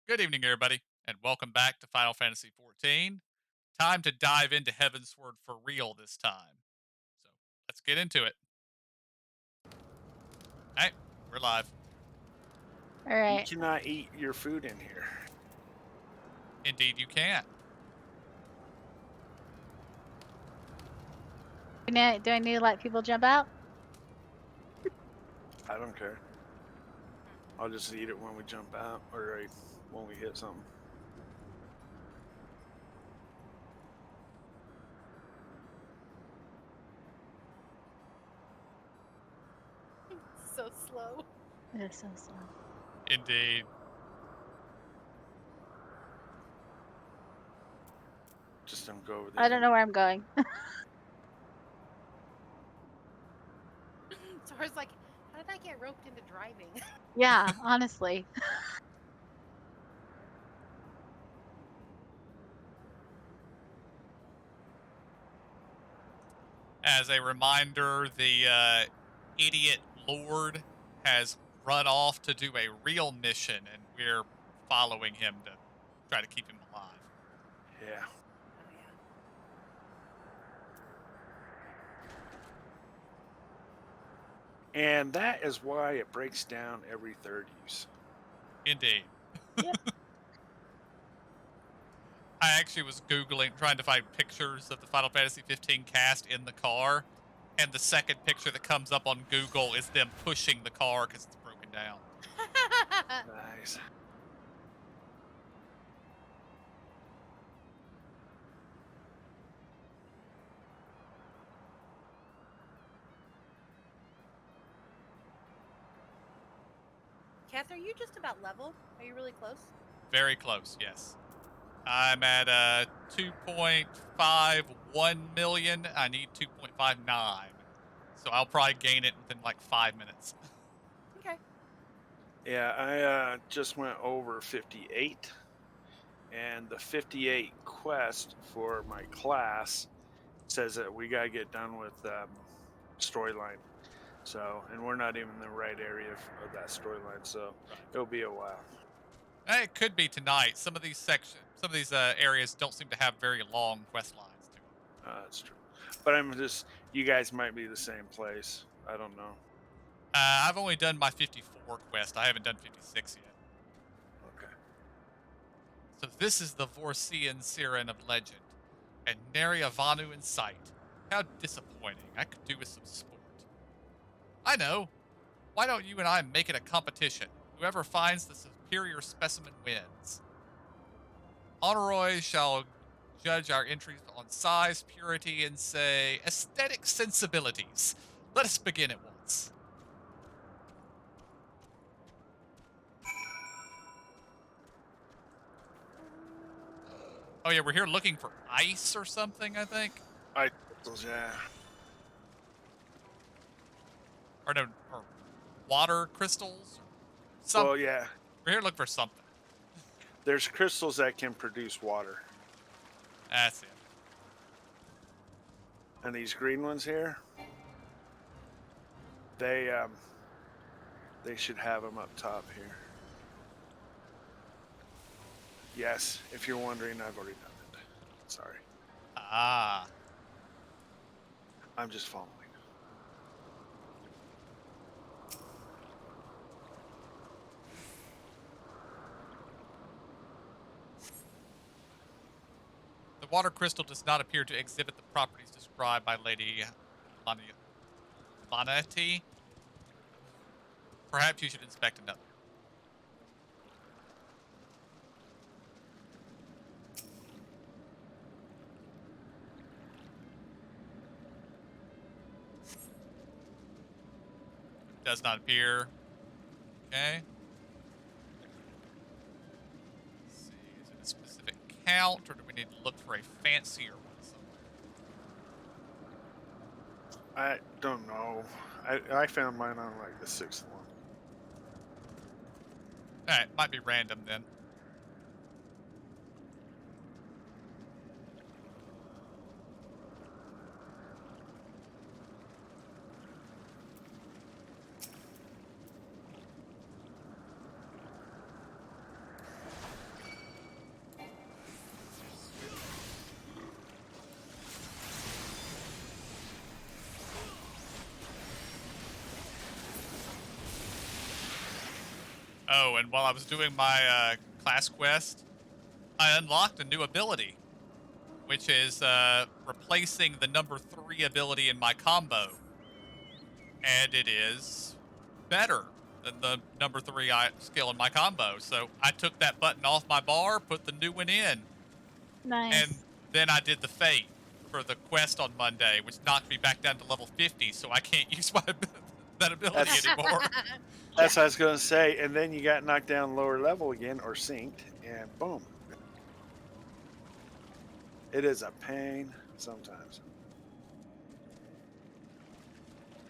Good evening, everybody, and welcome back to Final Fantasy XIV. Time to dive into Heavensward for real this time. So let's get into it. All right, we're live. All You right. cannot eat your food in here. Indeed, you can. Do I need to let people jump out? I don't care. I'll just eat it when we jump out or right when we hit something. So slow. It is so slow. Indeed. Just don't go over there. I don't know where I'm going. So I was like, how did I get roped into driving? Yeah, honestly. As a reminder, the idiot Lord has run off to do a real mission, and we're following him to try to keep him alive. Yeah. Oh yeah. And that is why it breaks down every third use. Indeed. Yep. I actually was Googling, trying to find pictures of the Final Fantasy 15 cast in the car, and the second picture that comes up on Google is them pushing the car because it's broken down. Nice. Kath, are you just about level? Are you really close? Very close, yes. I'm at 2.51 million. I need 2.59. So I'll probably gain it within like 5 minutes. Okay. Yeah, I just went over 58. And the 58 quest for my class says that we got to get done with storyline. So, and we're not even in the right area of that storyline. So Right. it'll be a while. It could be tonight. Some of these areas don't seem to have very long quest lines to them. That's true. But I'm just, you guys might be the same place. I don't know. I've only done my 54 quest. I haven't done 56 yet. Okay. So this is the Vorcean Siren of legend, and nary a Vanu in sight. How disappointing. I could do with some sport. I know. Why don't you and I make it a competition? Whoever finds the superior specimen wins. Honoroy shall judge our entries on size, purity, and say aesthetic sensibilities. Let us begin at once. Oh yeah, we're here looking for ice or something, I think. I, yeah. Or no, or water crystals or something. Well, yeah. We're here looking for something. There's crystals that can produce water. That's it. And these green ones here, they they should have them up top here. Yes, if you're wondering, I've already done it. Sorry. Ah. I'm just following. The water crystal does not appear to exhibit the properties described by Lady Lanetti. Perhaps you should inspect another. Does not appear. Okay. Let's see. Is it a specific count, or do we need to look for a fancier one somewhere? I don't know. I found mine on like the sixth one. All right, might be random then. Oh, and while I was doing my class quest, I unlocked a new ability, which is replacing the number 3 ability in my combo. And it is better than the number 3 skill in my combo. So I took that button off my bar, put the new one in, and Nice. then I did the fate for the quest on Monday, which knocked me back down to level 50, so I can't use that ability That's- anymore. That's what I was gonna say. And then you got knocked down lower level again, or synced, and boom. It is a pain sometimes.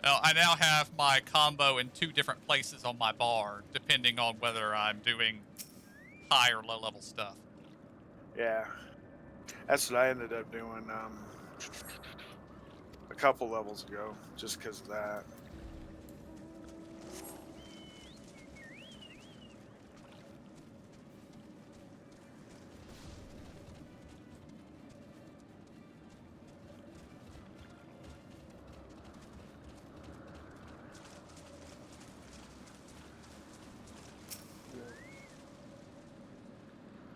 Well, I now have my combo in 2 different places on my bar, depending on whether I'm doing high or low level stuff. Yeah, that's what I ended up doing a couple levels ago, just because of that.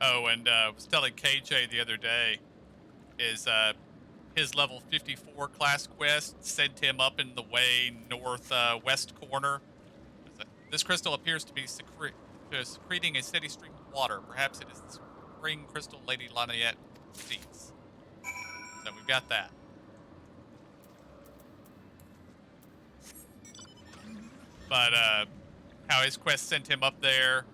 Oh, and I was telling KJ the other day, is his level 54 class quest sent him up in the way northwest corner. This crystal appears to be secreting a steady stream of water. Perhaps it is the spring crystal Lady Laniette seeks. So we've got that. But how his quest sent him up there,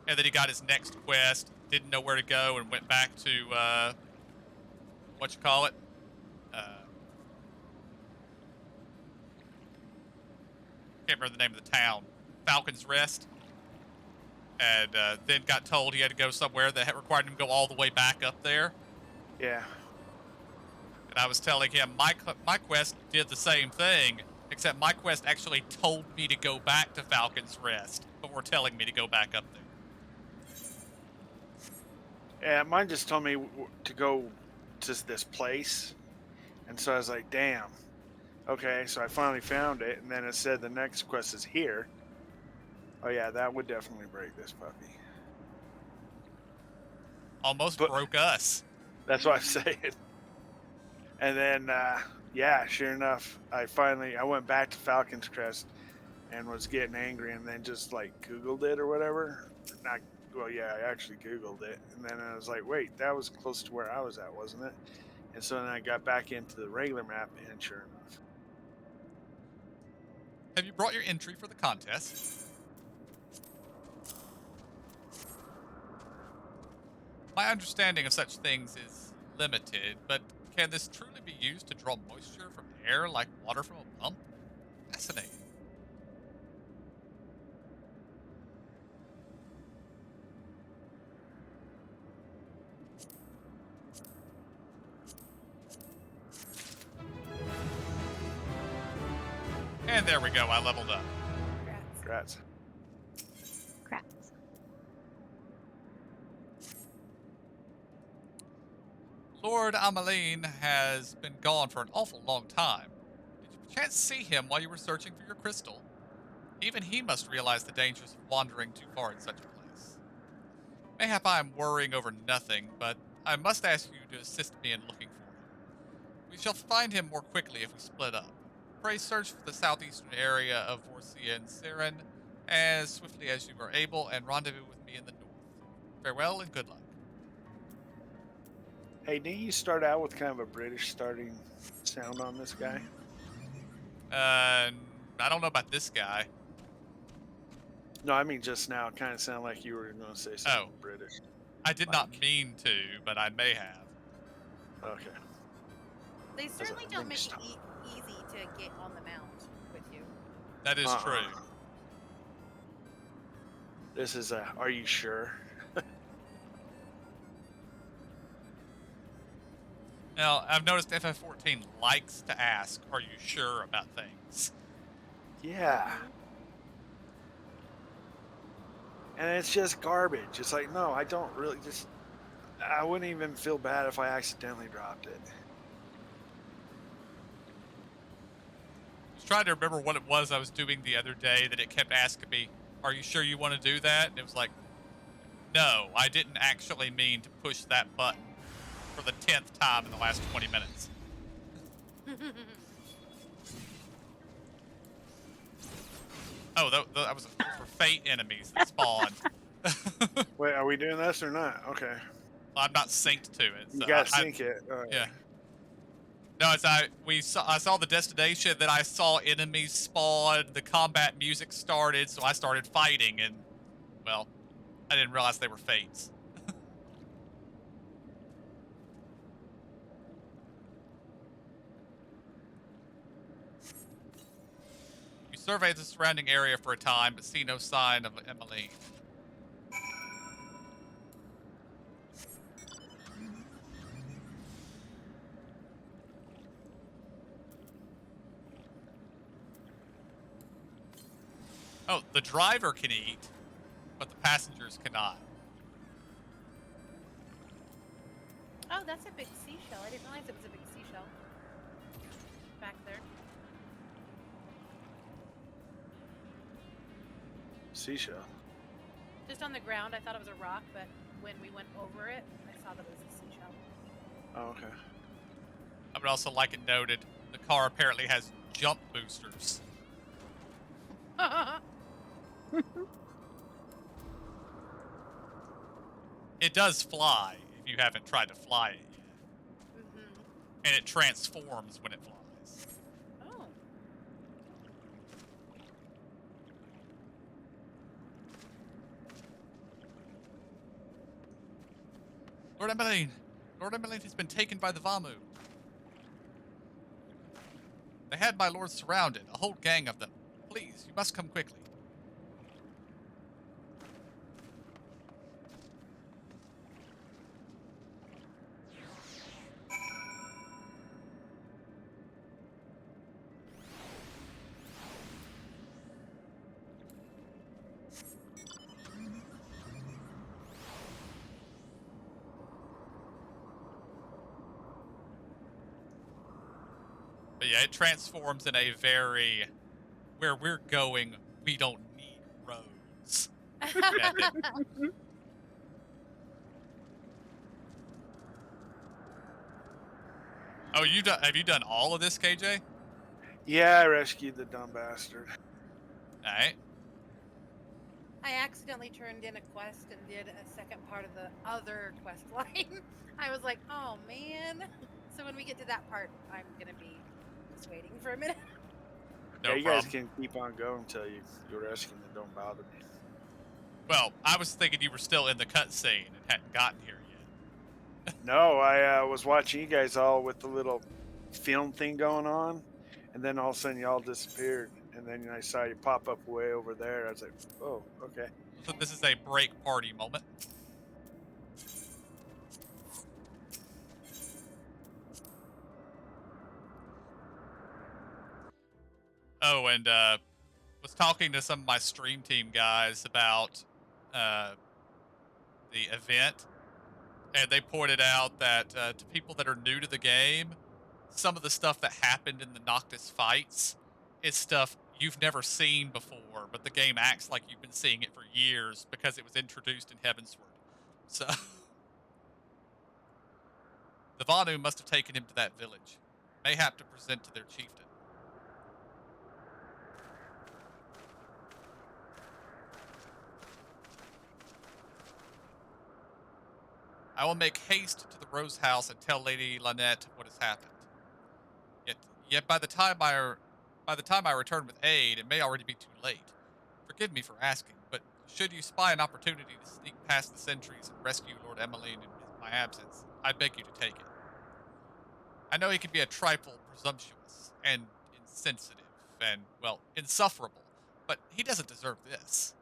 and then he got his next quest, didn't know where to go, and went back to what you call it? Can't remember the name of the town. Falcon's Rest. And then got told he had to go somewhere that required him to go all the way back up there. Yeah. And I was telling him my quest did the same thing, except my quest actually told me to go back to Falcon's Rest before telling me to go back up there. Yeah, mine just told me to go to this place, and so I was like, "Damn." Okay, so I finally found it, and then it said the next quest is here. Oh yeah, that would definitely break this puppy. Almost broke us. That's what I'm saying. And then, yeah, sure enough, I went back to Falcon's Crest and was getting angry, and then just like Googled it or whatever. Well, yeah, I actually Googled it, and then I was like, wait, that was close to where I was at, wasn't it? And so then I got back into the regular map, and sure enough. Have you brought your entry for the contest? My understanding of such things is limited, but can this truly be used to draw moisture from air like water from a pump? Fascinating. And there we go, I leveled up. Congrats. Crafts. Lord Amaline has been gone for an awful long time. Did you perchance see him while you were searching for your crystal? Even he must realize the dangers of wandering too far in such a place. Mayhap I am worrying over nothing, but I must ask you to assist me in looking for him. We shall find him more quickly if we split up. Pray search for the southeastern area of Vorcia and Siren as swiftly as you are able, and rendezvous with me in the north. Farewell and good luck. Hey, didn't you start out with kind of a British starting sound on this guy? I don't know about this guy. No, I mean just now. It kind of sounded like you were going to say something British. I did not Like- mean to, but I may have. Okay. They certainly a don't make ring it easy to get on the mount with you. That is true. This is a, are you sure? Now, I've noticed FF14 likes to ask, are you sure about things? Yeah. And it's just garbage. It's like, no, I don't really I wouldn't even feel bad if I accidentally dropped it. I was trying to remember what it was I was doing the other day that it kept asking me, are you sure you want to do that? And it was like, no, I didn't actually mean to push that button for the 10th time in the last 20 minutes. Oh, that was those were fate enemies that spawned. Wait, are we doing this or not? Okay. I'm not synced to it. You So gotta sync it. All right. Yeah. No, as I saw the destination, then I saw enemies spawn, the combat music started, so I started fighting, and well, I didn't realize they were fates. You survey the surrounding area for a time, but see no sign of Emmeline. Oh, the driver can eat, but the passengers cannot. Oh, that's a big seashell. I didn't realize it was a big seashell. Back there. Seashell. Just on the ground, I thought it was a rock, but when we went over it, I saw that it was a seashell. Oh, okay. I would also like it noted, the car apparently has jump boosters. It does fly, if you haven't tried to fly it yet. Mm-hmm. And it transforms when it flies. Oh. Lord Emmeline has been taken by the Vamu. They had my lord surrounded, a whole gang of them. Please, you must come quickly. But yeah, it transforms in a very, where we're going, we don't need roads. method. Oh, have you done all of this, KJ? Yeah, I rescued the dumb bastard. Alright. I accidentally turned in a quest and did a second part of the other quest line. I was like, oh man. So when we get to that part, I'm going to be just waiting for a minute. No yeah, you problem. guys can keep on going until you're rescuing and don't bother me. Well, I was thinking you were still in the cutscene and hadn't gotten here yet. No, I was watching you guys all with the little film thing going on, and then all of a sudden y'all disappeared, and then I saw you pop up way over there. I was like, oh, okay. So this is a break party moment. Oh, and was talking to some of my stream team guys about the event, and they pointed out that to people that are new to the game, some of the stuff that happened in the Noctis fights is stuff you've never seen before, but the game acts like you've been seeing it for years because it was introduced in Heavensward. So the Vanu must have taken him to that village, mayhap to present to their chieftain. I will make haste to the Rose House and tell Lady Lynette what has happened. Yet by the time I return with aid, it may already be too late. Forgive me for asking, but should you spy an opportunity to sneak past the sentries and rescue Lord Emmeline in my absence, I beg you to take it. I know he can be a trifle presumptuous and insensitive and, well, insufferable, but he doesn't deserve this.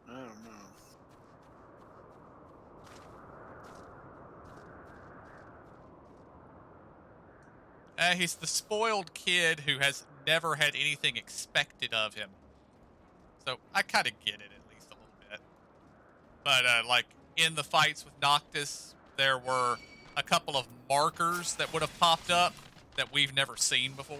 I don't know. He's the spoiled kid who has never had anything expected of him. So I kind of get it, at least a little bit. But, like, in the fights with Noctis, there were a couple of markers that would have popped up that we've never seen before.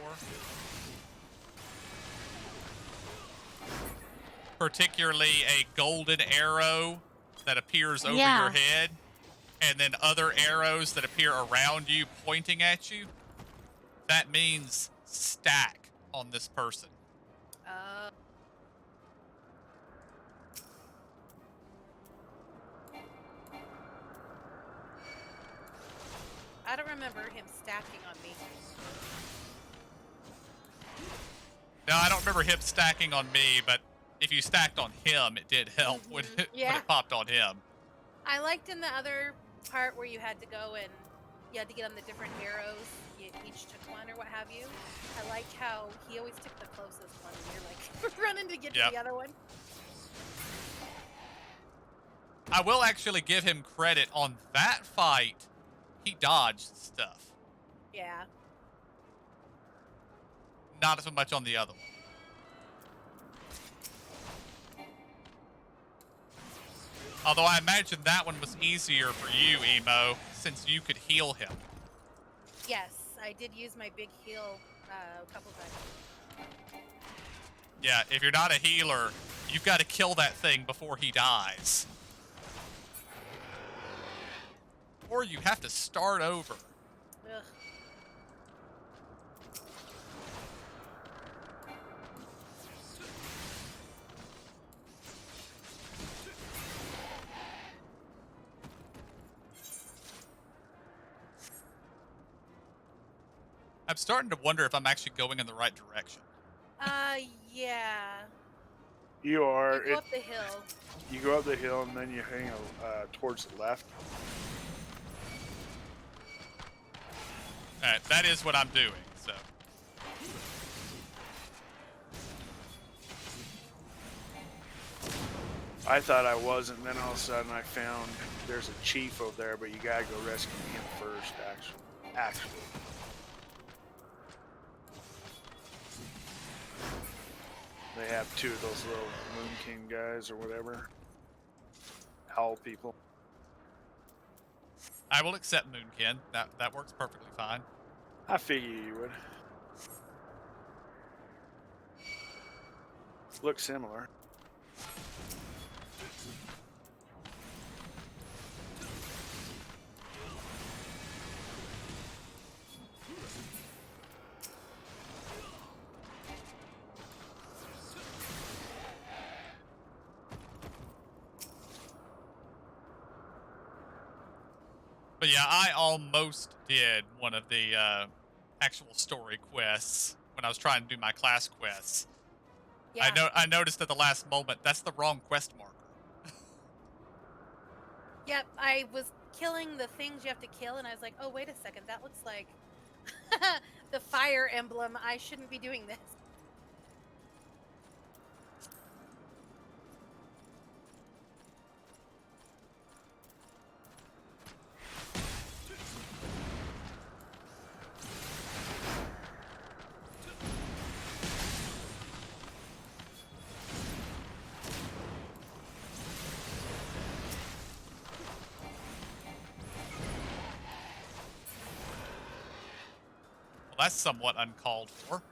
particularly a golden arrow that appears over your Yeah. head, and then other arrows that appear around you pointing at you, that means stack on this person. I don't remember him stacking on me. No, I don't remember him stacking on me, but if you stacked on him, it did help when Yeah. it popped on him. I liked in the other part where you had to go and you had to get on the different arrows. You each took one or what have you. I liked how he always took the closest one and you're like running to get to the other one. I will actually give him credit on that fight. He dodged stuff. Yeah. Not so much on the other one. Although I imagine that one was easier for you, Emo, since you could heal him. Yes, I did use my big heal a couple times. Yeah, if you're not a healer, you've got to kill that thing before he dies. Or you have to start over. Ugh. I'm starting to wonder if I'm actually going in the right direction. Yeah. You are. You go up the hill. You go up the hill and then you hang towards the left. Alright, that is what I'm doing, so. I thought I wasn't, and then all of a sudden I found there's a chief over there, but you gotta go rescue him first, actually. They have two of those little Moon King guys or whatever. Owl people. I will accept Moonkin. That works perfectly fine. I figure you would. Look similar. But yeah, I almost did one of the actual story quests when I was trying to do my class quests. Yeah. I noticed at the last moment that's the wrong quest marker. Yep, I was killing the things you have to kill, and I was like, oh, wait a second, that looks like the fire emblem. I shouldn't be doing this. Well, that's somewhat uncalled for.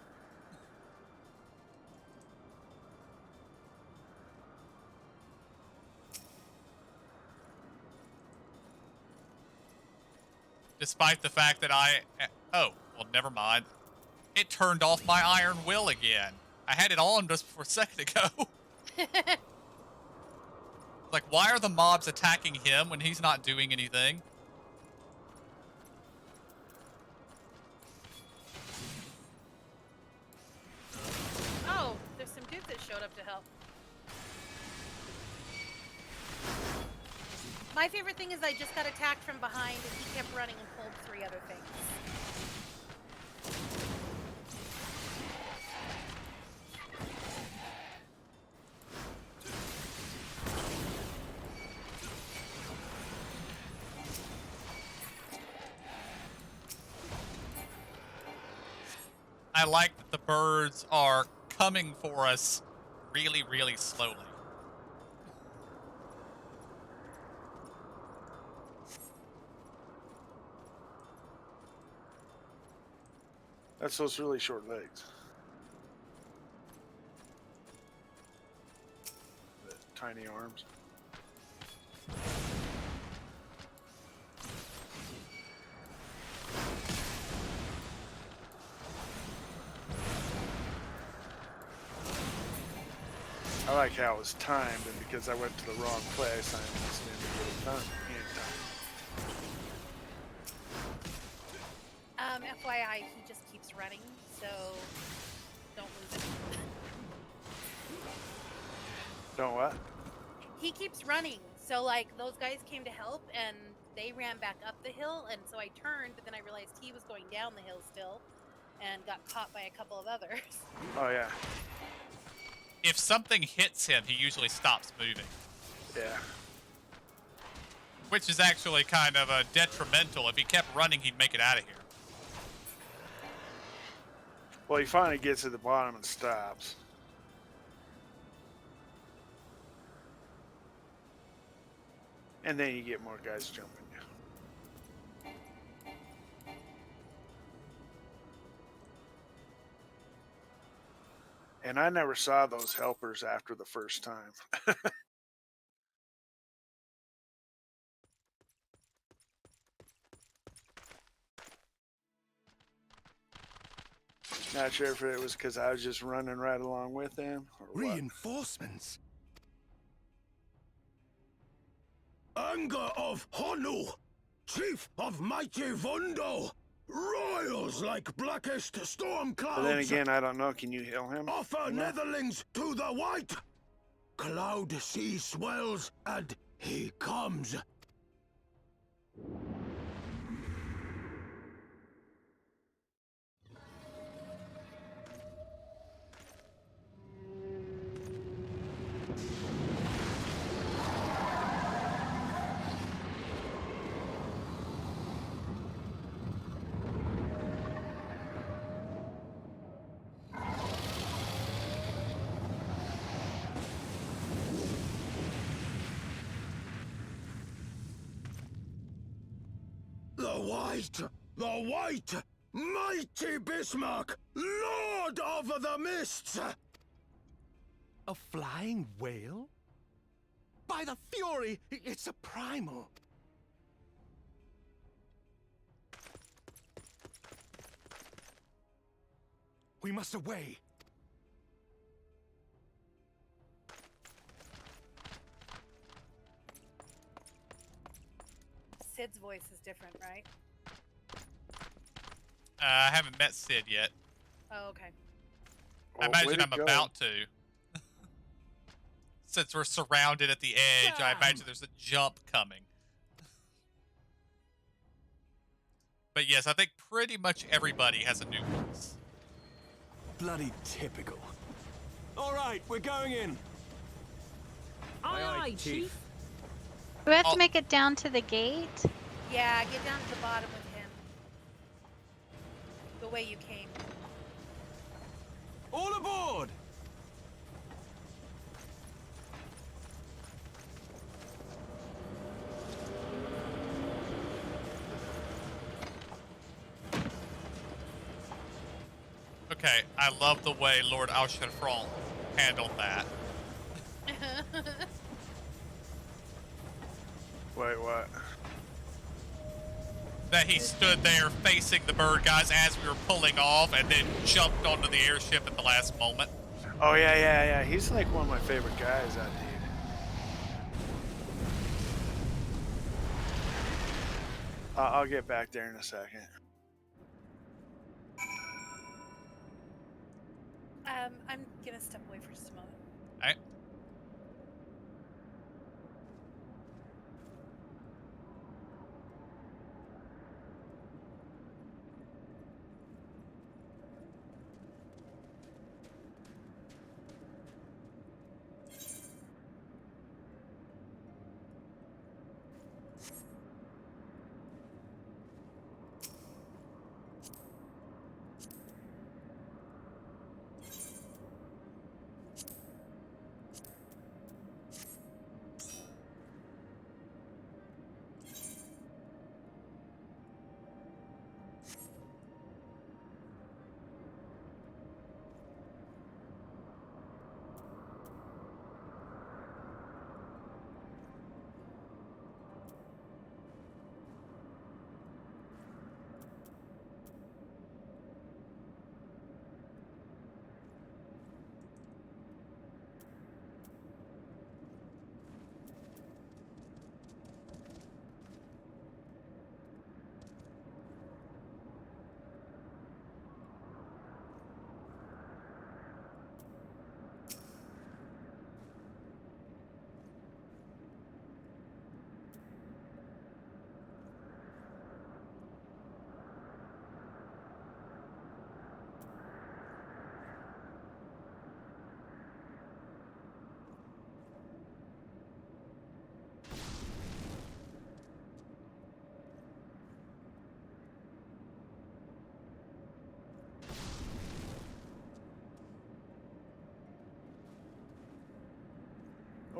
Despite the fact that oh, well, never mind. It turned off my iron will again. I had it on just before a second ago. Like, why are the mobs attacking him when he's not doing anything? Oh, there's some dudes that showed up to help. My favorite thing is I just got attacked from behind and he kept running and pulled 3 other things. I like that the birds are coming for us really, really slowly. That's those really short legs. tiny arms. I like how it was timed, and because I went to the wrong place, I almost didn't get it done in time. FYI, he just keeps running, so don't lose it. Don't what? He keeps running, so like those guys came to help, and they ran back up the hill, and so I turned, but then I realized he was going down the hill still, and got caught by a couple of others. Oh yeah, If something hits him, he usually stops moving, yeah. which is actually kind of detrimental. If he kept running, he'd make it out of here. Well, he finally gets to the bottom and stops. And then you get more guys jumping you. And I never saw those helpers after the first time. Not sure if it was because I was just running right along with them or what. Reinforcements. Anger of Honu, chief of mighty Vondo, royals like blackest storm clouds. But then again, I don't know. Can you heal him? Offer No? netherlings to the white. Cloud sea swells, and he comes. The white, mighty Bismarck, lord of the mists! A flying whale? By the fury, it's a primal. We must away. Sid's voice is different, right? I haven't met Sid yet. Oh, okay. I Well, way imagine to I'm go. about to. Since we're surrounded at the edge, I imagine there's a jump coming. But yes, I think pretty much everybody has a new voice. Bloody typical. All right, we're going in. Aye, aye, Chief. Do we have I'll- to make it down to the gate? Yeah, get down to the bottom with him. The way you came. All aboard! Okay, I love the way Lord Auchenfront handled that. Wait, what? That he stood there facing the bird guys as we were pulling off and then jumped onto the airship at the last moment. Oh, yeah. He's like one of my favorite guys, that dude. I'll get back there in a second. I'm gonna step away for just a moment. Alright.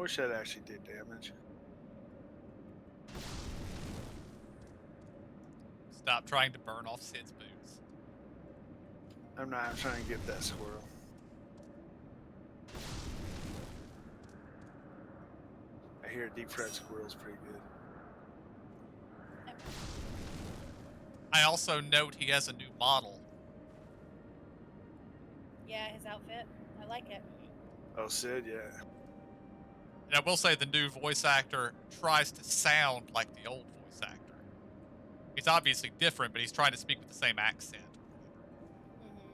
wish that actually did damage. Stop trying to burn off Sid's boots. I'm not. I'm trying to get that squirrel. I hear deep fried squirrel's pretty good. I also note he has a new model. Yeah, his outfit. I like it. Oh, Sid, yeah. And I will say the new voice actor tries to sound like the old voice actor. He's obviously different, but he's trying to speak with the same accent. Mm-hmm.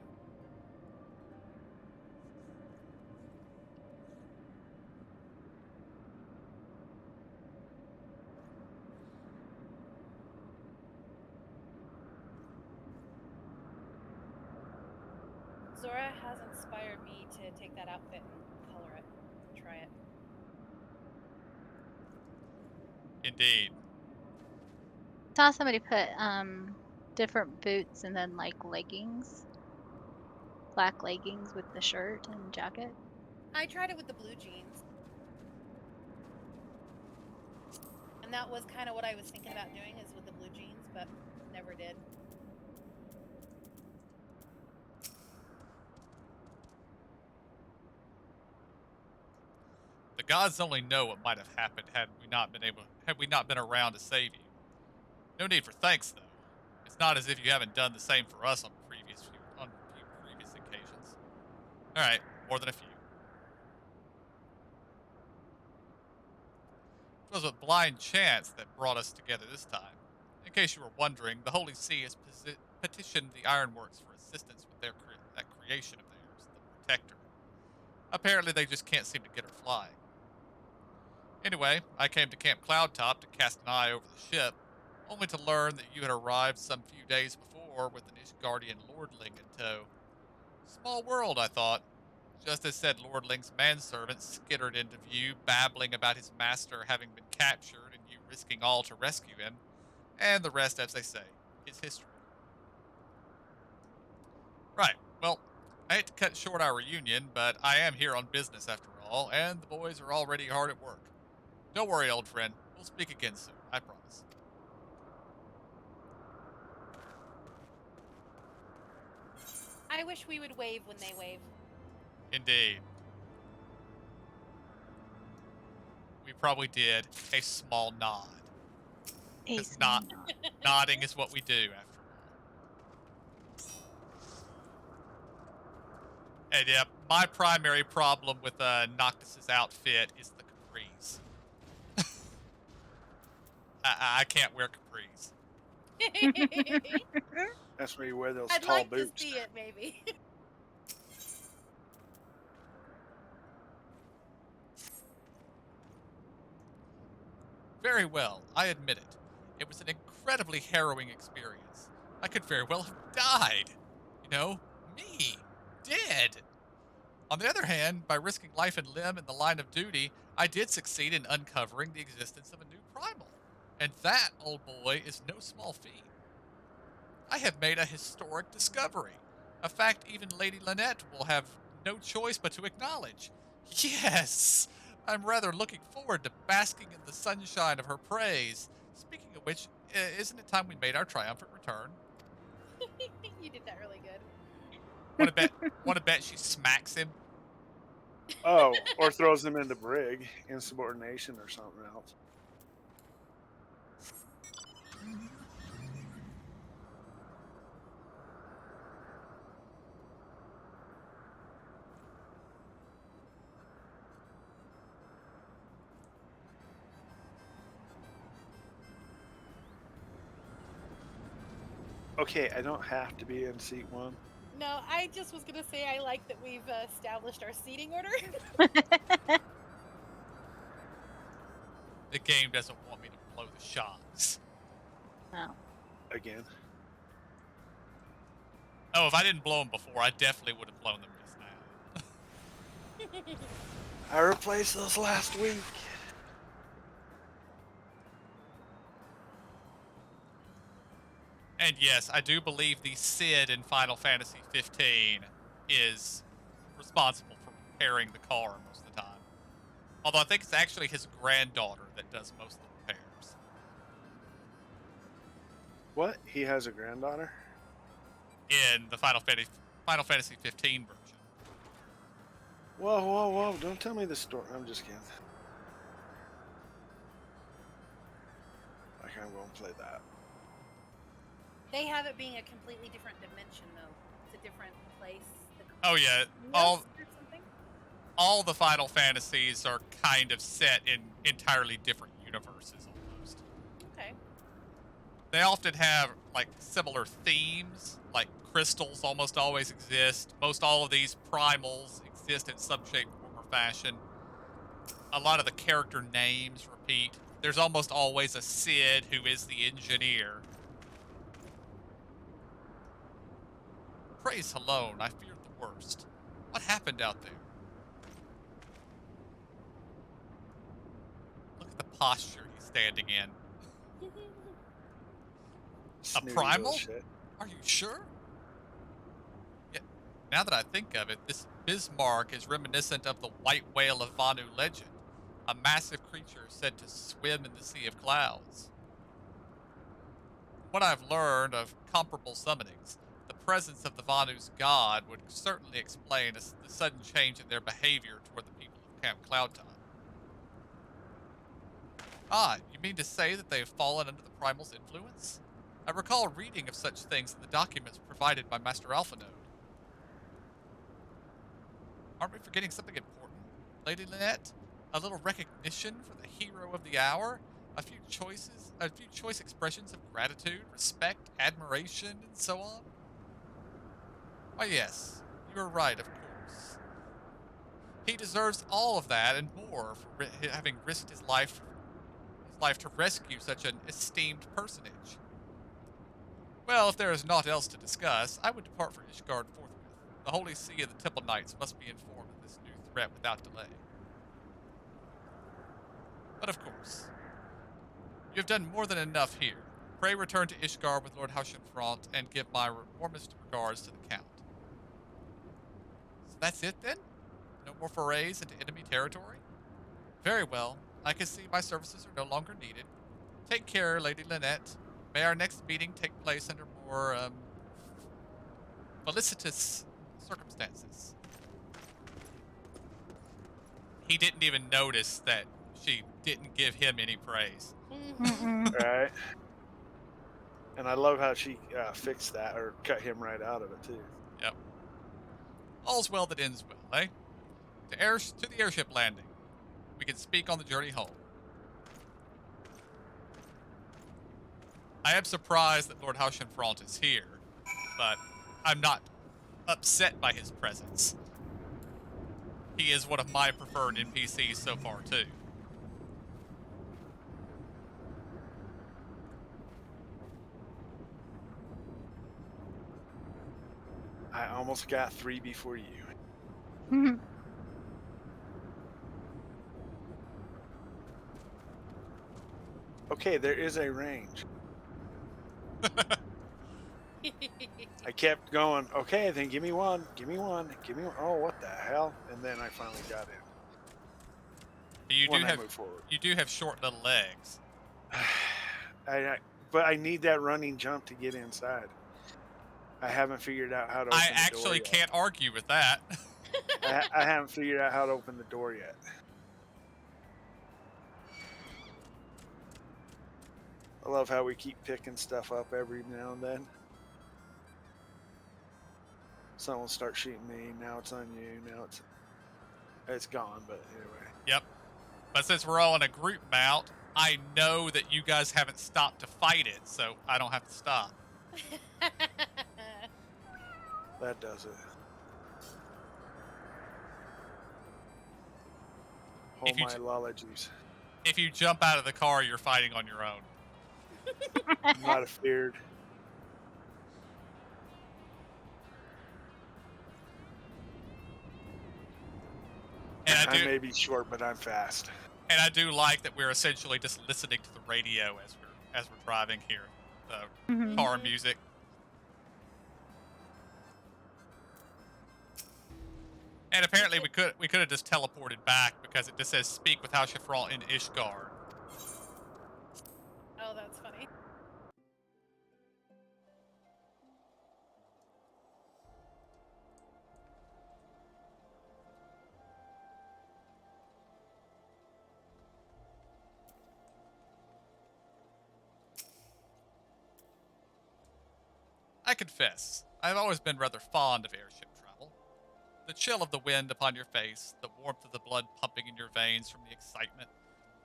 Zora has inspired me to take that outfit and color it. Try it. Indeed. Saw somebody put different boots and then like leggings, black leggings with the shirt and jacket. I tried it with the blue jeans. And that was kind of what I was thinking about doing, is with the blue jeans, but never did. The gods only know what might have happened had we not been around to save you. No need for thanks, though. It's not as if you haven't done the same for us on previous occasions. All right, more than a few. It was a blind chance that brought us together this time. In case you were wondering, the Holy See has petitioned the Ironworks for assistance with that creation of theirs, the Protector. Apparently, they just can't seem to get her flying. Anyway, I came to Camp Cloudtop to cast an eye over the ship, only to learn that you had arrived some few days before with an Ishgardian lordling in tow. Small world, I thought. Just as said lordling's manservant skittered into view, babbling about his master having been captured and you risking all to rescue him, and the rest, as they say, is history. Right, well, I hate to cut short our reunion, but I am here on business after all, and the boys are already hard at work. Don't worry, old friend. We'll speak again soon, I promise. I wish we would wave when they wave. Indeed. We probably did a small nod. Because nodding is what we do, after all. And yeah, my primary problem with Noctis's outfit is the capris. I can't wear capris. That's where you wear those I'd tall like boots. to see it, maybe. Very well, I admit it. It was an incredibly harrowing experience. I could very well have died. You know, me, dead. On the other hand, by risking life and limb in the line of duty, I did succeed in uncovering the existence of a new primal. And that, old boy, is no small feat. I have made a historic discovery, a fact even Lady Lynette will have no choice but to acknowledge. Yes, I'm rather looking forward to basking in the sunshine of her praise. Speaking of which, isn't it time we made our triumphant return? You did that really good. Want to bet she smacks him? Oh, or throws them in the brig, insubordination or something else. Okay, I don't have to be in seat 1. No, I just was going to say I like that we've established our seating order. The game doesn't want me to blow the shots. Oh. Again. Oh, if I didn't blow them before, I definitely would have blown them just now. I replaced those last week. And yes, I do believe the Cid in Final Fantasy XV is responsible for repairing the car most of the time. Although I think it's actually his granddaughter that does most of the repairs. What? He has a granddaughter? In the Final Fantasy 15 version. Whoa, whoa, whoa. Don't tell me the story. I'm just kidding. Like, I'm going to play that. They have it being a completely different dimension, though. It's a different place. Oh yeah, Or something? all the Final Fantasies are kind of set in entirely different universes almost. Okay. They often have like similar themes, like crystals almost always exist. Most all of these primals exist in some shape, form, or fashion. A lot of the character names repeat. There's almost always a Cid who is the engineer. Praise alone, I feared the worst. What happened out there? Look at the posture he's standing in. Snooty primal? little shit. Are you sure? Yeah, now that I think of it, this Bismarck is reminiscent of the white whale of Vanu legend, a massive creature said to swim in the sea of clouds. From what I've learned of comparable summonings, the presence of the Vanu's god would certainly explain the sudden change in their behavior toward the people of Camp Cloudtop. Ah, you mean to say that they have fallen under the primal's influence? I recall reading of such things in the documents provided by Master Alphanode. Aren't we forgetting something important, Lady Lynette? A little recognition for the hero of the hour? A few choice expressions of gratitude, respect, admiration, and so on? Why yes, you are right, of course. He deserves all of that and more for having risked his life to rescue such an esteemed personage. Well, if there is naught else to discuss, I would depart for Ishgard forthwith. The Holy See and the Temple Knights must be informed of this new threat without delay. But of course, you have done more than enough here. Pray return to Ishgard with Lord Haushenfront and give my warmest regards to the Count. So that's it then? No more forays into enemy territory? Very well. I can see my services are no longer needed. Take care, Lady Lynette. May our next meeting take place under more, felicitous circumstances. He didn't even notice that she didn't give him any praise. Right. And I love how she fixed that, or cut him right out of it, too. Yep. All's well that ends well, eh? To the airship landing. We can speak on the journey home. I am surprised that Lord Haushenfront is here, but I'm not upset by his presence. He is one of my preferred NPCs so far, too. I almost got 3 before you. Okay, there is a range. I kept going, okay, then give me one, give me one, give me one. Oh, what the hell? And then I finally got in. You do have short little legs. But I need that running jump to get inside. I haven't figured out how to open the door yet. I actually can't argue with that. I haven't figured out how to open the door yet. I love how we keep picking stuff up every now and then. Someone starts shooting me, now it's on you, now it's gone, but anyway. Yep. But since we're all in a group mount, I know that you guys haven't stopped to fight it, so I don't have to stop. That does it. Oh my lala juice. If you jump out of the car, you're fighting on your own. I'm not afeared. And I may be short, but I'm fast. And I do like that we're essentially just listening to the radio as we're driving here, the car music. And apparently we could have just teleported back because it just says speak with Hashifral in Ishgard. Oh, that's funny. I confess, I've always been rather fond of airship travel. The chill of the wind upon your face, the warmth of the blood pumping in your veins from the excitement.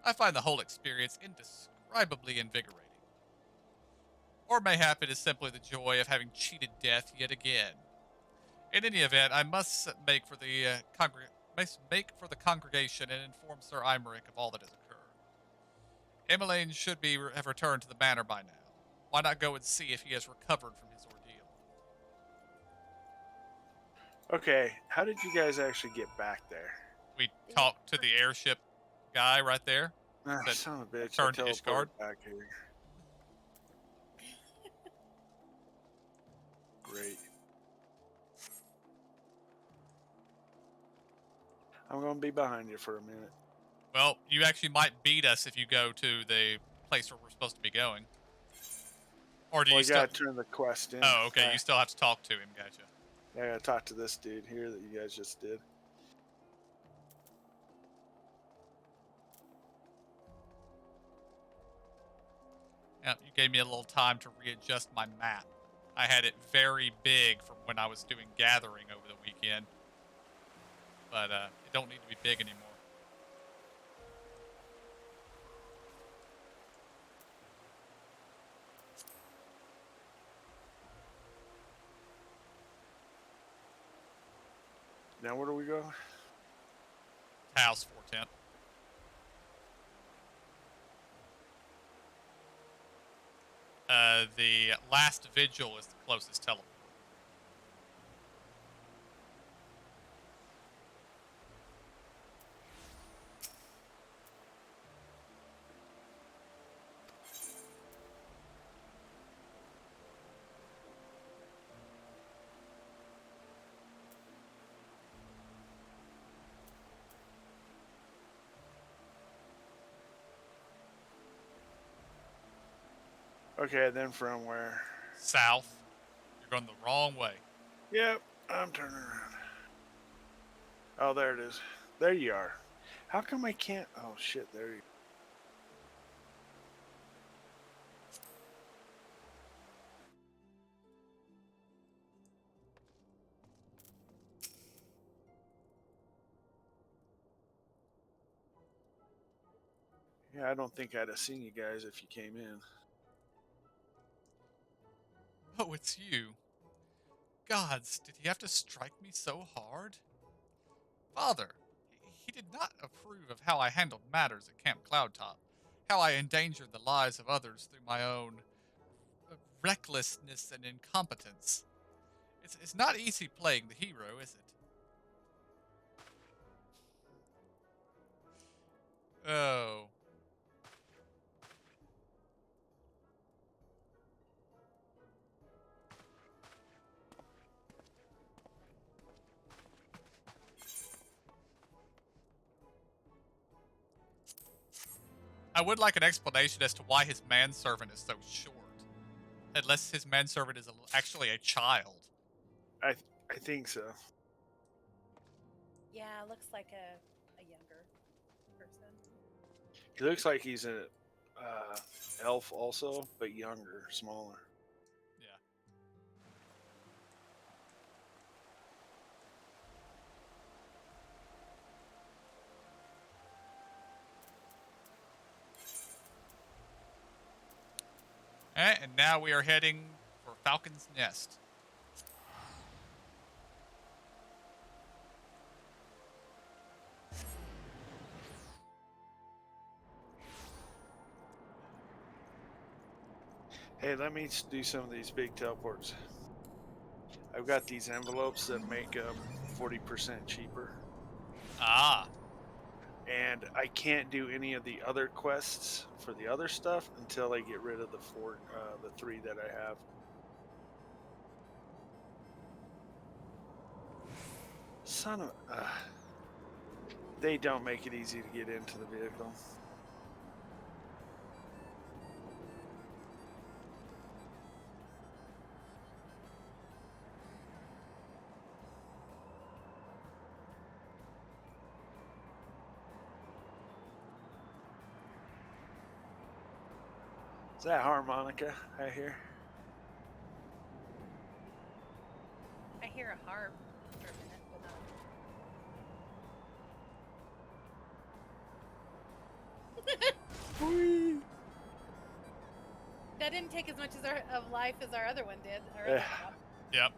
I find the whole experience indescribably invigorating. Or mayhap it is simply the joy of having cheated death yet again. In any event, I must make for the congregation and inform Sir Imeric of all that has occurred. Emmeline should have returned to the manor by now. Why not go and see if he has recovered from his ordeal? Okay, how did you guys actually get back there? We talked to the airship guy right there. Ah, That son of a bitch, I turned to Ishgard. teleported back here. Great. I'm gonna be behind you for a minute. Well, you actually might beat us if you go to the place where we're supposed to be going. Or do Well, you you still... gotta turn the quest in. Oh, okay. You still have to talk to him. Gotcha. I gotta talk to this dude here that you guys just did. Yeah, you gave me a little time to readjust my map. I had it very big from when I was doing gathering over the weekend. But it don't need to be big anymore. Now where do we go? House 410. The last vigil is the closest teleport. Okay, then from where? South. You're going the wrong way. Yep, I'm turning around. Oh, there it is. There you are. How come I can't? Oh shit, there you. Yeah, I don't think I'd have seen you guys if you came in. Oh, it's you. Gods, did he have to strike me so hard? Father, he did not approve of how I handled matters at Camp Cloudtop, how I endangered the lives of others through my own recklessness and incompetence. It's not easy playing the hero, is it? Oh. I would like an explanation as to why his manservant is so short. Unless his manservant is actually a child. I think so. Yeah, looks like a younger person. He looks like he's an elf also, but younger, smaller. Yeah. Alright, and now we are heading for Falcon's Nest. Hey, let me do some of these big teleports. I've got these envelopes that make them 40% cheaper. Ah. And I can't do any of the other quests for the other stuff until I get rid of the three that I have. Son of... they don't make it easy to get into the vehicle. Is that harmonica I hear? I hear a harp for a minute, but Whee! that didn't take as much as of life as our other one did. Our Yeah. other job. Yep.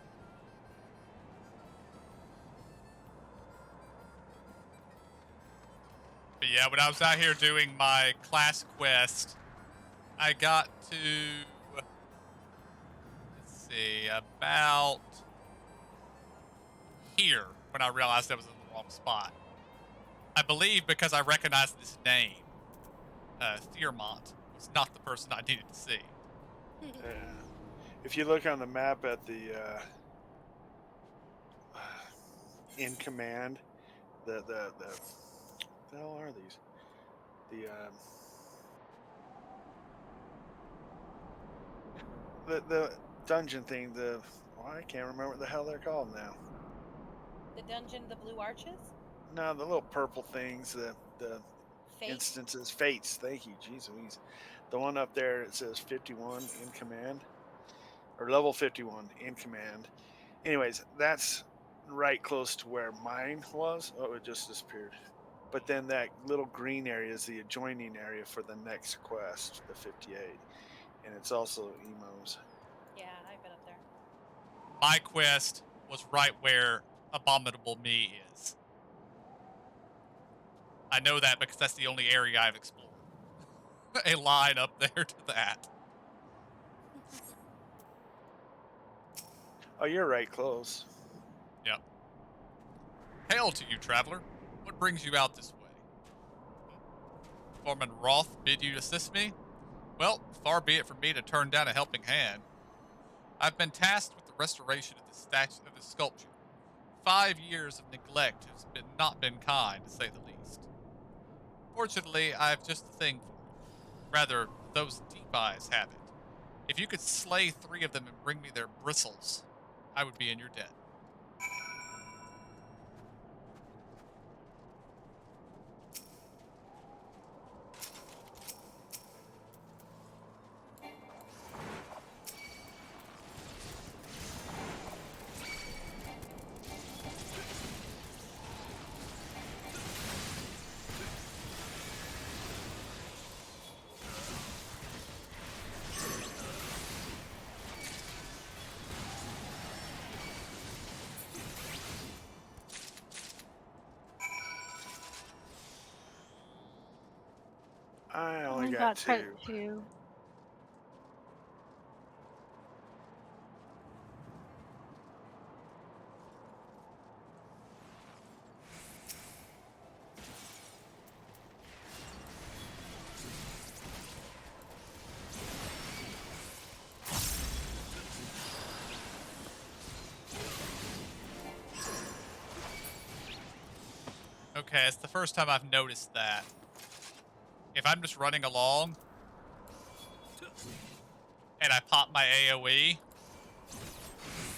But yeah, when I was out here doing my class quest, I got to, let's see, about here when I realized I was in the wrong spot. I believe because I recognized this name, Thiermont was not the person I needed to see. Yeah. If you look on the map at the in command, the hell are these? The dungeon thing. I can't remember what the hell they're called now. The dungeon, the Blue Arches? No, the little purple things. The Fate? instances, fates. Thank you, jeez Louise. The one up there, it says 51 in command, or level 51 in command. Anyways, that's right close to where mine was. Oh, it just disappeared. But then that little green area is the adjoining area for the next quest, the 58. And it's also Emo's. Yeah, I've been up there. My quest was right where Abominable Me is. I know that because that's the only area I've explored. A line up there to that. Oh, you're right close. Yep. Hail to you, traveler. What brings you out this way? Foreman Roth bid you assist me? Well, far be it from me to turn down a helping hand. I've been tasked with the restoration of this sculpture. 5 years of neglect has not been kind, to say the least. Fortunately, I've just the thing for it. Rather, those deep eyes have it. If you could slay 3 of them and bring me their bristles, I would be in your debt. I only I got quite 2. a few. Okay, it's the first time I've noticed that. If I'm just running along and I pop my AoE,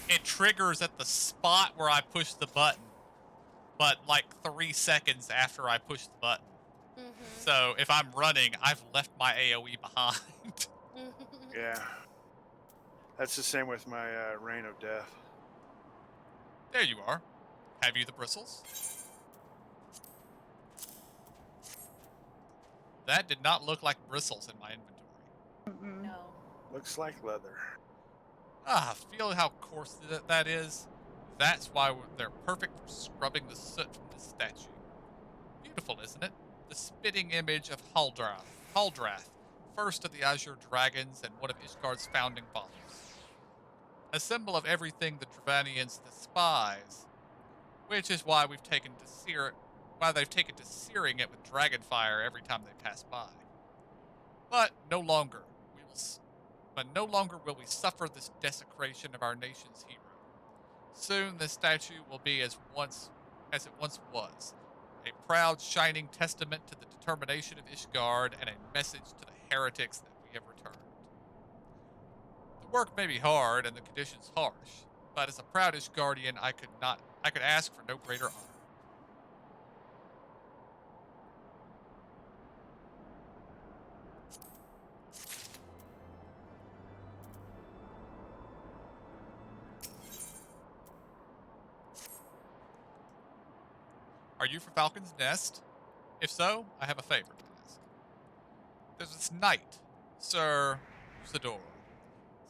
it triggers at the spot where I push the button, but like 3 seconds after I push the button. Mm-hmm. So if I'm running, I've left my AoE behind. Yeah. That's the same with my Reign of Death. There you are. Have you the bristles? That did not look like bristles in my inventory. No. Looks like leather. Ah, feel how coarse that is? That's why they're perfect for scrubbing the soot from this statue. Beautiful, isn't it? The spitting image of Haldrath, first of the Azure Dragons and one of Ishgard's founding fathers. A symbol of everything the Dravanians despise, which is why they've taken to searing it with dragon fire every time they pass by. But no longer will we suffer this desecration of our nation's hero. Soon this statue will be as once as it once was, a proud, shining testament to the determination of Ishgard and a message to the heretics that we have returned. The work may be hard and the conditions harsh, but as a proud Ishgardian, I could ask for no greater honor. Are you for Falcon's Nest? If so, I have a favor to ask. There's this knight, Sir Usador,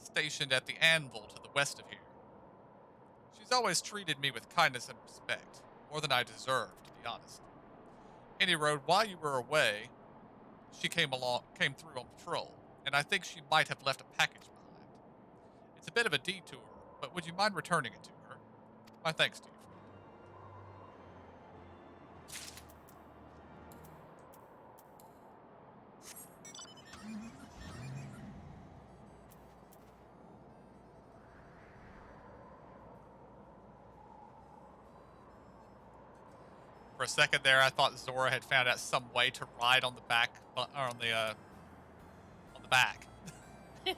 stationed at the anvil to the west of here. She's always treated me with kindness and respect, more than I deserve, to be honest. Any road, while you were away, she came through on patrol, and I think she might have left a package behind. It's a bit of a detour, but would you mind returning it to her? My thanks to you. For a second there, I thought Zora had found out some way to ride on the back, or on the back. In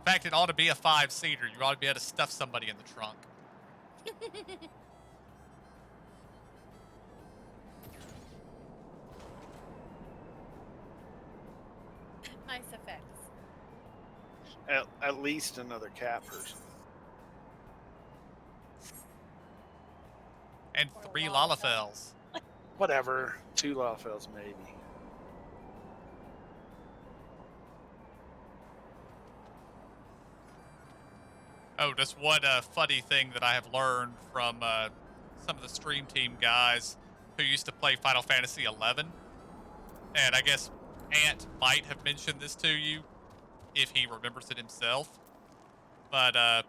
fact, it ought to be a 5-seater. You ought to be able to stuff somebody in the trunk. Nice effects. At least another cat person. And Or 3 Lalafell. Lalafells. Whatever. 2 Lawfells, maybe. Oh, just one funny thing that I have learned from some of the stream team guys who used to play Final Fantasy XI. And I guess Ant might have mentioned this to you if he remembers it himself. But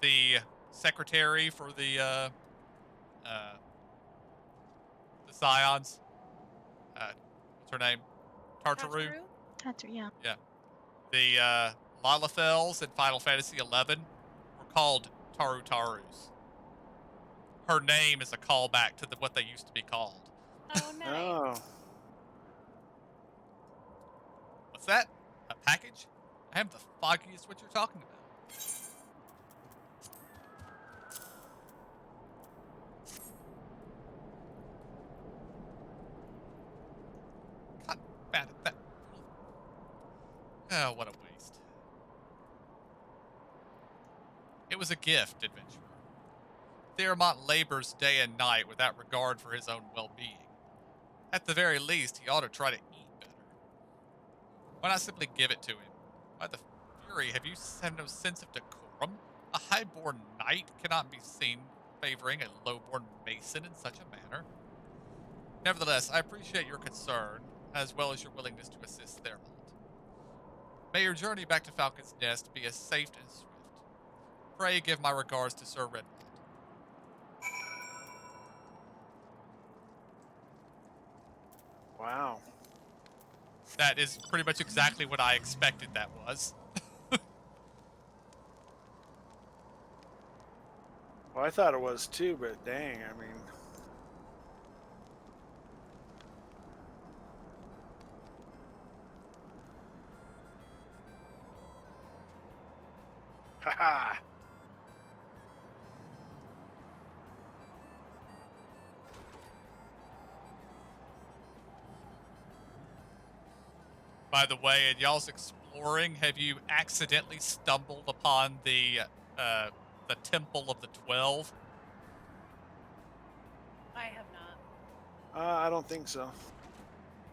the secretary for the Scions, what's her name? Tartaru? That's yeah. Yeah. The Lalafells in Final Fantasy XI were called Taru-Tarus. Her name is a callback to what they used to be called. Oh, nice. Oh. What's that? A package? I have the foggiest what you're talking about. God damn it, that... Oh, what a waste. It was a gift, adventurer. Theramont labors day and night without regard for his own well-being. At the very least, he ought to try to eat better. Why not simply give it to him? By the Fury, have you no sense of decorum? A high-born knight cannot be seen favoring a low-born mason in such a manner. Nevertheless, I appreciate your concern, as well as your willingness to assist Theramont. May your journey back to Falcon's Nest be as safe and swift. Pray give my regards to Sir Redmond. Wow. That is pretty much exactly what I expected that was. Well, I thought it was too, but dang, I mean... Haha! By the way, in y'all's exploring, have you accidentally stumbled upon the Temple of the 12? I have not. I don't think so.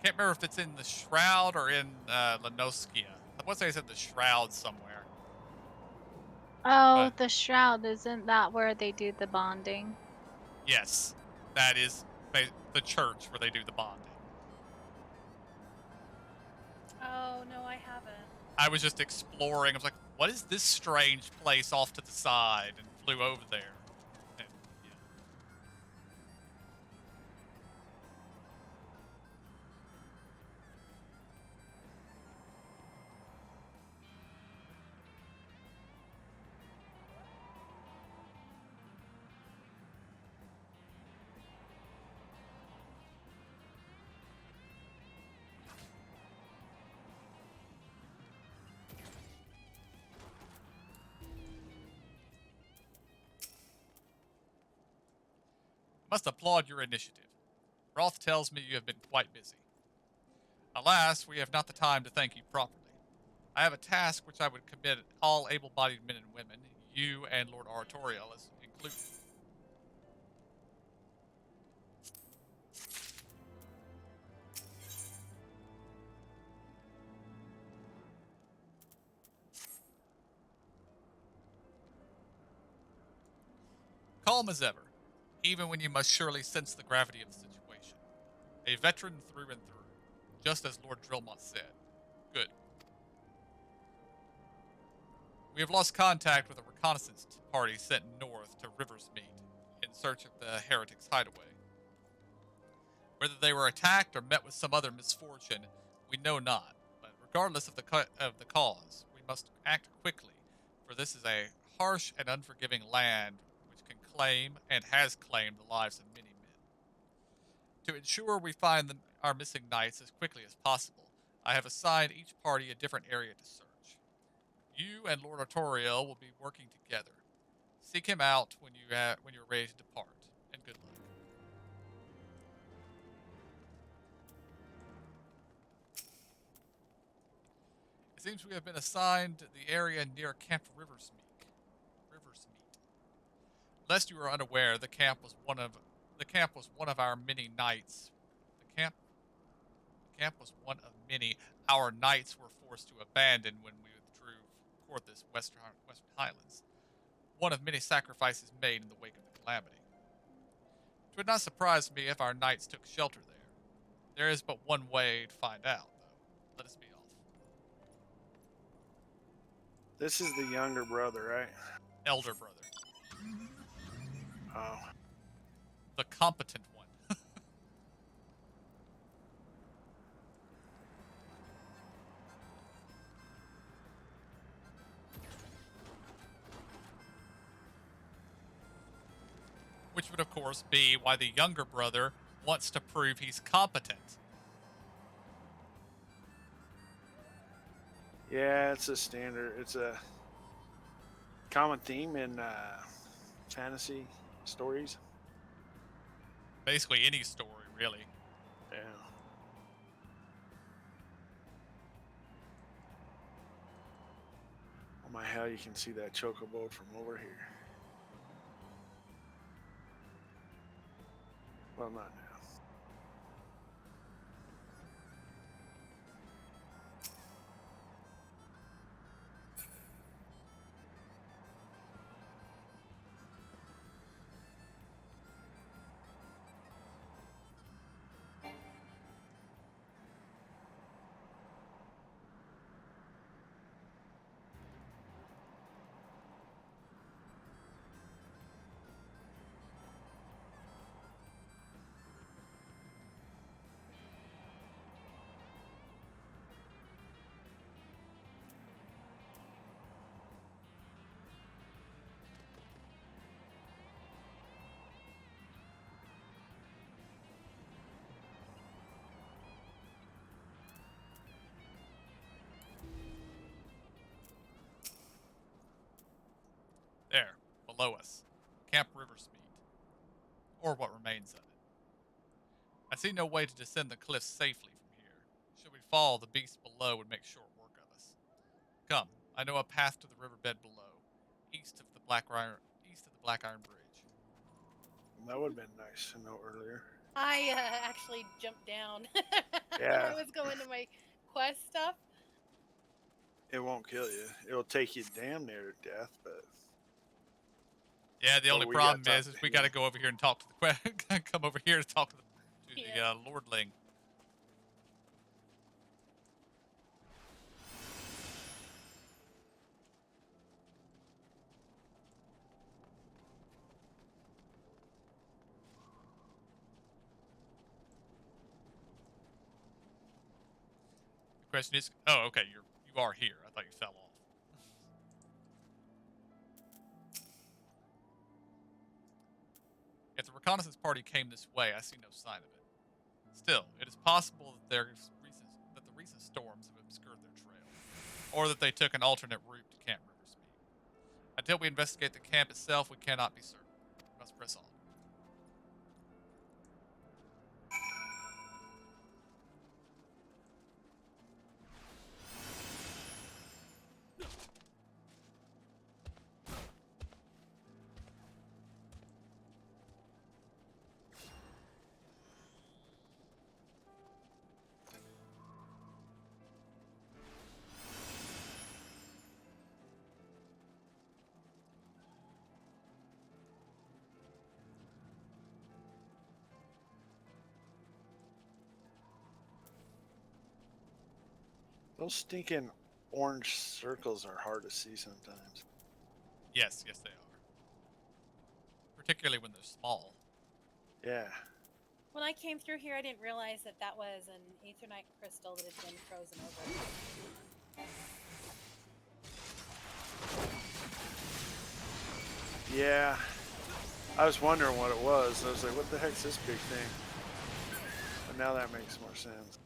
Can't remember if it's in the Shroud or in Lenoskia. I want to say it's in the Shroud somewhere. Oh, But- the shroud, isn't that where they do the bonding? Yes, that is the church where they do the bonding. Oh, no, I haven't. I was just exploring. I was like, what is this strange place off to the side? And flew over there. And, yeah. must applaud your initiative. Roth tells me you have been quite busy. Alas, we have not the time to thank you properly. I have a task which I would commit all able-bodied men and women, you and Lord Oratorial as included. Calm as ever, even when you must surely sense the gravity of the situation. A veteran through and through, just as Lord Drillmont said. Good. We have lost contact with a reconnaissance party sent north to Riversmeet in search of the heretics' hideaway. Whether they were attacked or met with some other misfortune, we know not, but regardless of the cause, we must act quickly, for this is a harsh and unforgiving land which can claim and has claimed the lives of many men. To ensure we find our missing knights as quickly as possible, I have assigned each party a different area to search. You and Lord Artoriel will be working together. Seek him out when you're ready to depart, and good luck. It seems we have been assigned the area near Camp Riversmeet. Lest you are unaware, the camp was one of our many knights. The camp was one of many our knights were forced to abandon when we withdrew toward this western highlands. One of many sacrifices made in the wake of the calamity. It would not surprise me if our knights took shelter there. There is but one way to find out, though. Let us be off. This is the younger brother, right? Elder brother. Oh. The competent one. Which would, of course, be why the younger brother wants to prove he's competent. Yeah, it's a standard. It's a common theme in fantasy stories. Basically any story, really. Yeah. Oh my hell, you can see that chocobo from over here. Well, not now. There, below us. Camp Riversmeet. Or what remains of it. I see no way to descend the cliffs safely from here. Should we fall, the beasts below would make short work of us. Come, I know a path to the riverbed below, east of the Black Iron Bridge. That would have been nice to know earlier. I actually jumped down when Yeah. I was going to my quest stuff. It won't kill you. It'll take you damn near death, but Yeah, the only we problem gotta is talk to we him. got to go over here and talk to the come over here to talk to the Yeah. Lordling. The question is, oh, okay, you are here. I thought you fell off. If the reconnaissance party came this way, I see no sign of it. Still, it is possible that the recent storms have obscured their trail, or that they took an alternate route to Camp Riversmeet. Until we investigate the camp itself, we cannot be certain. We must press on. Those stinking orange circles are hard to see sometimes. Yes, yes they are. Particularly when they're small. Yeah. When I came through here, I didn't realize that that was an aetherite crystal that had been frozen over. Yeah. I was wondering what it was. I was like, what the heck's this big thing? But now that makes more sense.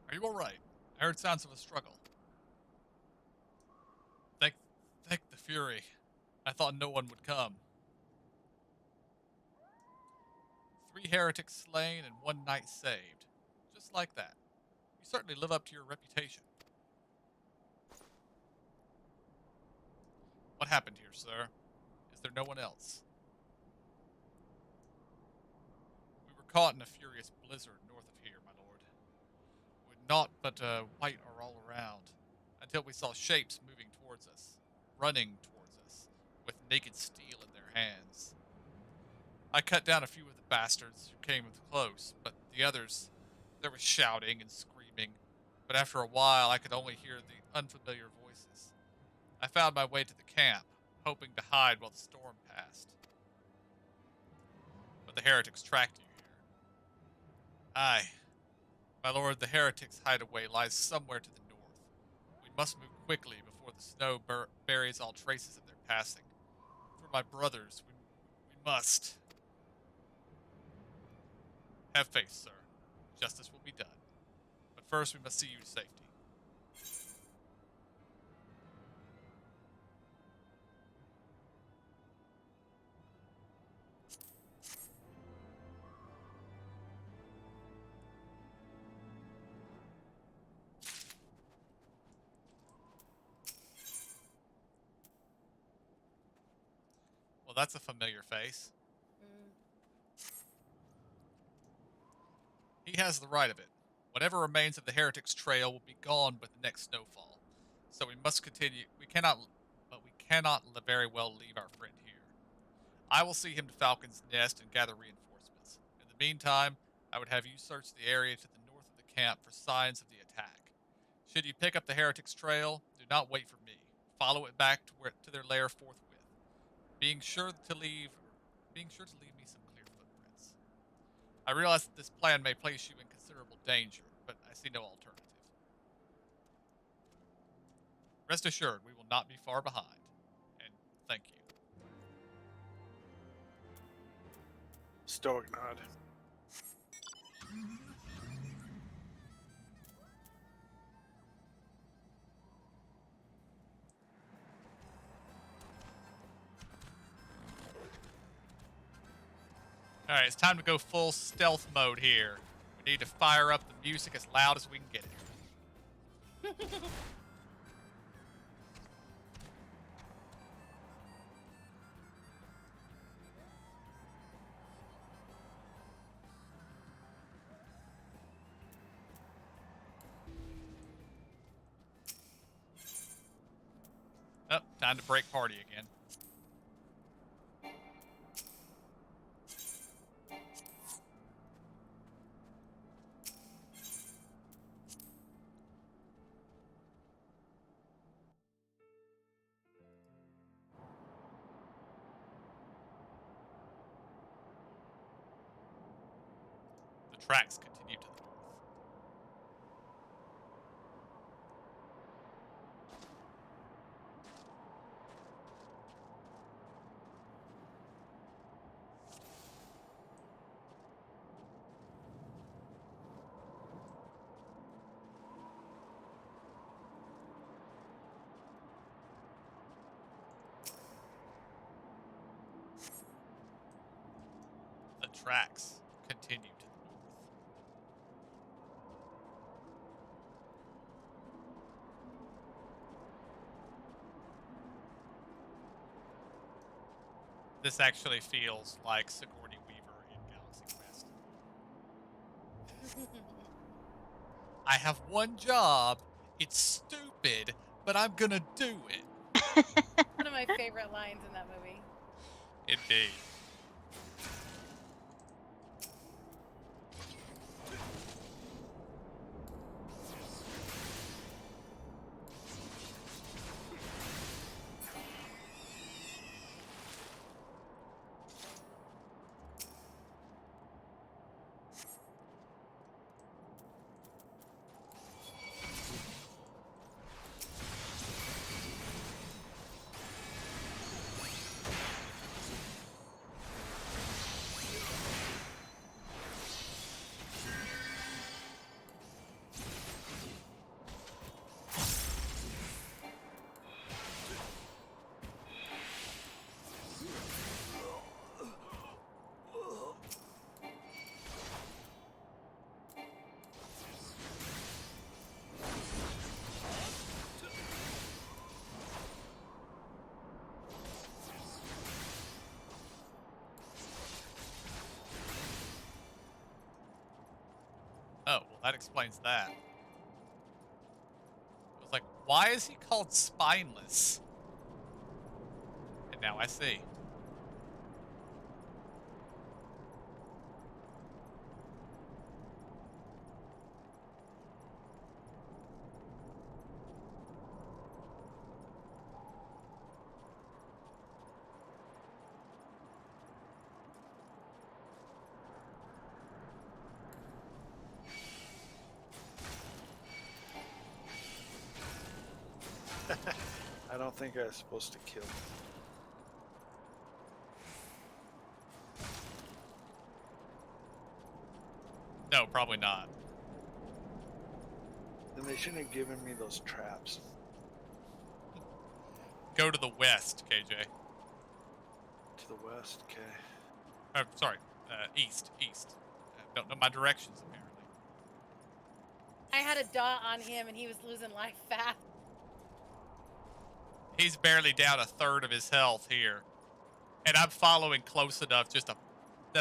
Are you alright? I heard sounds of a struggle. Thank the Fury. I thought no one would come. 3 heretics slain and 1 knight saved. Just like that. You certainly live up to your reputation. What happened here, sir? Is there no one else? We were caught in a furious blizzard north of here, my lord. With naught but white are all around, until we saw shapes moving towards us, running towards us, with naked steel in their hands. I cut down a few of the bastards who came close, but the others, there was shouting and screaming, but after a while I could only hear the unfamiliar voices. I found my way to the camp, hoping to hide while the storm passed. But the heretics tracked you here. Aye, my lord, the heretics' hideaway lies somewhere to the north. We must move quickly before the snow buries all traces of their passing. For my brothers, we must. Have faith, sir. Justice will be done. But first we must see you to safety. Well, that's a familiar face. Mm. He has the right of it. Whatever remains of the heretics' trail will be gone with the next snowfall. So we must continue. We cannot very well leave our friend here. I will see him to Falcon's Nest and gather reinforcements. In the meantime, I would have you search the area to the north of the camp for signs of the attack. Should you pick up the heretics' trail, do not wait for me. Follow it back to their lair forthwith. Being sure to leave me some clear footprints. I realize that this plan may place you in considerable danger, but I see no alternative. Rest assured, we will not be far behind. And thank you. Stoic nod. Alright, it's time to go full stealth mode here. We need to fire up the music as loud as we can get it. Oh, time to break party again. The tracks continue to the north. tracks continue to the north. This actually feels like Sigourney Weaver in Galaxy Quest. I have one job. It's stupid, but I'm gonna do it. One of my favorite lines in that movie. Indeed. Oh, well, that explains that. I was like, why is he called spineless? And now I see. I don't think I was supposed to kill him. No, probably not. Then they shouldn't have given me those traps. Go to the west, KJ. To the west, okay. Sorry, east. Don't know my directions, apparently. I had a dot on him and he was losing life fast. He's barely down a third of his health here. And I'm following close enough that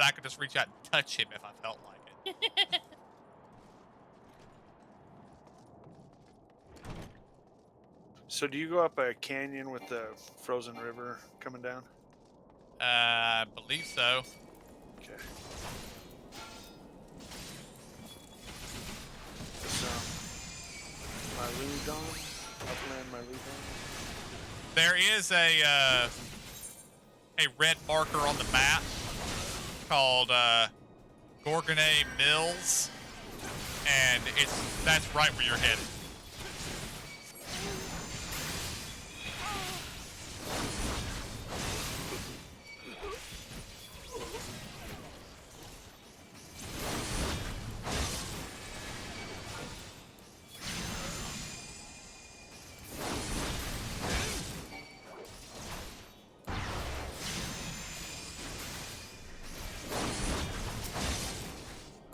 I could just reach out and touch him if I felt like it. So do you go up a canyon with the frozen river coming down? I believe so. Okay. So, my Ludon, upland my Ludon. There is a red marker on the map called Gorgonay Mills, and that's right where you're headed.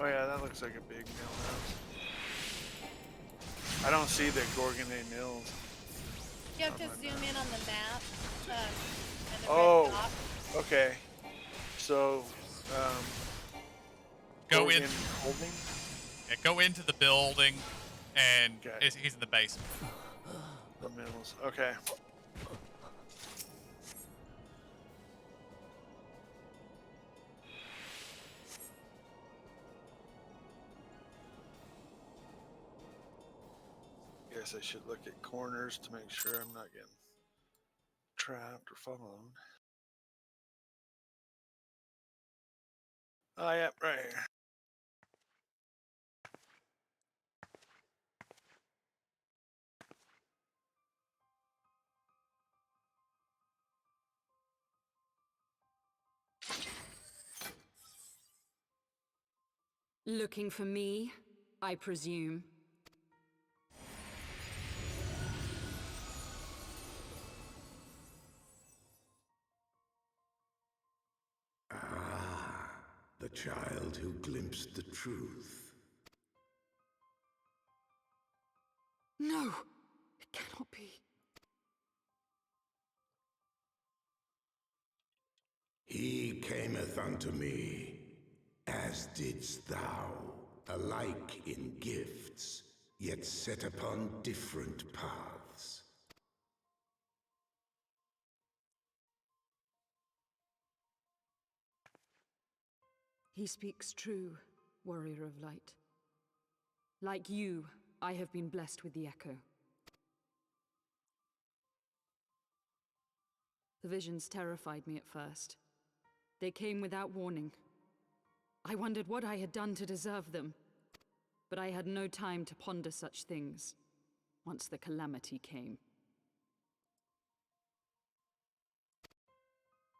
Oh yeah, that looks like a big mill house. I don't see the Gorgonay Mills. You have to zoom in on the map. And the Oh, red dot. okay. So, Go in. Gorgon Holding? Yeah, go into the building, and Okay. he's in the basement. The mills. Okay. Guess I should look at corners to make sure I'm not getting trapped or followed. Oh, yeah, right here. Looking for me, I presume. The child who glimpsed the truth. No! It cannot be. He cameth unto me, as didst thou, alike in gifts, yet set upon different paths. He speaks true, warrior of light. Like you, I have been blessed with the echo. The visions terrified me at first. They came without warning. I wondered what I had done to deserve them. But I had no time to ponder such things, once the calamity came.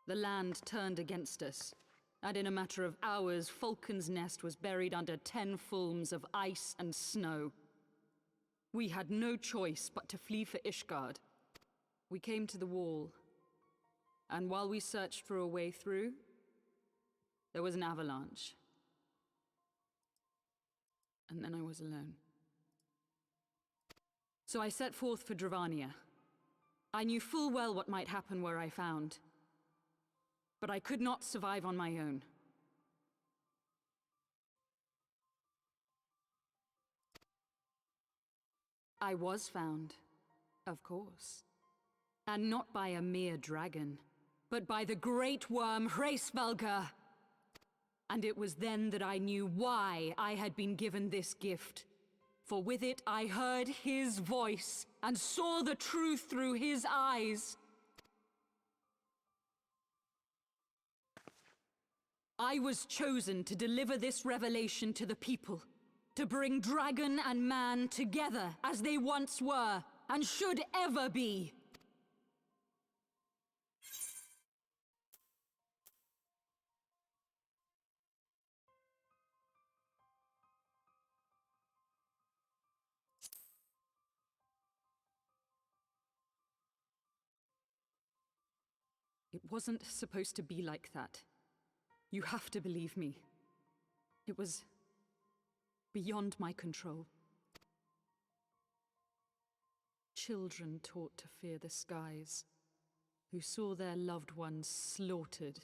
The land turned against us, and in a matter of hours, Falcon's Nest was buried under 10 fulms of ice and snow. We had no choice but to flee for Ishgard. We came to the wall, and while we searched for a way through, there was an avalanche. And then I was alone. So I set forth for Dravania. I knew full well what might happen where I found. But I could not survive on my own. I was found, of course. And not by a mere dragon, but by the great worm Hraesvelgr. And it was then that I knew why I had been given this gift. For with it I heard his voice, and saw the truth through his eyes. I was chosen to deliver this revelation to the people, to bring dragon and man together as they once were, and should ever be. It wasn't supposed to be like that. You have to believe me. It was beyond my control. Children taught to fear the skies, who saw their loved ones slaughtered.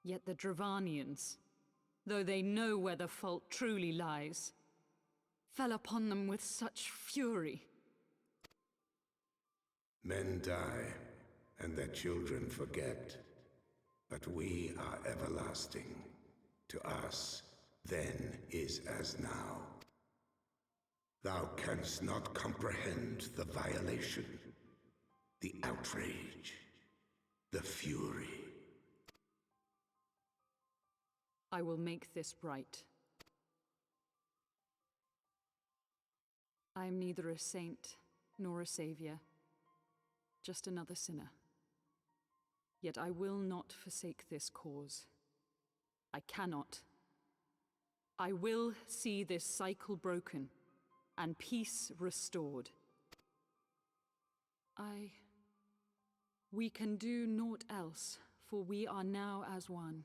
Yet the Dravanians, though they know where the fault truly lies, fell upon them with such fury. Men die, and their children forget. But we are everlasting. To us, then is as now. Thou canst not comprehend the violation, the outrage, the fury. I will make this right. I am neither a saint nor a savior, just another sinner. Yet I will not forsake this cause. I cannot. I will see this cycle broken and peace restored. We can do naught else, for we are now as one.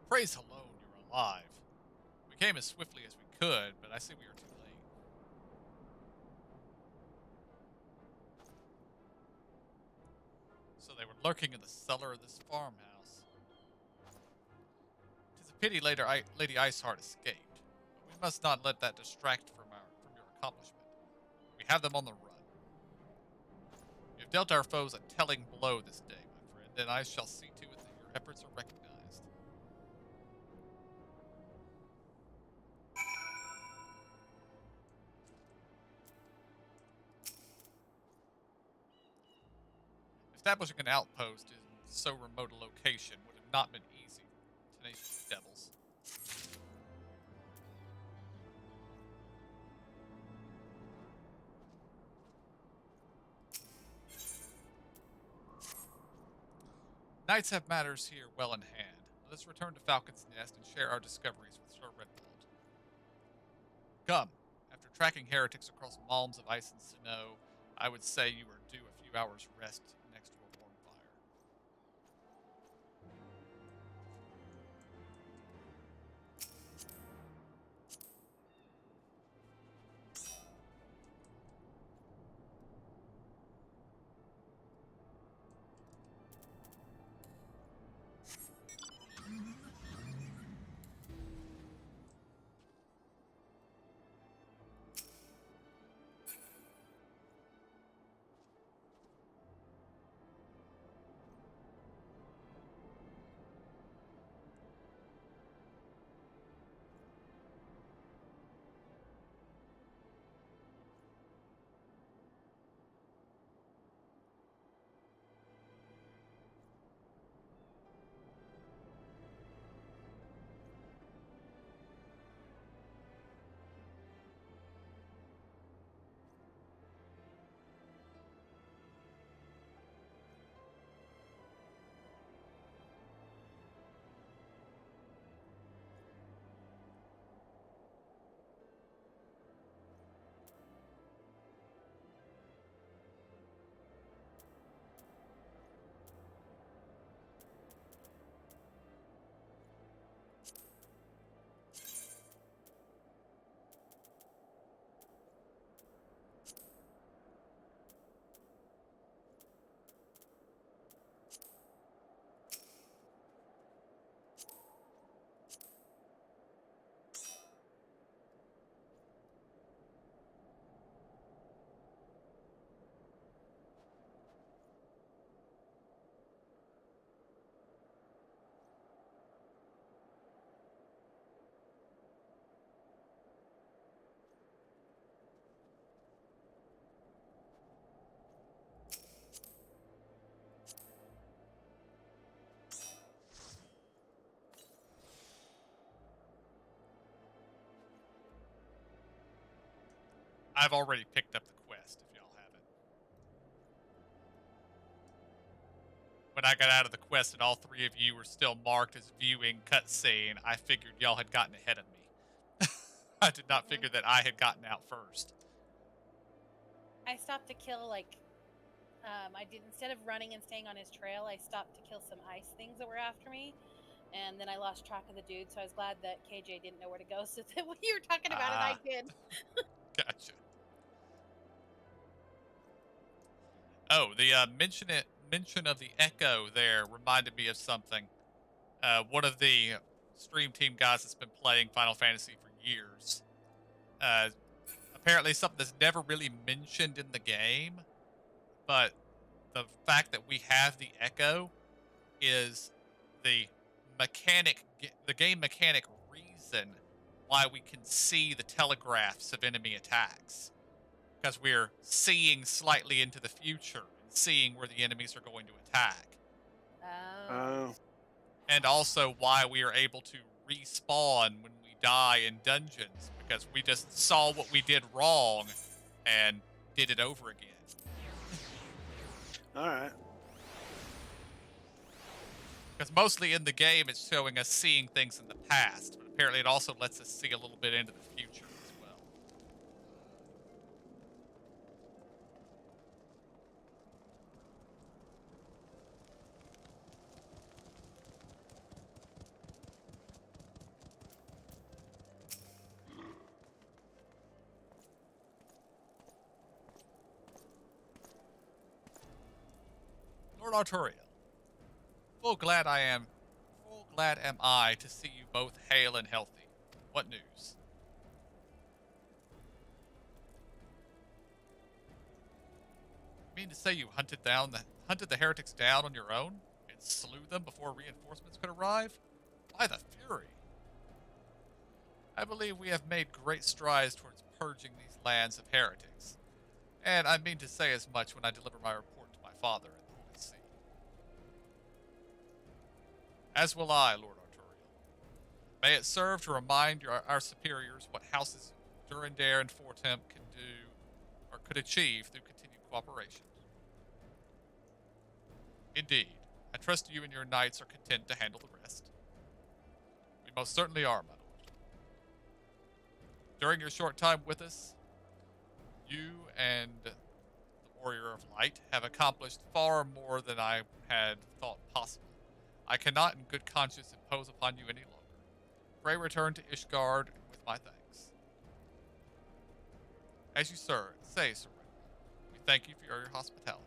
Praise alone, you're alive. We came as swiftly as we could, but I see we are too late. So they were lurking in the cellar of this farmhouse. 'Tis a pity Lady Iceheart escaped, but we must not let that distract from your accomplishment. We have them on the run. We have dealt our foes a telling blow this day, my friend, then I shall see to it that your efforts are recognized. Establishing an outpost in so remote a location would have not been easy for tenacious devils. Knights have matters here well in hand. Let us return to Falcon's Nest and share our discoveries with Sir Redwald. Come, after tracking heretics across malms of ice and snow, I would say you are due a few hours' rest next to a warm fire. I've already picked up the quest, if y'all haven't. When I got out of the quest and all three of you were still marked as viewing cutscene, I figured y'all had gotten ahead of me. I did not figure that I had gotten out first. I stopped to kill, like, I did, instead of running and staying on his trail, I stopped to kill some ice things that were after me. And then I lost track of the dude, so I was glad that KJ didn't know where to go, so that when you were talking about it, I did. Gotcha. Oh, the mention of the echo there reminded me of something. One of the stream team guys that's been playing Final Fantasy for years. Apparently something that's never really mentioned in the game, but the fact that we have the echo is the the game mechanic reason why we can see the telegraphs of enemy attacks. Because we're seeing slightly into the future and seeing where the enemies are going to attack. Oh. And also why we are able to respawn when we die in dungeons, because we just saw what we did wrong and did it over again. Alright. Because mostly in the game it's showing us seeing things in the past, but apparently it also lets us see a little bit into the future as well. Lord Arturiel, full glad am I to see you both hale and healthy. What news? You mean to say you hunted the heretics down on your own? It and slew them before reinforcements could arrive? By the Fury! I believe we have made great strides towards purging these lands of heretics, and I mean to say as much when I deliver my report to my father in the Holy See. As will I, Lord Arturiel. May it serve to remind our superiors what houses Durandare and Fortemp can do, or could achieve through continued cooperation. Indeed, I trust you and your knights are content to handle the rest. We most certainly are, my lord. During your short time with us, you and the Warrior of Light have accomplished far more than I had thought possible. I cannot in good conscience impose upon you any longer. Pray return to Ishgard with my thanks. As you say, Sir Redwall, we thank you for your hospitality.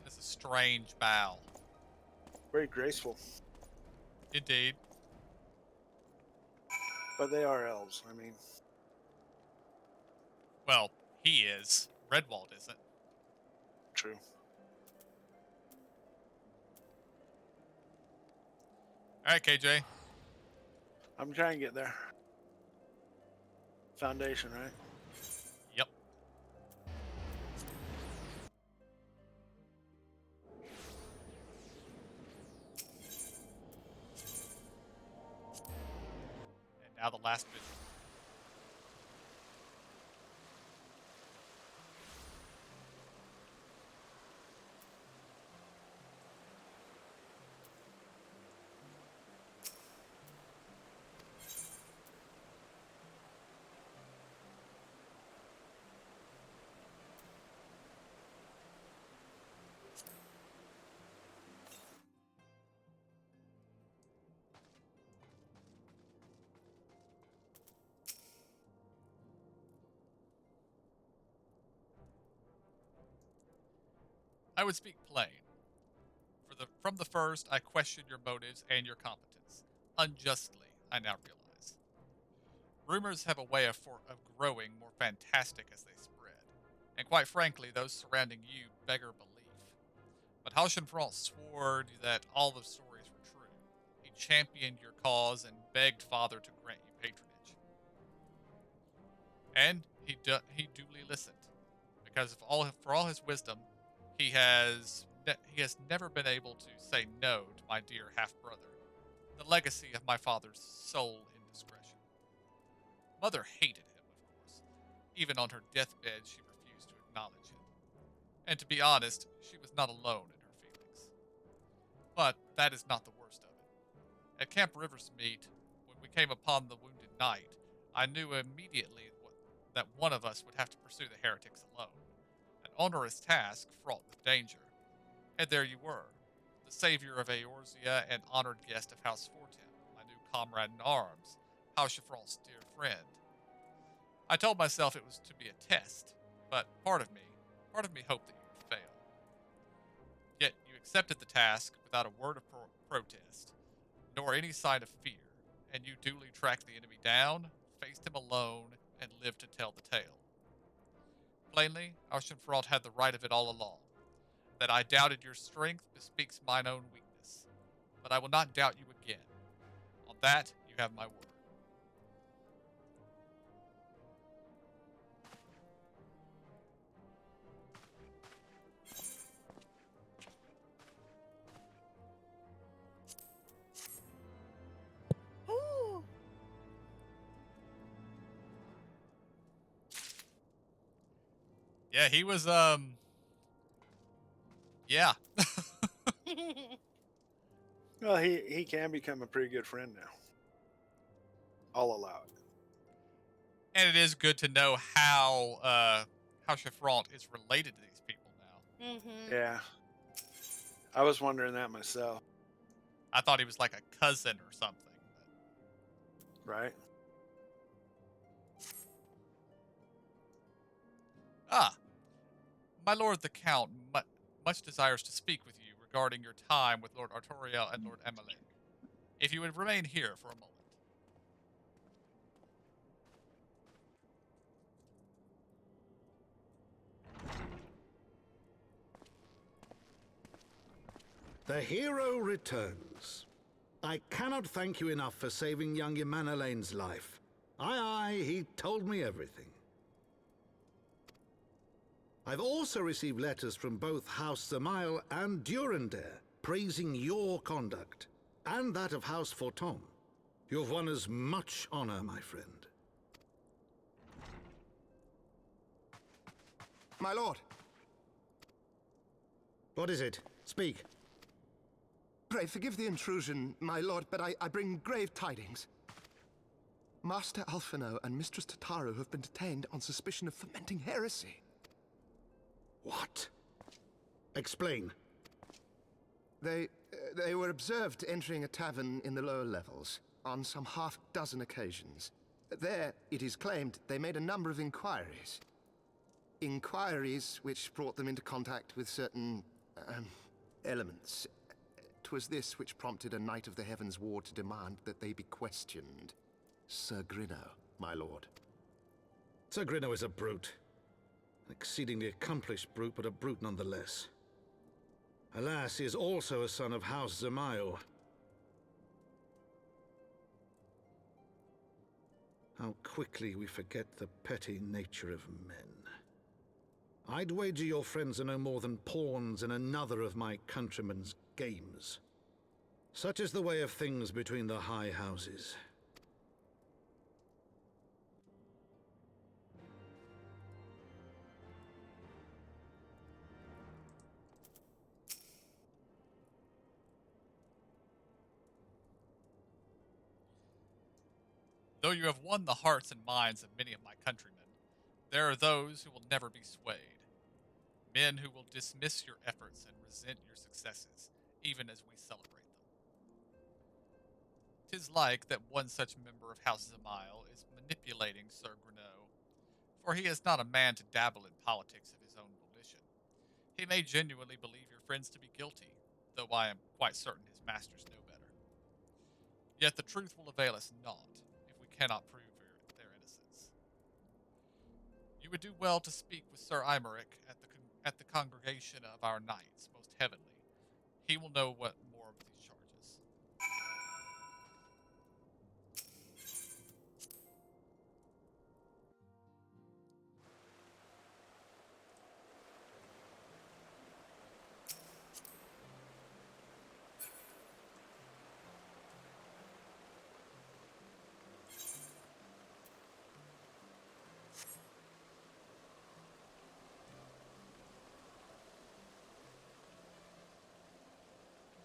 This is a strange bow. Very graceful. Indeed. But they are elves. I mean, Well, he is. Redwald isn't. true. Alright, KJ. I'm trying to get there. Foundation, right? Yep. And now the last bit. I would speak plain. From the first, I questioned your motives and your competence. Unjustly, I now realize. Rumors have a way of growing more fantastic as they spread, and quite frankly, those surrounding you beggar belief. But Haushenfront swore that all the stories were true. He championed your cause and begged Father to grant you patronage. And he duly listened, because for all his wisdom, he has never been able to say no to my dear half-brother, the legacy of my father's sole indiscretion. Mother hated him, of course. Even on her deathbed, she refused to acknowledge him. And to be honest, she was not alone in her feelings. But that is not the worst of it. At Camp River's Meet, when we came upon the wounded knight, I knew immediately that one of us would have to pursue the heretics alone. An onerous task fraught with danger. And there you were, the savior of Eorzea and honored guest of House Fortem, my new comrade in arms, Haushenfront's dear friend. I told myself it was to be a test, but part of me hoped that you would fail. Yet you accepted the task without a word of protest, nor any sign of fear, and you duly tracked the enemy down, faced him alone, and lived to tell the tale. Plainly, Haushenfront had the right of it all along. That I doubted your strength bespeaks mine own weakness, but I will not doubt you again. On that, you have my word. Ooh. Yeah, he was, yeah. Well, he can become a pretty good friend now. I'll allow it. And it is good to know how Haushenfront is related to these people now. Mm-hmm. Yeah. I was wondering that myself. I thought he was like a cousin or something. Right? My lord the Count much desires to speak with you regarding your time with Lord Arturiel and Lord Emmeline. If you would remain here for a moment. The hero returns. I cannot thank you enough for saving young Imanalane's life. Aye, he told me everything. I've also received letters from both House Zamail and Durandare praising your conduct, and that of House Fortom. You've won us much honor, my friend. My lord. What is it? Speak. Pray forgive the intrusion, my lord, but I bring grave tidings. Master Alphino and Mistress Tataru have been detained on suspicion of fomenting heresy. What? Explain. They were observed entering a tavern in the lower levels on some half-dozen occasions. There, it is claimed, they made a number of inquiries. Inquiries which brought them into contact with certain, elements. 'Twas this which prompted a Knight of the Heavens Ward to demand that they be questioned. Sir Grinno, my lord. Sir Grinno is a brute. An exceedingly accomplished brute, but a brute nonetheless. Alas, he is also a son of House Zamail. How quickly we forget the petty nature of men. I'd wager your friends are no more than pawns in another of my countrymen's games. Such is the way of things between the high houses. Though you have won the hearts and minds of many of my countrymen, there are those who will never be swayed. Men who will dismiss your efforts and resent your successes, even as we celebrate them. 'Tis like that one such member of House Zamail is manipulating Sir Grinno, for he is not a man to dabble in politics of his own volition. He may genuinely believe your friends to be guilty, though I am quite certain his masters know better. Yet the truth will avail us naught if we cannot prove their innocence. You would do well to speak with Sir Imeric at the congregation of our knights, most heavenly. He will know what more of these charges.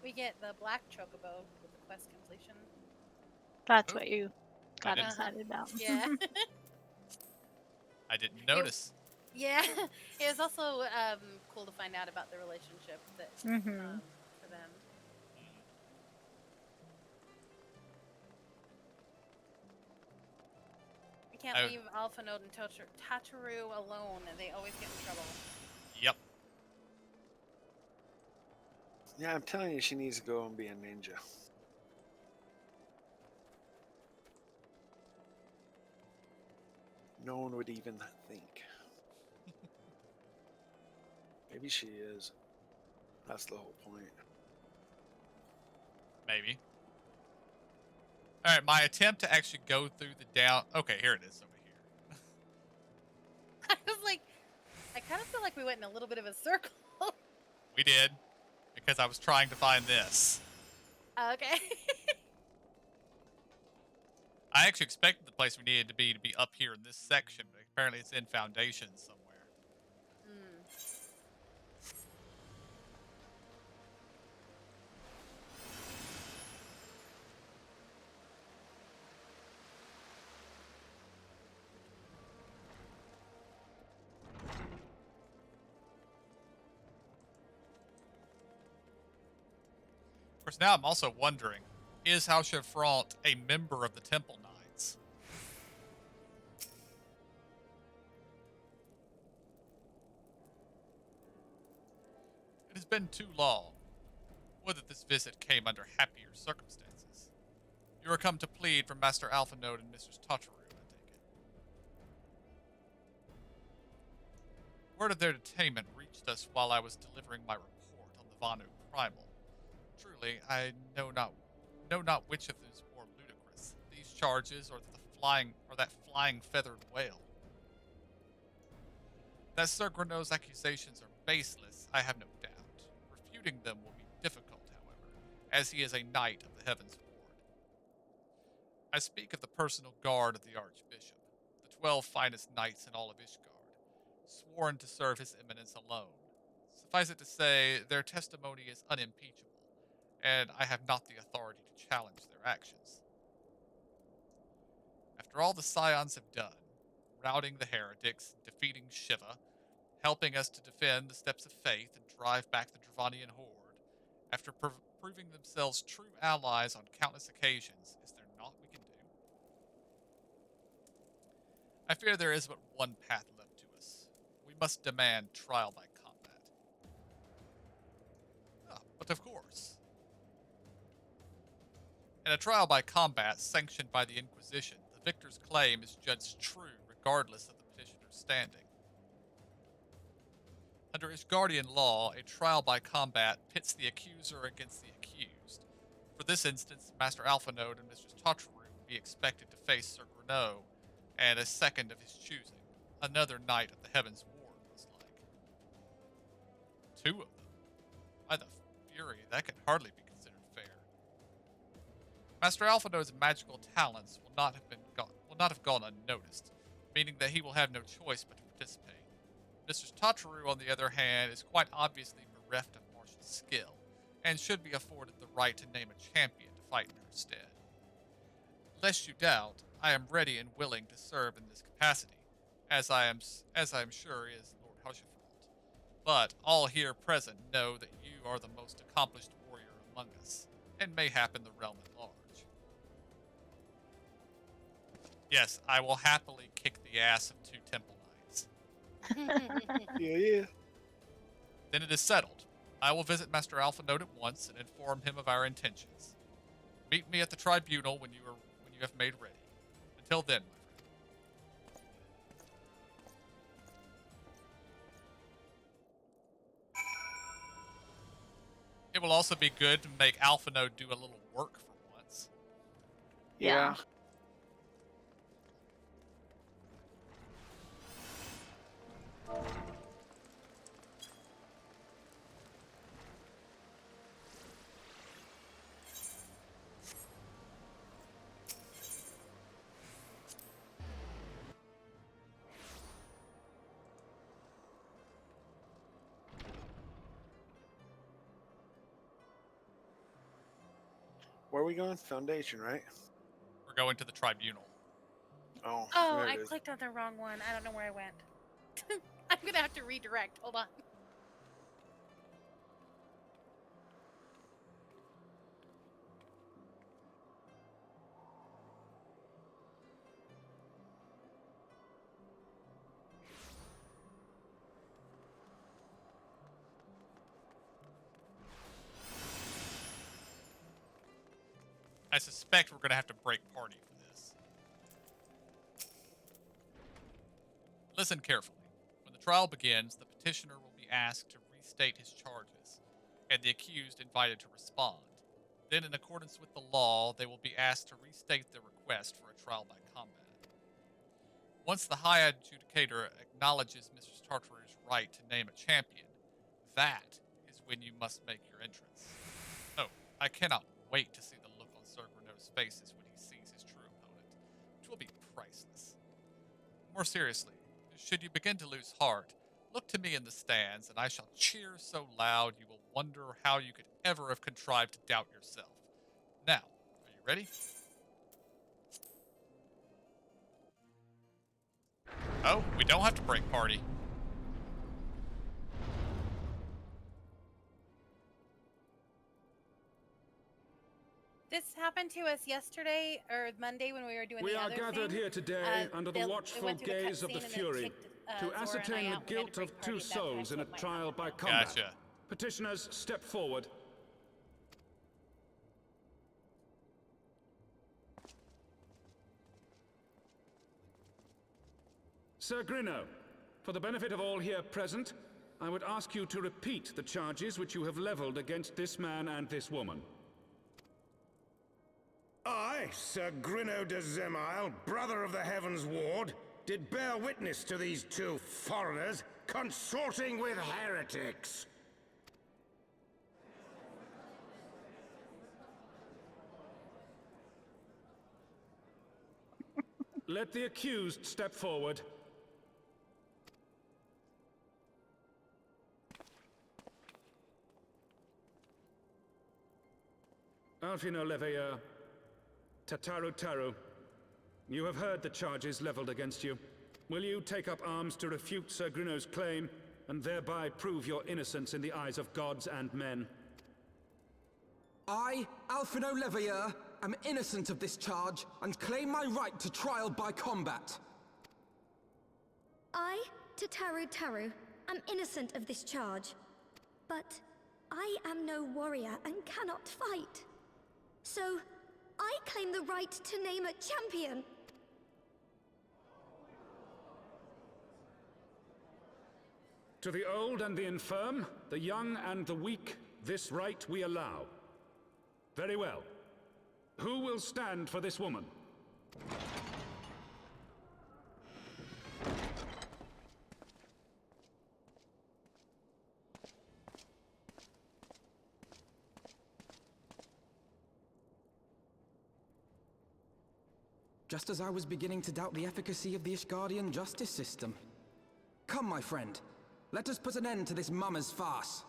We get the black chocobo with the quest completion. That's Oh, what you I got didn't- excited about. Yeah. I didn't notice. Yeah. It was also cool to find out about the relationship that Mm-hmm. for them. We can't I- leave Alpha Node and Tataru alone. They always get in trouble. Yep. Yeah, I'm telling you, she needs to go and be a ninja. No one would even think. Maybe she is. That's the whole point. Maybe. Alright, my attempt to actually go through the down... Okay, here it is over here. I was like, I kind of feel like we went in a little bit of a circle. We did. Because I was trying to find this. Okay. I actually expected the place we needed to be up here in this section, but apparently it's in Foundation somewhere. Of course, now I'm also wondering, is House Chiffront a member of the Temple Knights? It has been too long. Would that this visit came under happier circumstances. You are come to plead for Master Alphanode and Mistress Tataru, I take it. Word of their detainment reached us while I was delivering my report on the Vanu Primal. Truly, I know not which of them is more ludicrous. These charges or that flying feathered whale. That Sir Grenot's accusations are baseless, I have no doubt. Refuting them will be difficult, however, as he is a knight of the Heaven's Ward. I speak of the personal guard of the Archbishop, the 12 finest knights in all of Ishgard, sworn to serve his eminence alone. Suffice it to say, their testimony is unimpeachable, and I have not the authority to challenge their actions. After all the Scions have done, routing the heretics, defeating Shiva, helping us to defend the steps of faith and drive back the Dravanian horde, after proving themselves true allies on countless occasions, is there naught we can do? I fear there is but one path left to us. We must demand trial by combat. But of course. In a trial by combat sanctioned by the Inquisition, the victor's claim is judged true regardless of the petitioner's standing. Under Ishgardian law, a trial by combat pits the accuser against the accused. For this instance, Master Alphanode and Mistress Totteru would be expected to face Sir Grenot and a second of his choosing, another knight of the Heaven's Ward, was like. 2 of them? By the Fury, that could hardly be considered fair. Master Alphanode's magical talents will not have gone unnoticed, meaning that he will have no choice but to participate. Mistress Totteru, on the other hand, is quite obviously bereft of martial skill, and should be afforded the right to name a champion to fight in her stead. Lest you doubt, I am ready and willing to serve in this capacity, as I am sure is Lord Hushafalt. But all here present know that you are the most accomplished warrior among us, and mayhap in the realm at large. Yes, I will happily kick the ass of 2 Temple Knights. Yeah. Then it is settled. I will visit Master Alphanode at once and inform him of our intentions. Meet me at the tribunal when you have made ready. Until then, my friend. It will also be good to make Alphanode do a little work for once. Yeah. Where are we going? Foundation, right? We're going to the tribunal. Oh, Oh, there I it is. clicked on the wrong one. I don't know where I went. I'm gonna have to redirect. Hold on. I suspect we're going to have to break party for this. Listen carefully. When the trial begins, the petitioner will be asked to restate his charges, and the accused invited to respond. Then, in accordance with the law, they will be asked to restate their request for a trial by combat. Once the High Adjudicator acknowledges Mistress Tartaru's right to name a champion, that is when you must make your entrance. Oh, I cannot wait to see the look on Sir Grenot's faces when he sees his true opponent. It will be priceless. More seriously, should you begin to lose heart, look to me in the stands, and I shall cheer so loud you will wonder how you could ever have contrived to doubt yourself. Now, are you ready? Oh, we don't have to break party. This happened to us yesterday or Monday when we were doing We the are other gathered thing. here today under the They watchful went through the gaze of the cutscene and then Fury kicked, to Zora and I ascertain the out. We had to guilt break of party 2 at that time, souls so in a it might trial happen by now. combat. Gotcha. Petitioners, step forward. Sir Grenot, for the benefit of all here present, I would ask you to repeat the charges which you have leveled against this man and this woman. I, Sir Grinno de Zemile, brother of the Heavens Ward, did bear witness to these two foreigners consorting with heretics. Let the accused step forward. Alfino Leveilleur, Tataru Taru, you have heard the charges leveled against you. Will you take up arms to refute Sir Grinno's claim, and thereby prove your innocence in the eyes of gods and men? I, Alfino Leveilleur, am innocent of this charge, and claim my right to trial by combat. I, Tataru Taru, am innocent of this charge, but I am no warrior and cannot fight. So, I claim the right to name a champion. To the old and the infirm, the young and the weak, this right we allow. Very well. Who will stand for this woman? Just as I was beginning to doubt the efficacy of the Ishgardian justice system. Come, my friend. Let us put an end to this mummer's farce.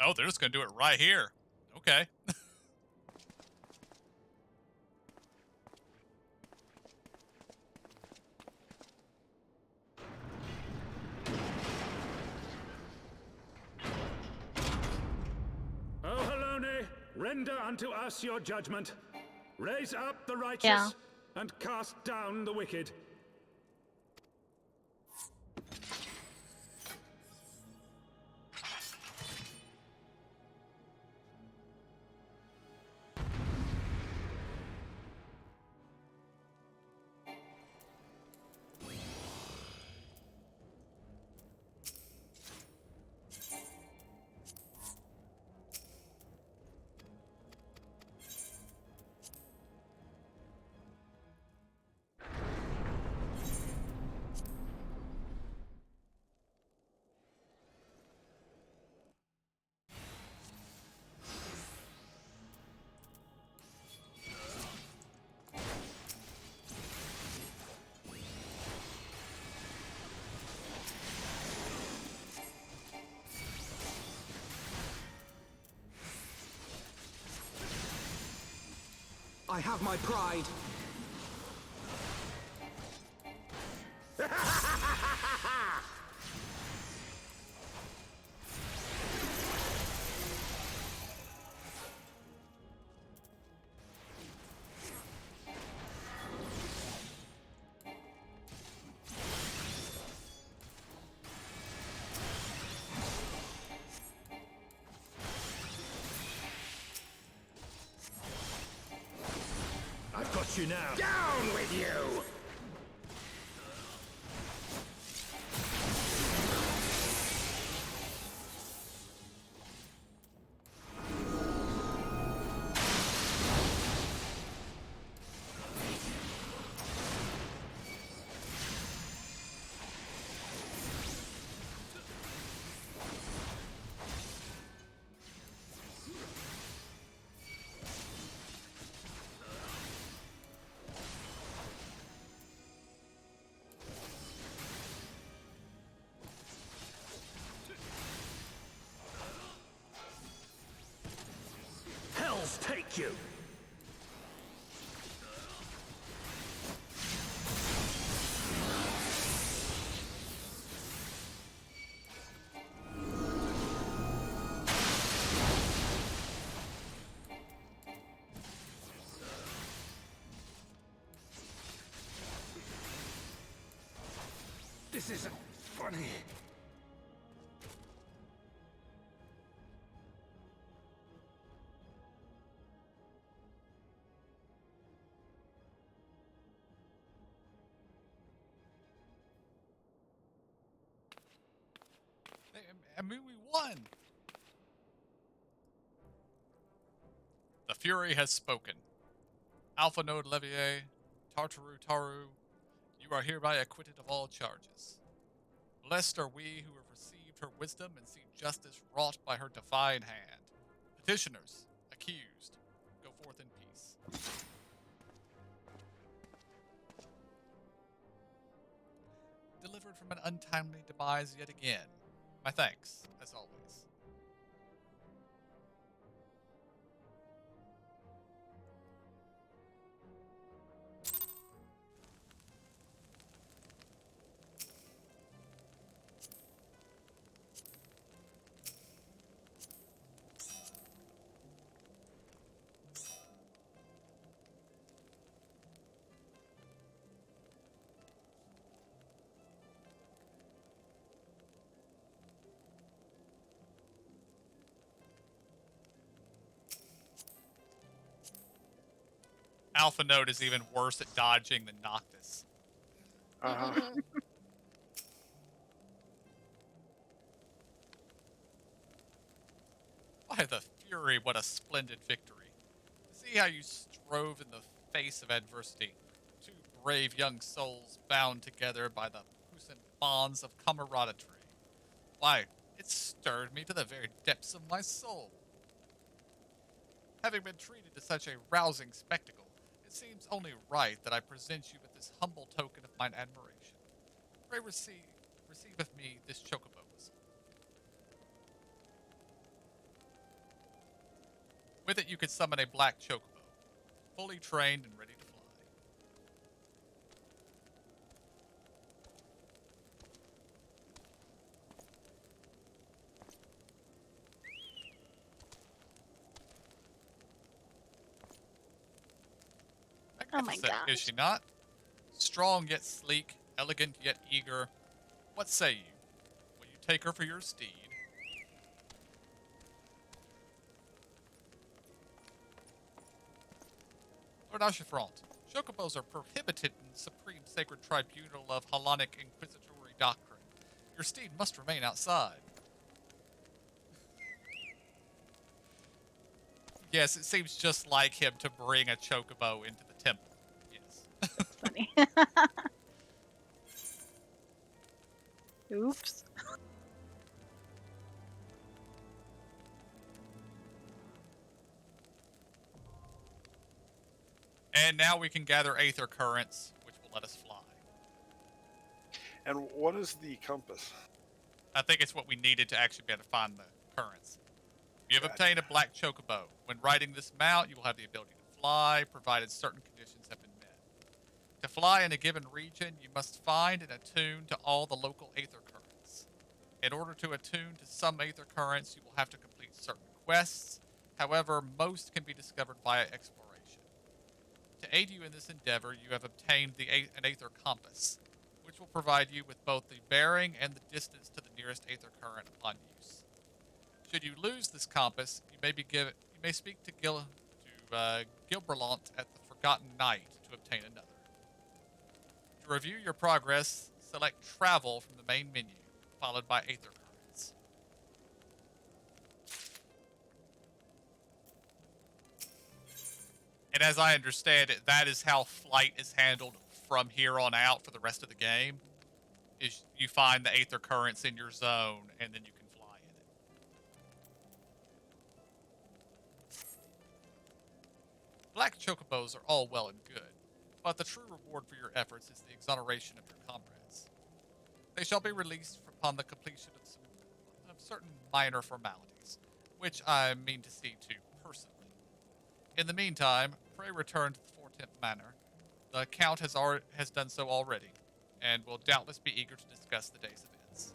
Oh, they're just gonna do it right here. Okay. O Halone, render unto us your judgment. Raise up the righteous, Yeah. and cast down the wicked. I have my pride. I've got you now. Down with you! Hells take you! This isn't funny. I mean, we won. The Fury has spoken. Alpha Node Levier, Tartaru Taru, you are hereby acquitted of all charges. Blessed are we who have received her wisdom and see justice wrought by her divine hand. Petitioners, accused, go forth in peace. Delivered from an untimely demise yet again. My thanks, as always. Alpha Node is even worse at dodging than Noctis. By the Fury, what a splendid victory. See how you strove in the face of adversity. Two brave young souls bound together by the puissant bonds of camaraderie. Why, it stirred me to the very depths of my soul. Having been treated to such a rousing spectacle, it seems only right that I present you with this humble token of mine admiration. Pray receive of me this chocobo whistle. With it you could summon a black chocobo, fully trained and ready to fly. Oh my Magnificent, gosh. is she not? Strong yet sleek, elegant yet eager. What say you? Will you take her for your steed? Lord Ashifront, chocobos are prohibited in the Supreme Sacred Tribunal of Hellenic Inquisitory Doctrine. Your steed must remain outside. Yes, it seems just like him to bring a chocobo into the temple. Yes. That's funny. Oops. And now we can gather aether currents, which will let us fly. And what is the compass? I think it's what we needed to actually be able to find the currents. You have Gotcha. obtained a black chocobo. When riding this mount, you will have the ability to fly, provided certain conditions have been met. To fly in a given region, you must find and attune to all the local aether currents. In order to attune to some aether currents, you will have to complete certain quests. However, most can be discovered via exploration. To aid you in this endeavor, you have obtained an aether compass, which will provide you with both the bearing and the distance to the nearest aether current upon use. Should you lose this compass, you may speak to Gilberlant at the Forgotten Knight to obtain another. To review your progress, select Travel from the main menu, followed by Aether Currents. And as I understand it, that is how flight is handled from here on out for the rest of the game. Is you find the Aether Currents in your zone, and then you can fly in it. Black chocobos are all well and good, but the true reward for your efforts is the exoneration of your comrades. They shall be released upon the completion of certain minor formalities, which I mean to see to personally. In the meantime, pray return to the Four-Tenth Manor. The Count has done so already, and will doubtless be eager to discuss the day's events.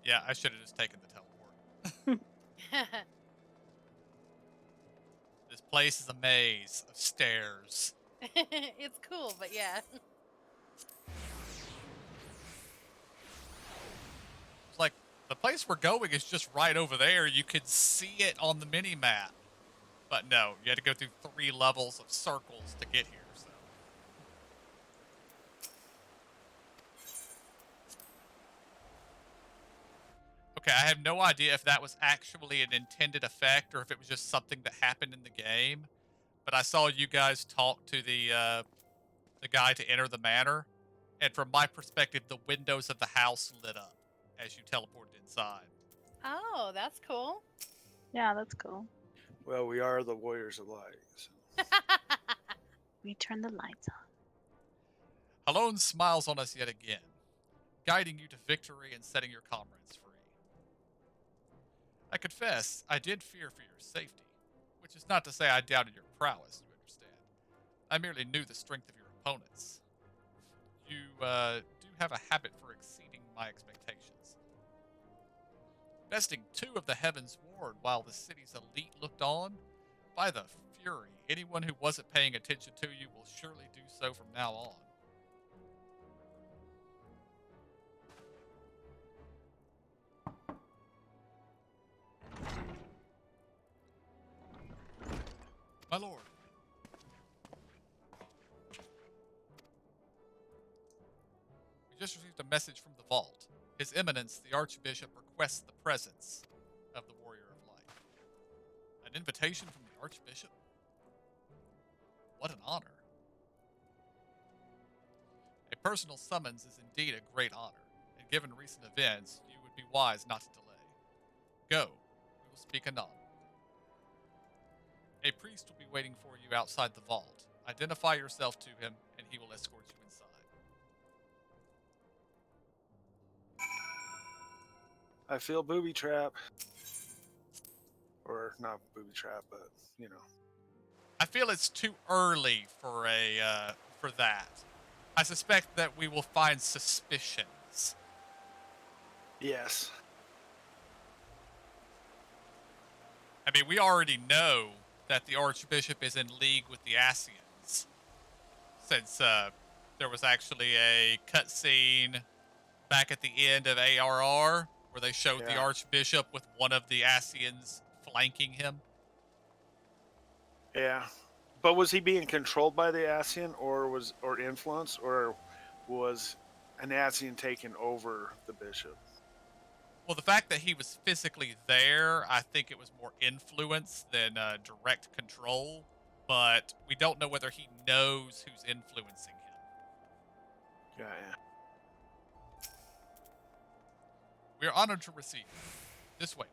Yeah, I should have just taken the teleport. This place is a maze of stairs. It's cool, but yeah. It's like, the place we're going is just right over there. You could see it on the mini-map. But no, you had to go through 3 levels of circles to get here, so. Okay, I have no idea if that was actually an intended effect or if it was just something that happened in the game. But I saw you guys talk to the guy to enter the manor, and from my perspective, the windows of the house lit up as you teleported inside. Oh, that's cool. Yeah, that's cool. Well, we are the Warriors of Light. So. We turn the lights on. Halone smiles on us yet again, guiding you to victory and setting your comrades free. I confess, I did fear for your safety, which is not to say I doubted your prowess, you understand. I merely knew the strength of your opponents. You do have a habit for exceeding my expectations. Besting 2 of the Heavens Ward while the city's elite looked on? By the fury, anyone who wasn't paying attention to you will surely do so from now on. My lord. We just received a message from the vault. His Eminence, the Archbishop, requests the presence of the Warrior of Light. An invitation from the Archbishop? What an honor. A personal summons is indeed a great honor, and given recent events, you would be wise not to delay. Go. We will speak anon. A priest will be waiting for you outside the vault. Identify yourself to him, and he will escort you inside. I feel booby trap. Or not booby trap, but, you know. I feel it's too early for for that. I suspect that we will find suspicions. Yes. I mean, we already know that the Archbishop is in league with the Asians, since there was actually a cutscene back at the end of ARR where they showed the Archbishop with one of the Asians flanking him. Yeah. But was he being controlled by the Asian or influenced, or was an Asian taking over the bishop? Well, the fact that he was physically there, I think it was more influence than direct control. But we don't know whether he knows who's influencing him. Yeah. We are honored to receive you. This way,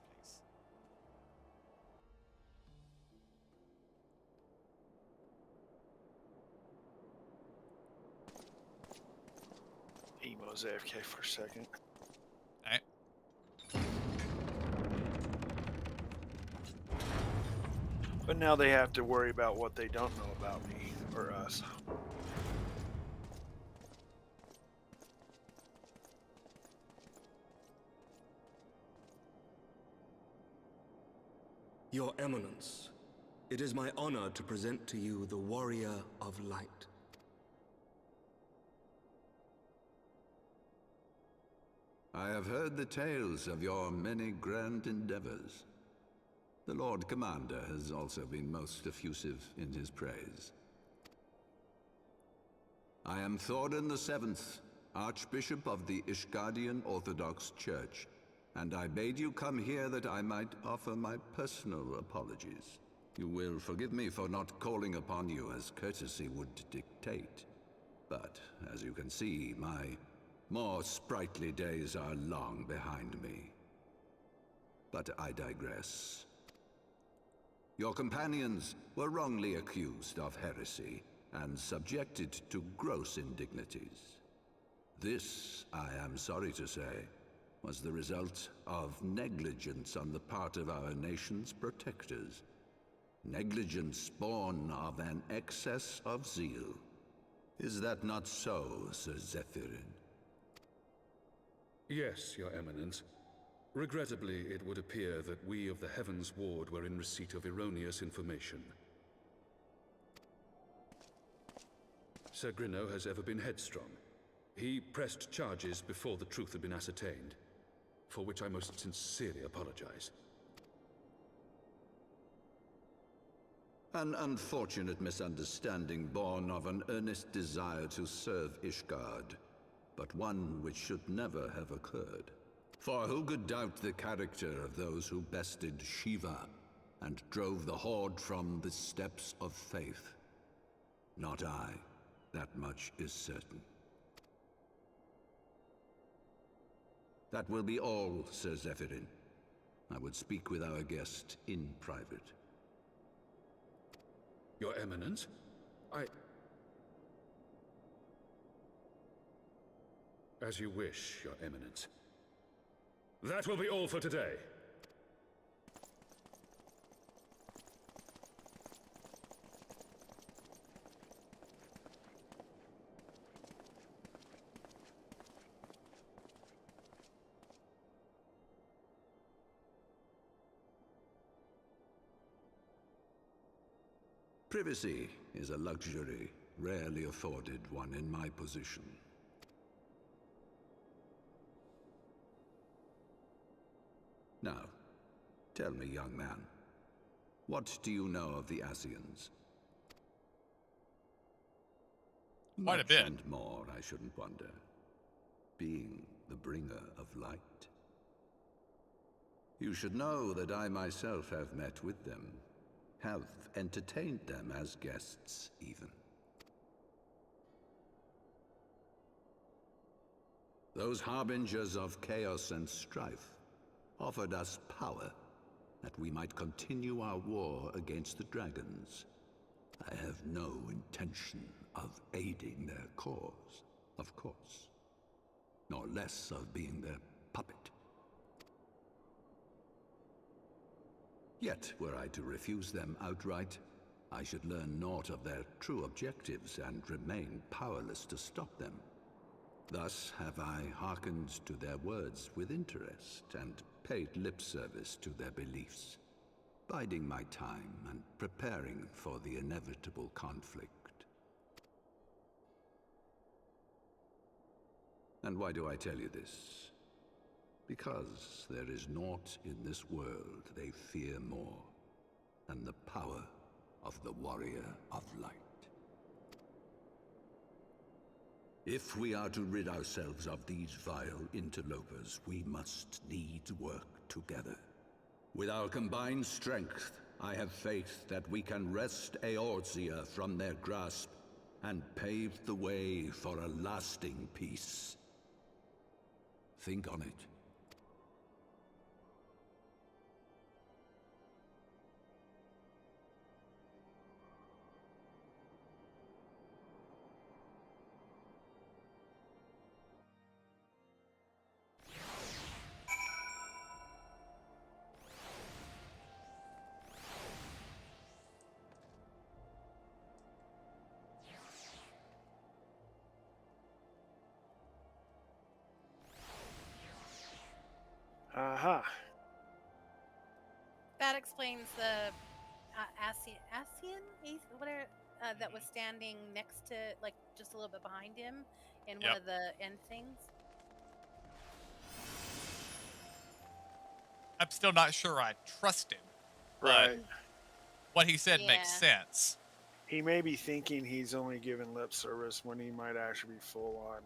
please. Emo's AFK for a second. Alright. But now they have to worry about what they don't know about me or us. Your Eminence, it is my honor to present to you the Warrior of Light. I have heard the tales of your many grand endeavors. The Lord Commander has also been most effusive in his praise. I am Thorin VII, Archbishop of the Ishgardian Orthodox Church, and I bade you come here that I might offer my personal apologies. You will forgive me for not calling upon you as courtesy would dictate. But, as you can see, my more sprightly days are long behind me. But I digress. Your companions were wrongly accused of heresy and subjected to gross indignities. This, I am sorry to say, was the result of negligence on the part of our nation's protectors. Negligence born of an excess of zeal. Is that not so, Sir Zephyrin? Yes, Your Eminence. Regrettably, it would appear that we of the Heavens Ward were in receipt of erroneous information. Sir Grinno has ever been headstrong. He pressed charges before the truth had been ascertained, for which I most sincerely apologize. An unfortunate misunderstanding born of an earnest desire to serve Ishgard, but one which should never have occurred. For who could doubt the character of those who bested Shiva and drove the Horde from the steps of faith? Not I. That much is certain. That will be all, Sir Zephyrin. I would speak with our guest in private. Your Eminence? As you wish, Your Eminence. That will be all for today. Privacy is a luxury rarely afforded one in my position. Now, tell me, young man, what do you know of the Asians? Quite a bit. Much and more, I shouldn't wonder. Being the bringer of light. You should know that I myself have met with them, have entertained them as guests, even. Those harbingers of chaos and strife offered us power that we might continue our war against the dragons. I have no intention of aiding their cause, of course, nor less of being their puppet. Yet, were I to refuse them outright, I should learn naught of their true objectives and remain powerless to stop them. Thus have I hearkened to their words with interest and paid lip service to their beliefs, biding my time and preparing for the inevitable conflict. And why do I tell you this? Because there is naught in this world they fear more than the power of the Warrior of Light. If we are to rid ourselves of these vile interlopers, we must needs work together. With our combined strength, I have faith that we can wrest Eorzea from their grasp and pave the way for a lasting peace. Think on it. Aha. That explains the Asian, whatever, that was standing next to, like, just a little bit behind him in one of the end things. I'm still not sure I trust him. Right. What he said makes sense. He may be thinking he's only giving lip service when he might actually be full on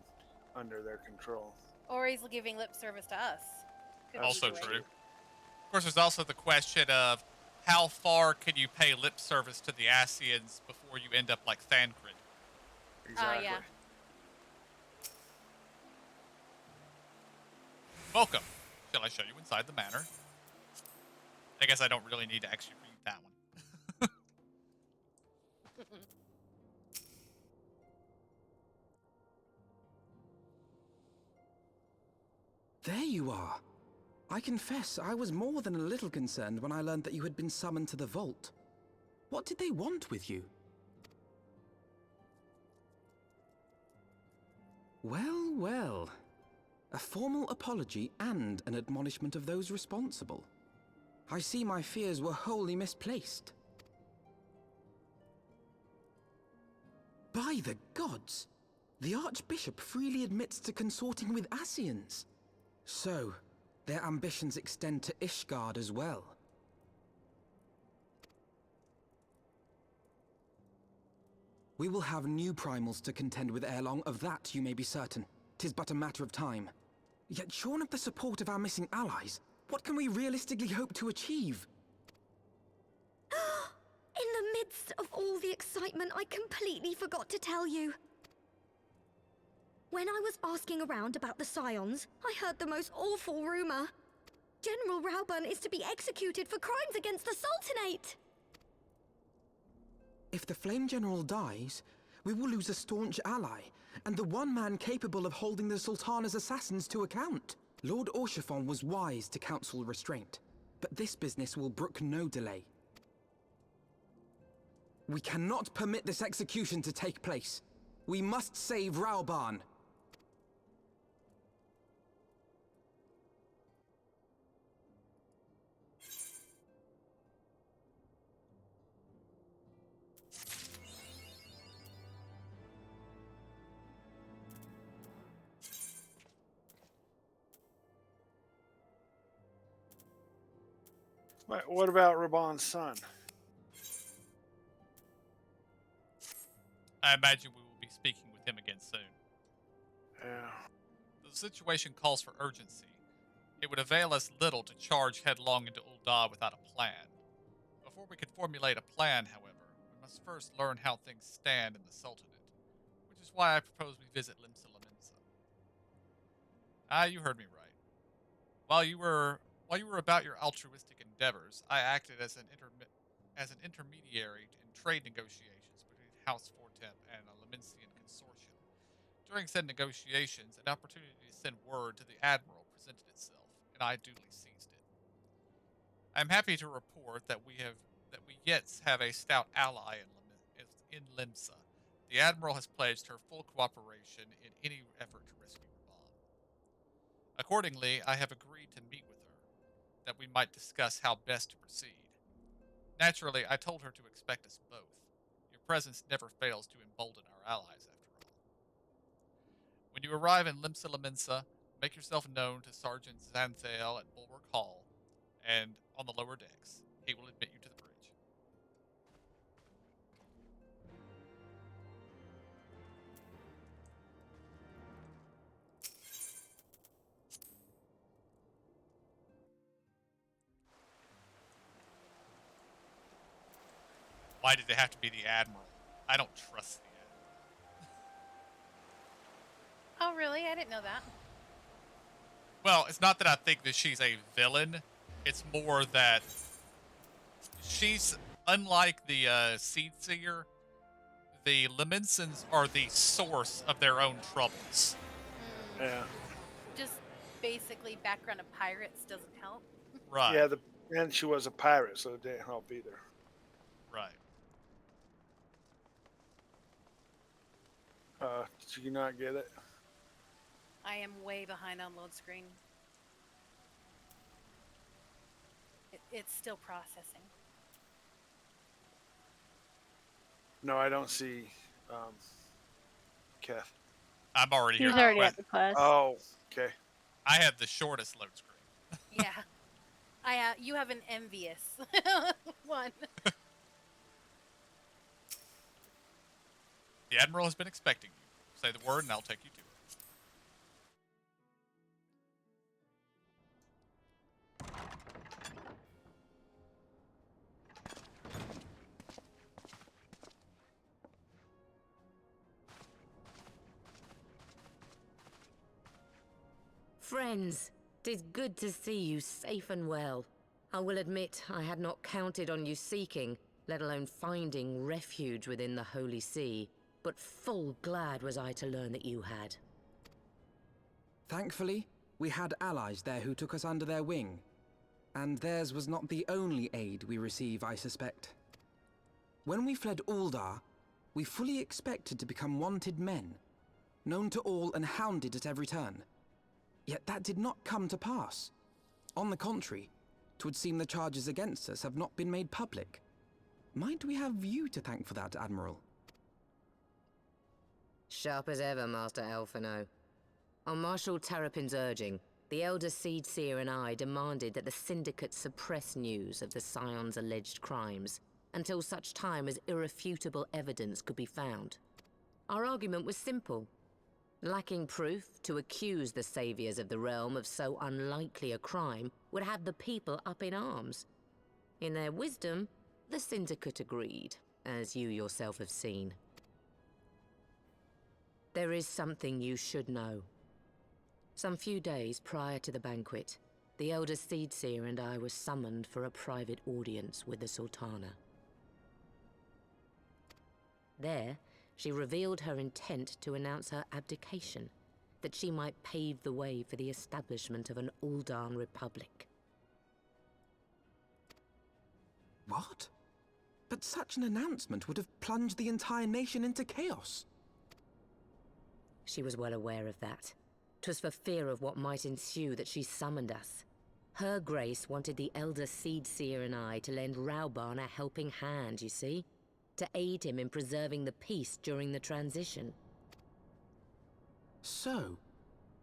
under their control. Or he's giving lip service to us. Could Also be true. Of course, there's also the question of how far can you pay lip service to the Asians before you end up like Thancred? Exactly. Yeah. Welcome. Shall I show you inside the manor? I guess I don't really need to actually read that one. There you are. I confess, I was more than a little concerned when I learned that you had been summoned to the vault. What did they want with you? Well, well. A formal apology and an admonishment of those responsible. I see my fears were wholly misplaced. By the gods! The Archbishop freely admits to consorting with Ascians. So, their ambitions extend to Ishgard as well. We will have new primals to contend with ere long, of that you may be certain. 'Tis but a matter of time. Yet shorn of the support of our missing allies, what can we realistically hope to achieve? In the midst of all the excitement, I completely forgot to tell you. When I was asking around about the Scions, I heard the most awful rumor. General Rauburn is to be executed for crimes against the Sultanate! If the Flame General dies, we will lose a staunch ally, and the one man capable of holding the Sultana's assassins to account. Lord Orshafon was wise to counsel restraint, but this business will brook no delay. We cannot permit this execution to take place. We must save Rauburn. What about Raban's son? I imagine we will be speaking with him again soon. Yeah. The situation calls for urgency. It would avail us little to charge headlong into Ul'dah without a plan. Before we could formulate a plan, however, we must first learn how things stand in the Sultanate, which is why I propose we visit Limsa Lominsa. Ah, you heard me right. While you were about your altruistic endeavors, I acted as an intermediary in trade negotiations between House Fortemp and a Lominsian consortium. During said negotiations, an opportunity to send word to the Admiral presented itself, and I duly seized it. I am happy to report that we yet have a stout ally in Limsa. The Admiral has pledged her full cooperation in any effort to rescue Raban. Accordingly, I have agreed to meet with her, that we might discuss how best to proceed. Naturally, I told her to expect us both. Your presence never fails to embolden our allies, after all. When you arrive in Limsa Lominsa, make yourself known to Sergeant Xanthael at Bulwark Hall, and on the lower decks. He will admit you to the bridge. Why did it have to be the Admiral? I don't trust the Admiral. Oh, really? I didn't know that. Well, it's not that I think that she's a villain. It's more that she's, unlike the Seedseer, the Leminsons are the source of their own troubles. Yeah. Just basically background of pirates doesn't help. Right. Yeah, and she was a pirate, so it didn't help either. Right. Did you not get it? I am way behind on load screen. It's still processing. No, I don't see Kath. I'm already He's here. already at the quest. Oh, okay. I have the shortest load screen. Yeah. You have an envious one. The Admiral has been expecting you. Say the word and I'll take you to her. Friends, 'tis good to see you safe and well. I will admit I had not counted on you seeking, let alone finding refuge within the Holy See, but full glad was I to learn that you had. Thankfully, we had allies there who took us under their wing. And theirs was not the only aid we receive, I suspect. When we fled Ul'dah, we fully expected to become wanted men, known to all and hounded at every turn. Yet that did not come to pass. On the contrary, 'twould seem the charges against us have not been made public. Might we have you to thank for that, Admiral? Sharp as ever, Master Alphino. On Marshal Terrapin's urging, the Elder Seed Seer and I demanded that the Syndicate suppress news of the Scion's alleged crimes until such time as irrefutable evidence could be found. Our argument was simple. Lacking proof, to accuse the saviors of the realm of so unlikely a crime would have the people up in arms. In their wisdom, the Syndicate agreed, as you yourself have seen. There is something you should know. Some few days prior to the banquet, the Elder Seedseer and I were summoned for a private audience with the Sultana. There, she revealed her intent to announce her abdication, that she might pave the way for the establishment of an Uldan Republic. What? But such an announcement would have plunged the entire nation into chaos. She was well aware of that. 'Twas for fear of what might ensue that she summoned us. Her Grace wanted the Elder Seedseer and I to lend Rauban a helping hand, you see? To aid him in preserving the peace during the transition. So,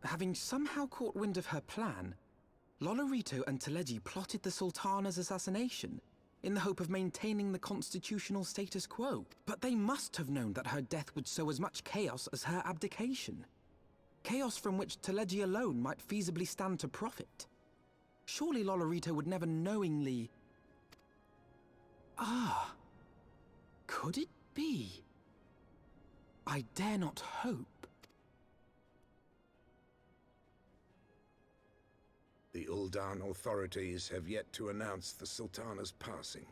having somehow caught wind of her plan, Lolorito and Teleji plotted the Sultana's assassination in the hope of maintaining the constitutional status quo. But they must have known that her death would sow as much chaos as her abdication. Chaos from which Teleji alone might feasibly stand to profit. Surely Lolorito would never knowingly... Ah... Could it be? I dare not hope. The Uldan authorities have yet to announce the Sultana's passing.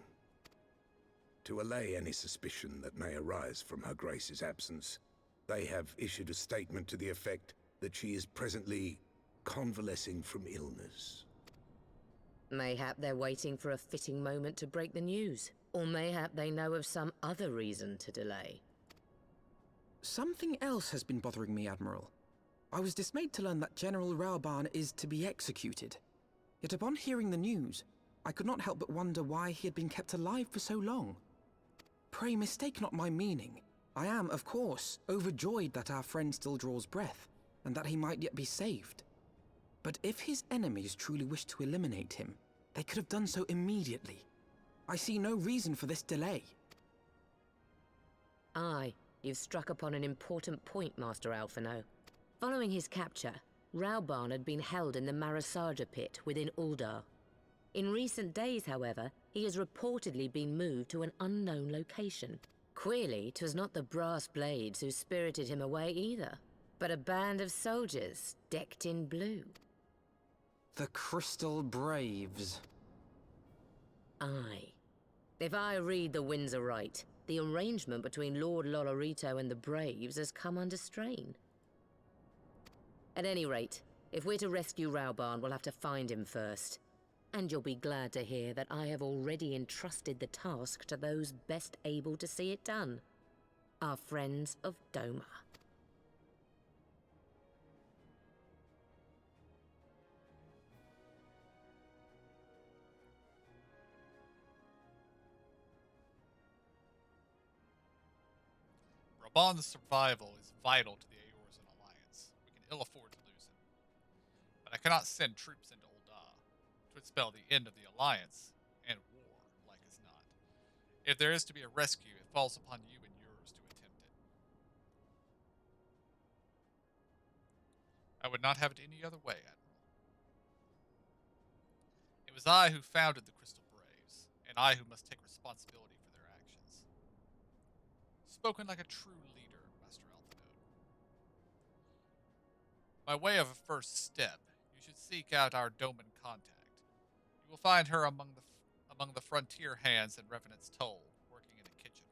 To allay any suspicion that may arise from Her Grace's absence, they have issued a statement to the effect that she is presently convalescing from illness. Mayhap they're waiting for a fitting moment to break the news. Or mayhap they know of some other reason to delay. Something else has been bothering me, Admiral. I was dismayed to learn that General Rauban is to be executed. Yet upon hearing the news, I could not help but wonder why he had been kept alive for so long. Pray mistake not my meaning. I am, of course, overjoyed that our friend still draws breath, and that he might yet be saved. But if his enemies truly wished to eliminate him, they could have done so immediately. I see no reason for this delay. Aye, you've struck upon an important point, Master Alphino. Following his capture, Rauban had been held in the Marasaja pit within Uldar. In recent days, however, he has reportedly been moved to an unknown location. Queerly, 'twas not the Brass Blades who spirited him away either, but a band of soldiers decked in blue. The Crystal Braves. Aye. If I read the winds aright, the arrangement between Lord Lolorito and the Braves has come under strain. At any rate, if we're to rescue Rauban, we'll have to find him first. And you'll be glad to hear that I have already entrusted the task to those best able to see it done. Our friends of Doma. Rauban's survival is vital to the Eorzean alliance. We can ill afford to lose him. But I cannot send troops into Ul'dah. It would spell the end of the alliance, and war, like as not. If there is to be a rescue, it falls upon you and yours to attempt it. I would not have it any other way, Admiral. It was I who founded the Crystal Braves, and I who must take responsibility for their actions. Spoken like a true leader, Master Alphino. By way of a first step, you should seek out our Doman contact. You will find her among the frontier hands in Revenant's Toll, working in a kitchen.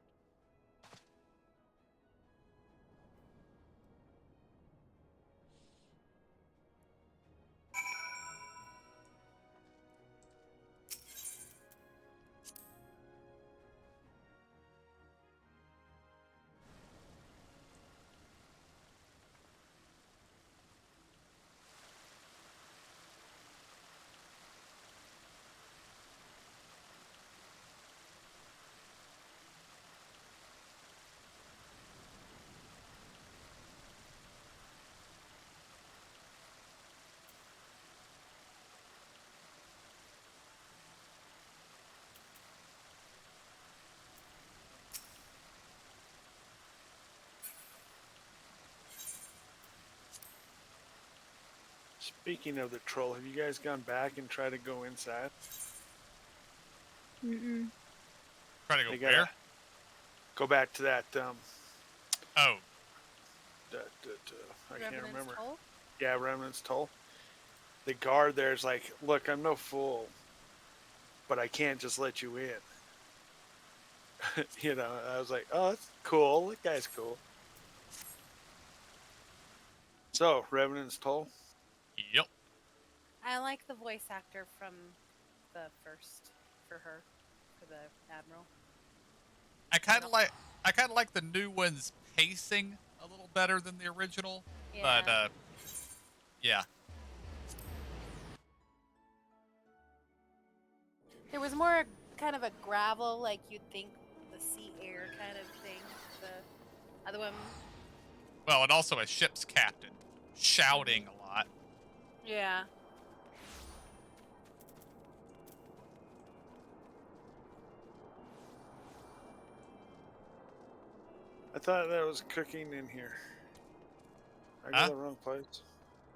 Speaking of the troll, have you guys gone back and tried to go inside? Mm-mm. Try to go They gotta where? Go back to that. Oh, I can't Revenant's remember. Toll? Yeah, Remnant's Toll. The guard there's like, look, I'm no fool, but I can't just let you in. You know, I was like, oh, that's cool. That guy's cool. So, Revenant's Toll. yep. I like the voice actor from the first for the Admiral. I kind of like the new one's pacing a little better than the original, but Yeah. yeah. There was more kind of a gravel, like you'd think the sea air kind of thing. The other one, Well, and also a ship's captain shouting a lot. yeah. I thought that was cooking in here. I got Huh? the wrong place.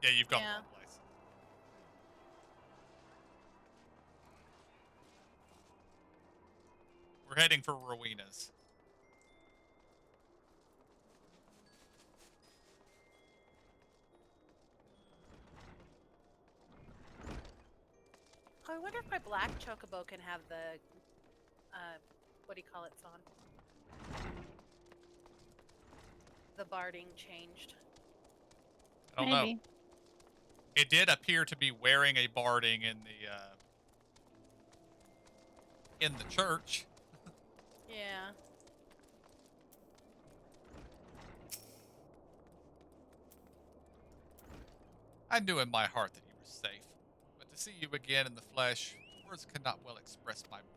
Yeah, you've gone Yeah. the wrong place. We're heading for Rowena's. Oh, I wonder if my black chocobo can have the, what do you call it, on? The barding changed. I don't Maybe. know. It did appear to be wearing a barding in the church. Yeah. I knew in my heart that you were safe, but to see you again in the flesh, words cannot well express my relief.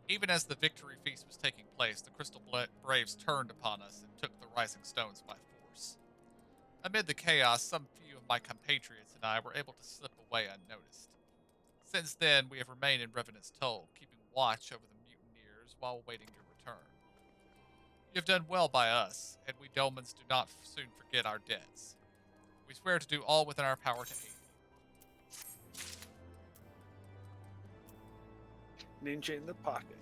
Even as the victory feast was taking place, the Crystal Braves turned upon us and took the Rising Stones by force. Amid the chaos, some few of my compatriots and I were able to slip away unnoticed. Since then, we have remained in Revenant's Toll, keeping watch over the mutineers while awaiting your return. You have done well by us, and we Dolmans do not soon forget our debts. We swear to do all within our power to aid you. Ninja in the pocket.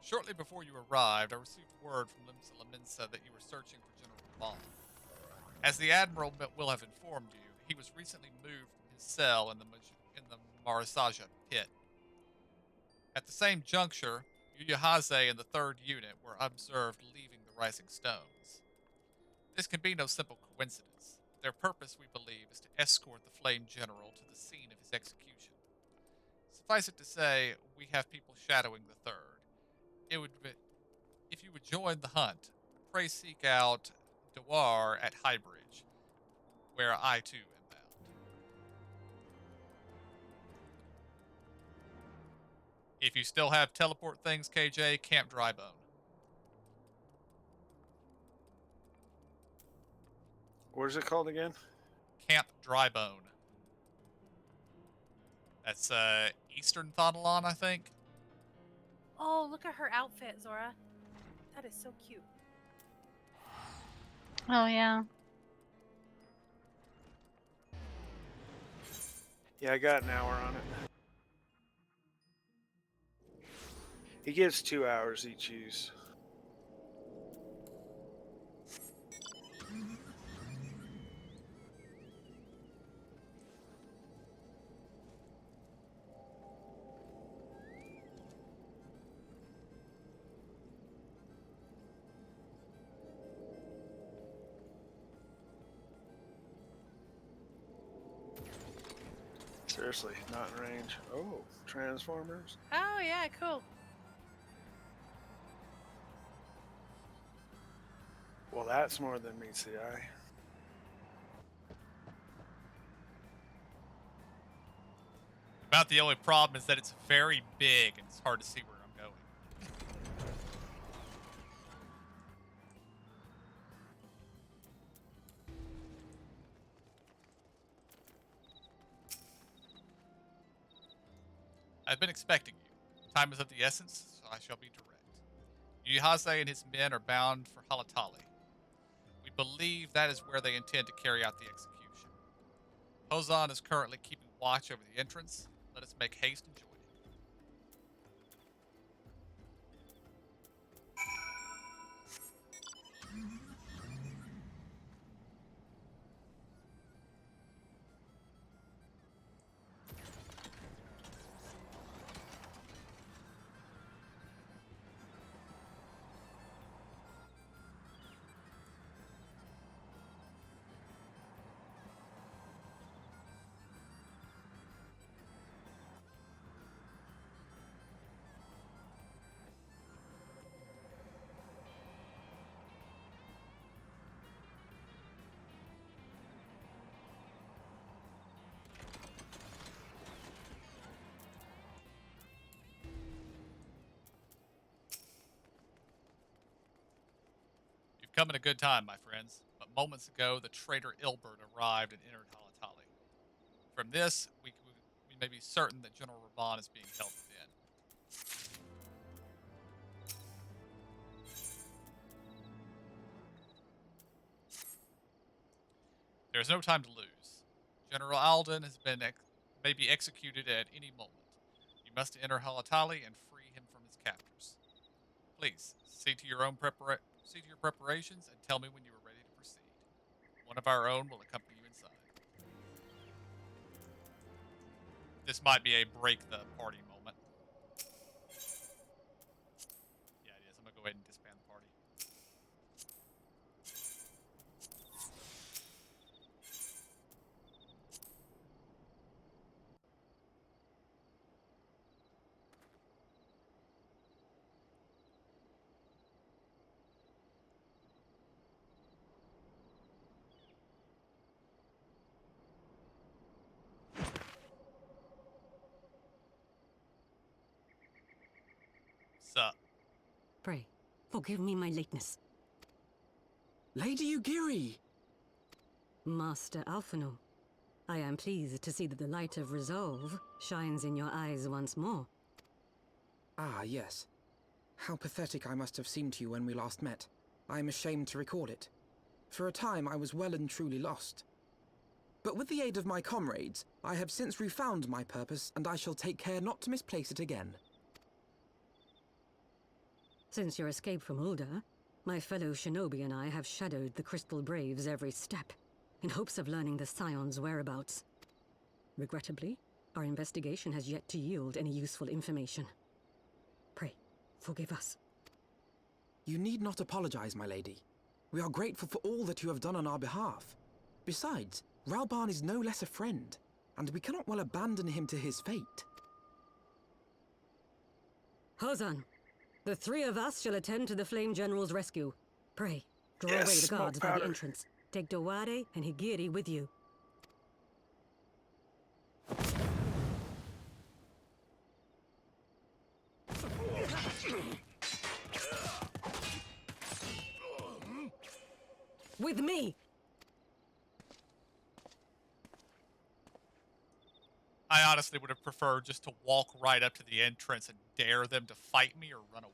Shortly before you arrived, I received word from Limsa Laminsa that you were searching for General Bond. As the Admiral will have informed you, he was recently moved from his cell in the Marasaja pit. At the same juncture, Yuyahaze and the 3rd Unit were observed leaving the Rising Stones. This can be no simple coincidence. Their purpose, we believe, is to escort the Flame General to the scene of his execution. Suffice it to say, we have people shadowing the 3rd. If you would join the hunt, pray seek out Dewar at Highbridge, where I too am bound. If you still have teleport things, KJ, Camp Drybone. Where's it called again? Camp Drybone. That's Eastern Thonalon, I think. Oh, look at her outfit, Zora. That is so cute. Oh, yeah. Yeah, I got an hour on it. He gives 2 hours each use. Seriously, not in range. Oh, Transformers. Oh, yeah, cool. Well, that's more than meets the eye. About the only problem is that it's very big and it's hard to see where I'm going. I've been expecting you. Time is of the essence, so I shall be direct. Yuhase and his men are bound for Halatali. We believe that is where they intend to carry out the execution. Hozan is currently keeping watch over the entrance. Let us make haste and join him. You've come at a good time, my friends, but moments ago the traitor Ilbert arrived and entered Halatali. From this, we may be certain that General Raban is being held within. There is no time to lose. General Alden has been may be executed at any moment. You must enter Halatali and free him from his captors. Please see to your preparations and tell me when you are ready to proceed. One of our own will accompany you inside. This might be a break the party moment. Yeah, it is. I'm gonna go ahead and disband the party. Sup? Pray, forgive me my lateness. Lady Ugiri! Master Alphino, I am pleased to see that the light of resolve shines in your eyes once more. Ah, yes. How pathetic I must have seemed to you when we last met. I am ashamed to record it. For a time I was well and truly lost. But with the aid of my comrades, I have since refound my purpose, and I shall take care not to misplace it again. Since your escape from Ulda, my fellow shinobi and I have shadowed the Crystal Braves every step, in hopes of learning the Scion's whereabouts. Regrettably, our investigation has yet to yield any useful information. Pray, forgive us. You need not apologize, my lady. We are grateful for all that you have done on our behalf. Besides, Ralban is no less a friend, and we cannot well abandon him to his fate. Hozan, the three of us shall attend to the Flame General's rescue. Pray, draw Yes, away the smoke guards by powder. the entrance. Take Dowade and Higiri with you. With me! I honestly would have preferred just to walk right up to the entrance and dare them to fight me or run away.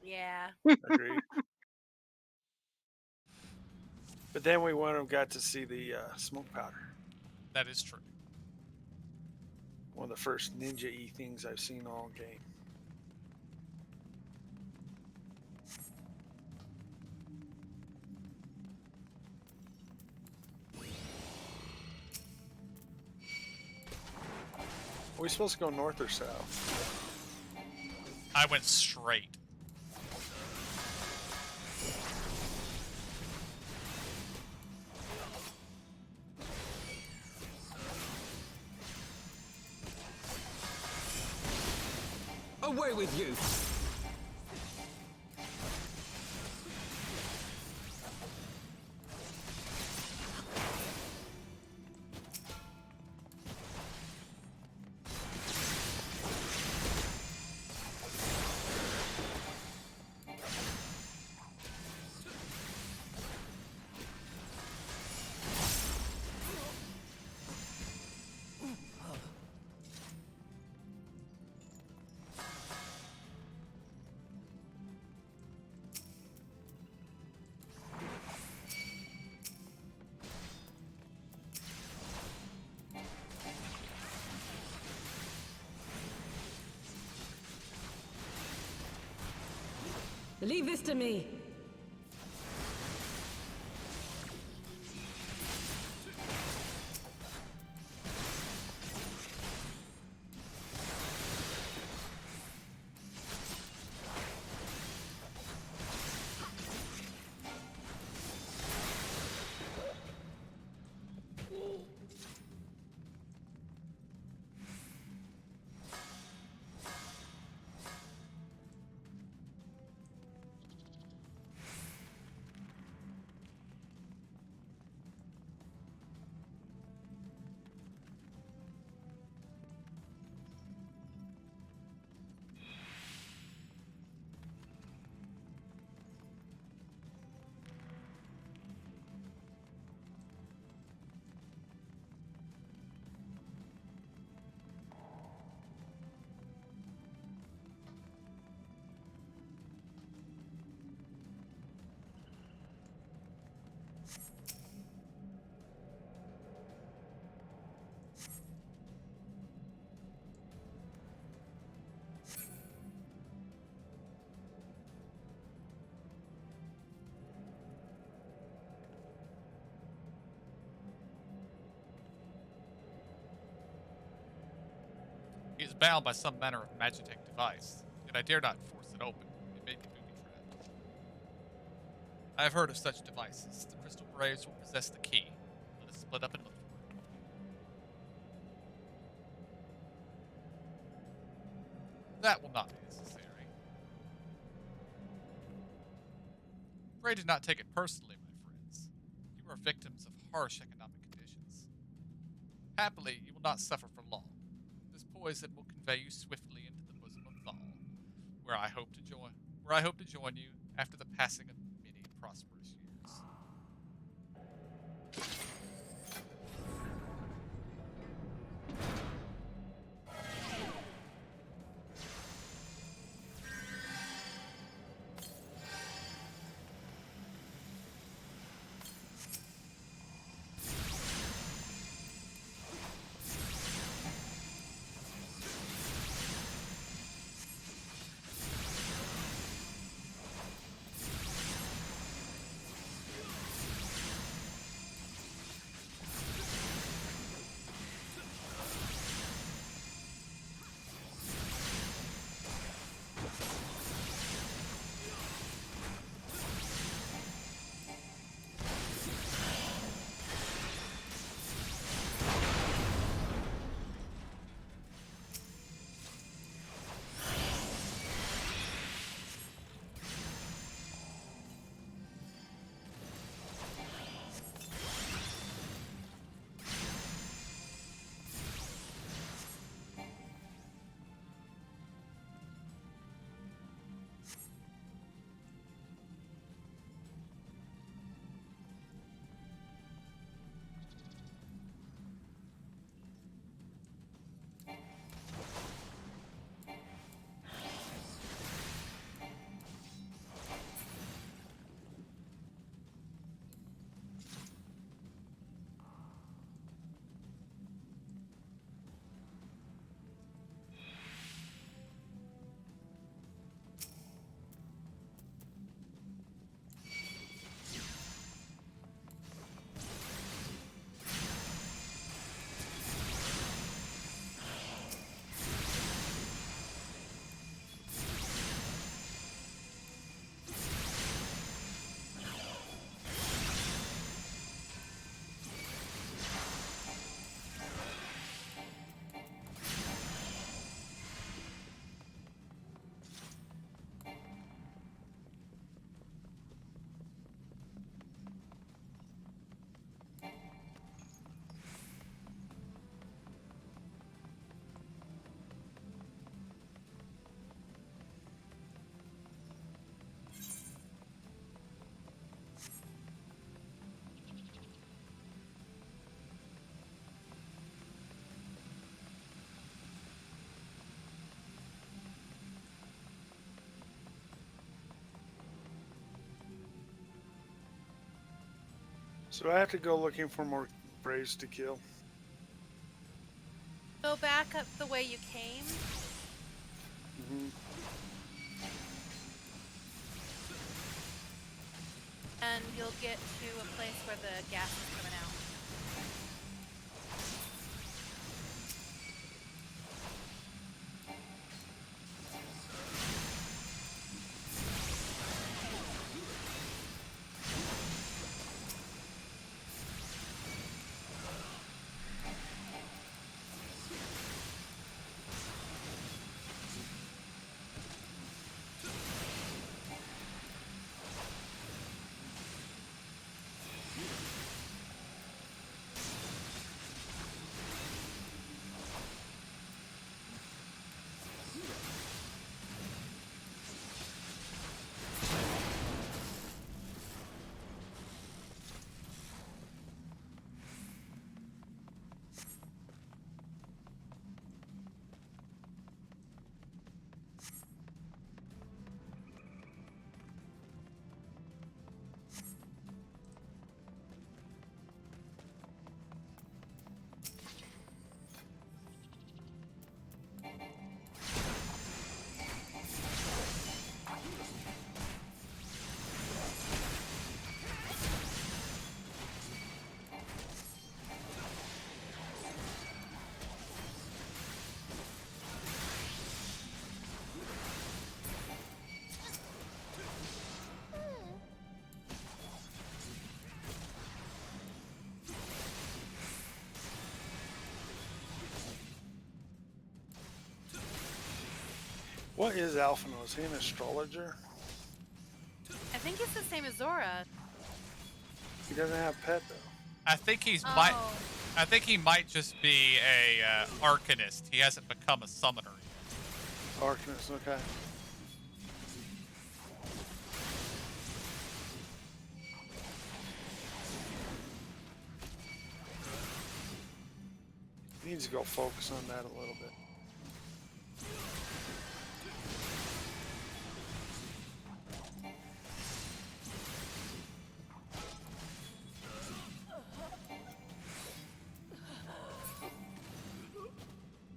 Yeah. Agreed. But then we wouldn't have got to see the smoke powder. That is true. One of the first ninja-y things I've seen all game. Are we supposed to go north or south? I went straight. Away with you! Leave this to me. He is bound by some manner of magitech device, yet I dare not force it open. It may be booby-trapped. I have heard of such devices. The Crystal Braves will possess the key. Let us split up and look for it. That will not be necessary. Pray do not take it personally, my friends. You are victims of harsh economic conditions. Happily, you will not suffer for long. This poison will convey you swiftly into the bosom of Thal, where I hope to join you after the passing of many prosperous years. So I have to go looking for more Braves to kill. Go back up the way you came. Mm-hmm. and you'll get to a place where the gas is coming out. What is Alphino? Is he an astrologer? I think it's the same as Zora. He doesn't have pet though. I think he's Oh. might. I think he might just be a arcanist. He hasn't become a summoner yet. Arcanist, okay. He needs to go focus on that a little bit.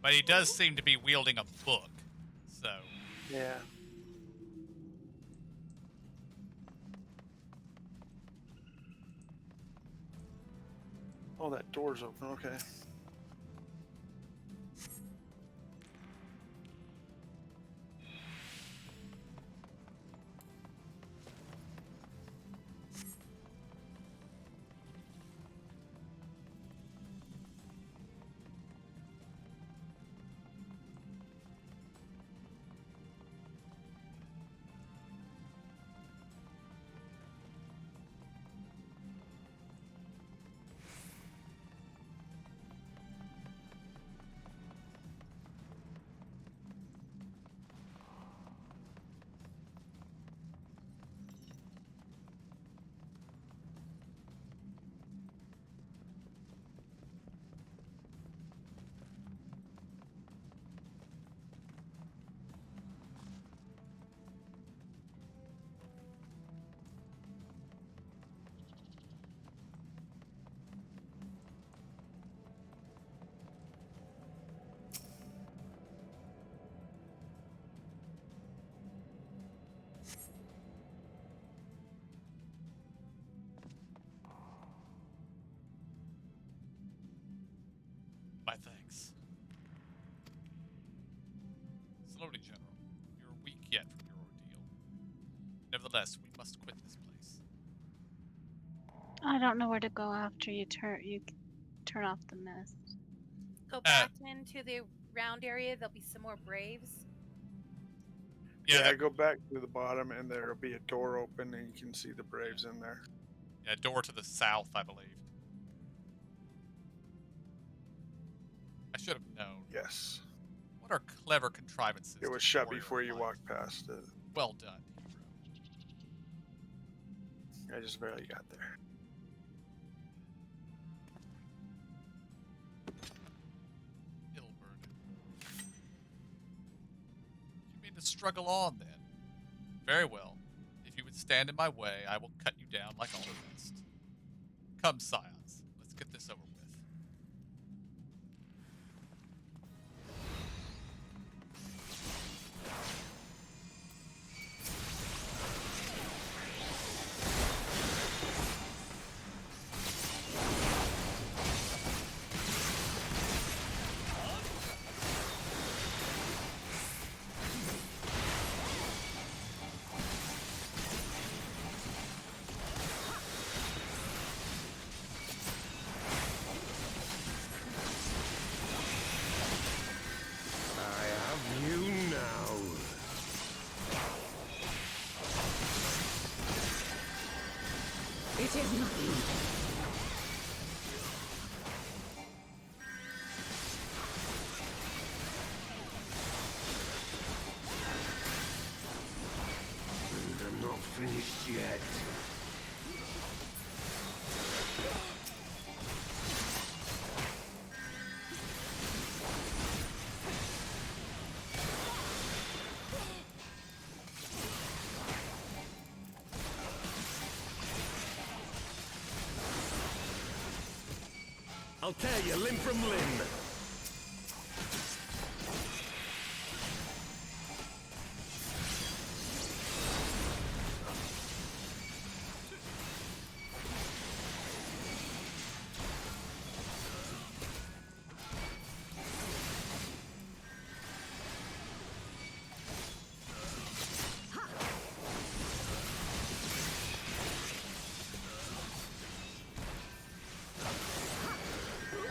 But he does seem to be wielding a book, so. Yeah. Oh, that door's open, okay. My thanks. Slowly, General. You're weak yet from your ordeal. Nevertheless, we must quit this place. I don't know where to go after you turn off the mist. Go back into the round area. There'll be some more Braves. Yeah, go back to the bottom and there'll be a door open and you can see the Braves in there. Yeah, door to the south, I believe. I should have known. Yes. What are clever contrivances? It was shut before you walked past it. Well done, hero. I just barely got there. Ilberg. You mean to struggle on, then? Very well. If you would stand in my way, I will cut you down like all the rest. Come, scions. Let's get this over with. is nothing. I'm not finished yet. I'll tear you limb from limb.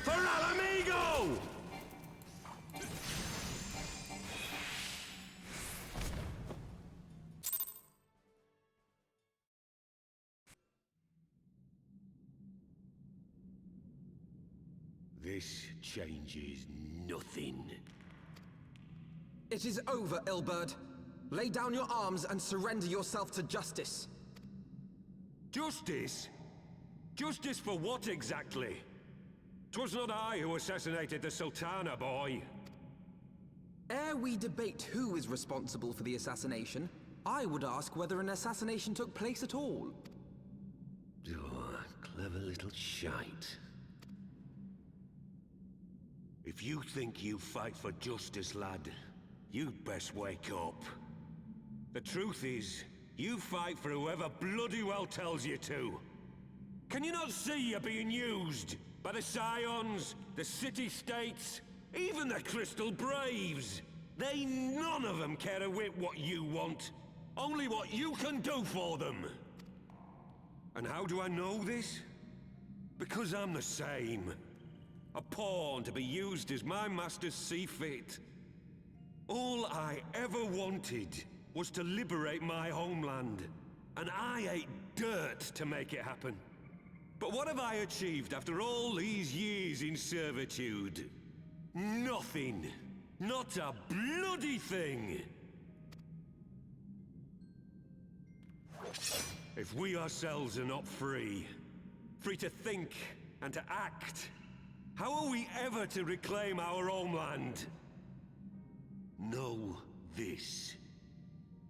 For Alamigo! This changes nothing. It is over, Ilberd. Lay down your arms and surrender yourself to justice. Justice? Justice for what exactly? 'Twas not I who assassinated the Sultana, boy. Ere we debate who is responsible for the assassination, I would ask whether an assassination took place at all. Oh, clever little shite. If you think you fight for justice, lad, you'd best wake up. The truth is, you fight for whoever bloody well tells you to. Can you not see you're being used? By the Scions, the City-States, even the Crystal Braves. They none of them care a whit what you want. Only what you can do for them. And how do I know this? Because I'm the same. A pawn to be used as my masters see fit. All I ever wanted was to liberate my homeland. And I ate dirt to make it happen. But what have I achieved after all these years in servitude? Nothing. Not a bloody thing. If we ourselves are not free, free to think and to act, how are we ever to reclaim our homeland? Know this.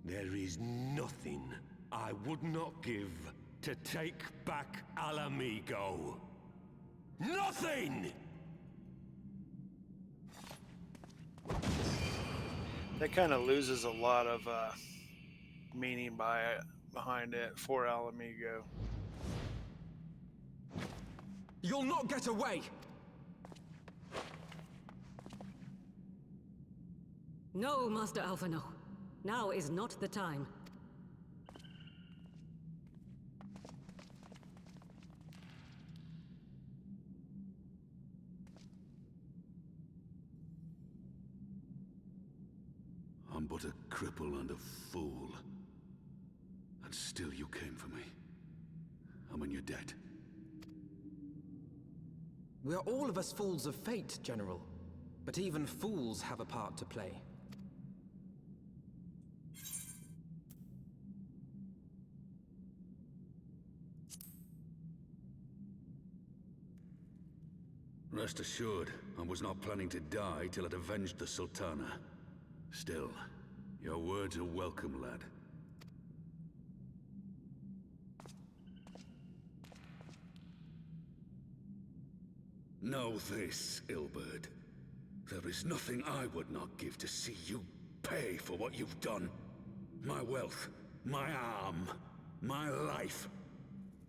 There is nothing I would not give to take back Alamigo. Nothing! That kind of loses a lot of meaning behind it for Alamigo. You'll not get away! No, Master Alphino. Now is not the time. I'm but a cripple and a fool. And still you came for me. I'm in your debt. We are all of us fools of fate, General. But even fools have a part to play. Rest assured, I was not planning to die till I'd avenged the Sultana. Still, your words are welcome, lad. Know this, Ilberd. There is nothing I would not give to see you pay for what you've done. My wealth, my arm, my life.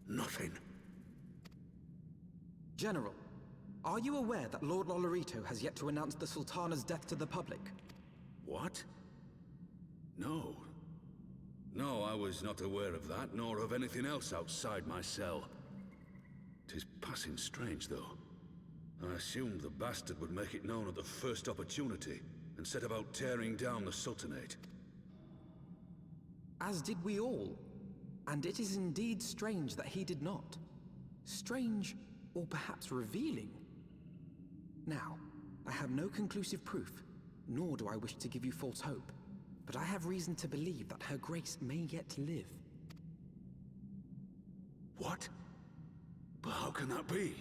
Nothing. General, are you aware that Lord Lolorito has yet to announce the Sultana's death to the public? What? No. No, I was not aware of that, nor of anything else outside my cell. 'Tis passing strange, though. I assumed the bastard would make it known at the first opportunity, and set about tearing down the Sultanate. As did we all. And it is indeed strange that he did not. Strange, or perhaps revealing. Now, I have no conclusive proof, nor do I wish to give you false hope, but I have reason to believe that Her Grace may yet live. What? But how can that be?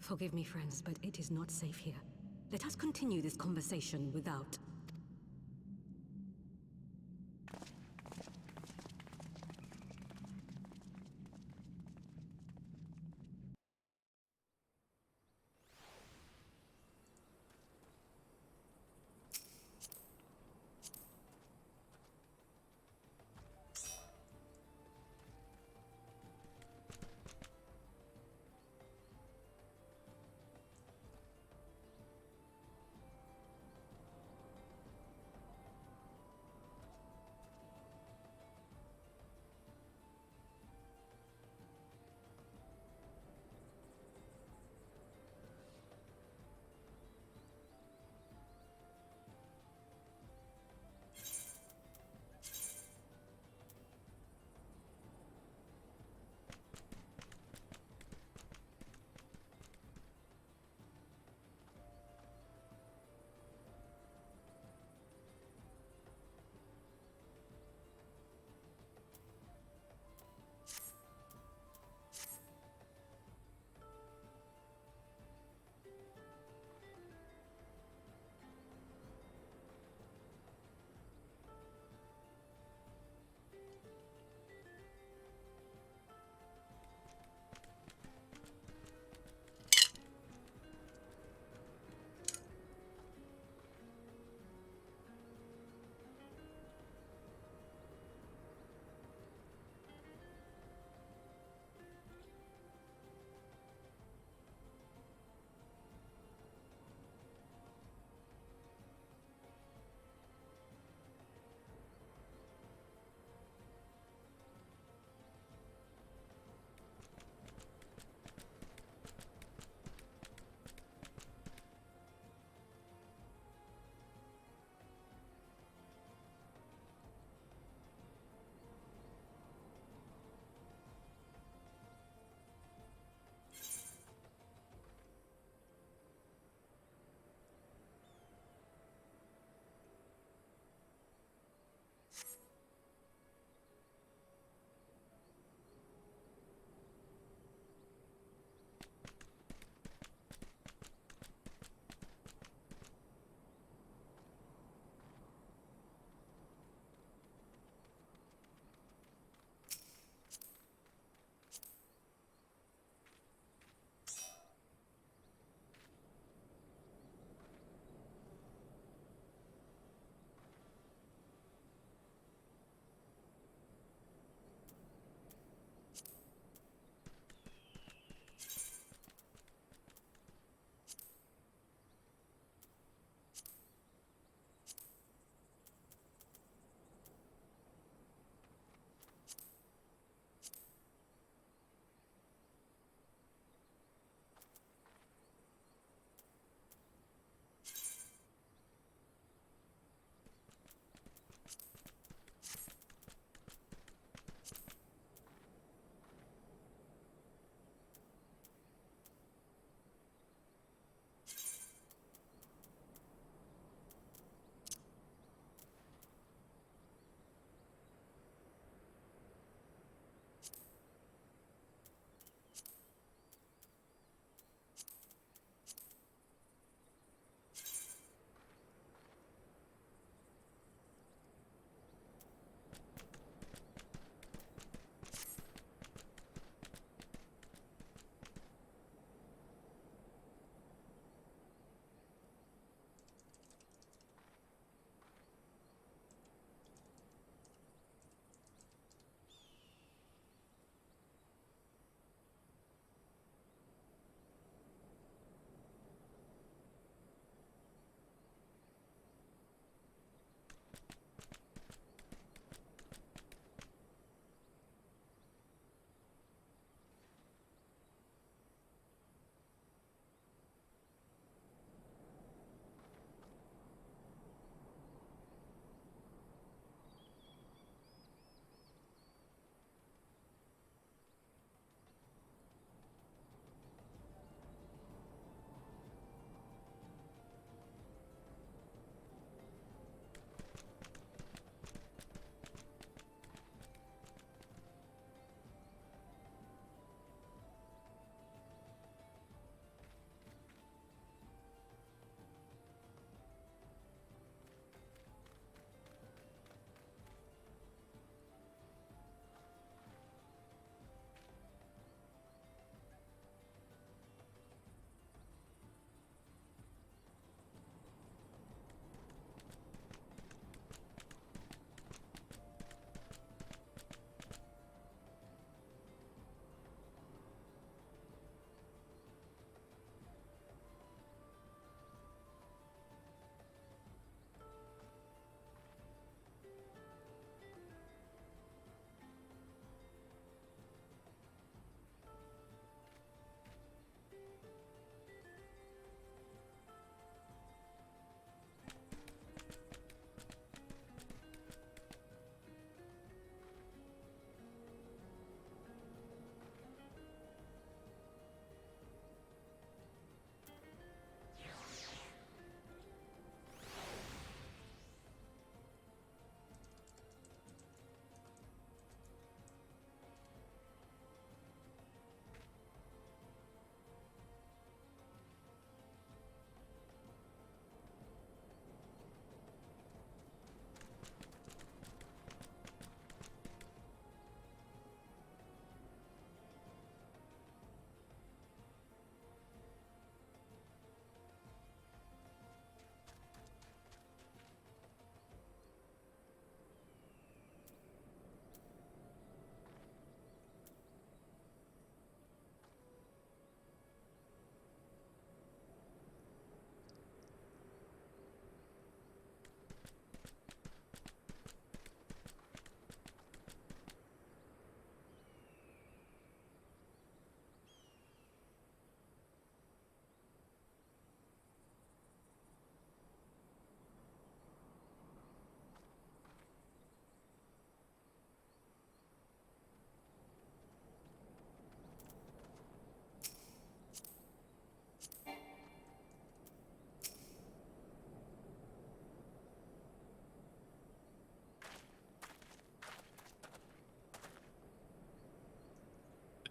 Forgive me, friends, but it is not safe here. Let us continue this conversation without.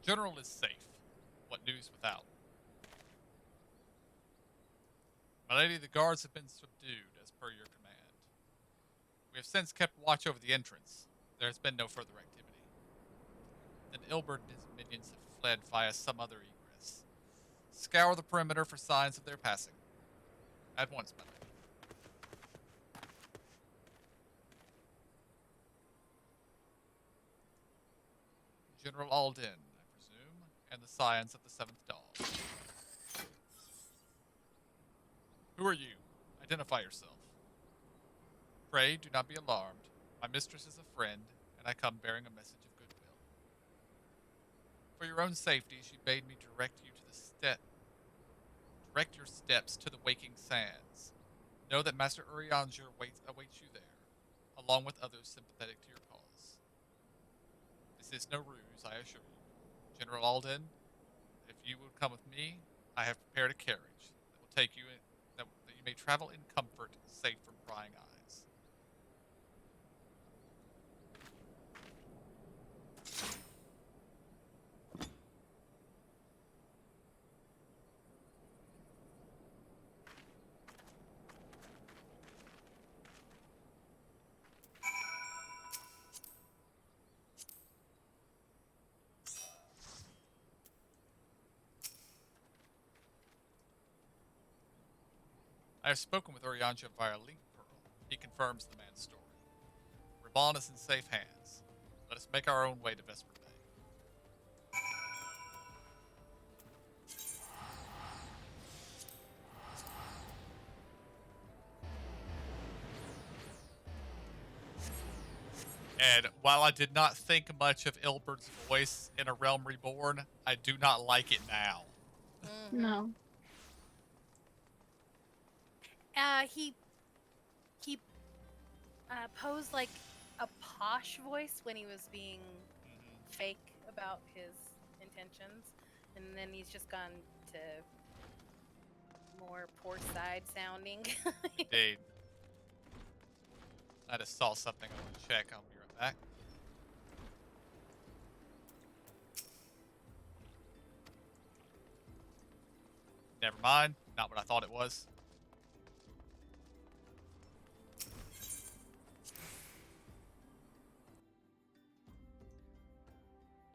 General is safe. What news without? My lady, the guards have been subdued as per your command. We have since kept watch over the entrance. There has been no further activity. Then Ilbert and his minions have fled via some other egress. Scour the perimeter for signs of their passing. At once, my lady. General Alden, I presume, and the scions of the Seventh Dawn. Who are you? Identify yourself. Pray, do not be alarmed. My mistress is a friend, and I come bearing a message of goodwill. For your own safety, she bade me direct your steps to the Waking Sands. Know that Master Urianger awaits you there, along with others sympathetic to your cause. This is no ruse, I assure you. General Alden, if you will come with me, I have prepared a carriage that will take you that you may travel in comfort, safe from prying eyes. I have spoken with Urianger via link pearl. He confirms the man's story. Raban is in safe hands. Let us make our own way to Vesper Bay. And while I did not think much of Ilbert's voice in A Realm Reborn, I do not like it now. No. He posed like a posh voice when he was being fake about his intentions, and then he's just gone to more poor side sounding. Indeed. I just saw something I want to check. I'll be right back. Never mind. Not what I thought it was.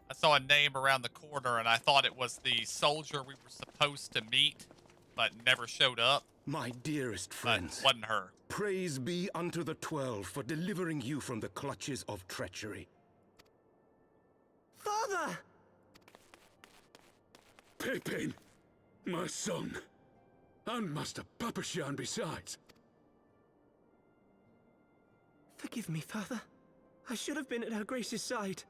I saw a name around the corner and I thought it was the soldier we were supposed to meet, but never showed up. My dearest friends, but wasn't her. Praise be unto the 12 for delivering you from the clutches of treachery. Father! Pippin, my son, and Master Papashan besides. Forgive me, Father. I should have been at Her Grace's side.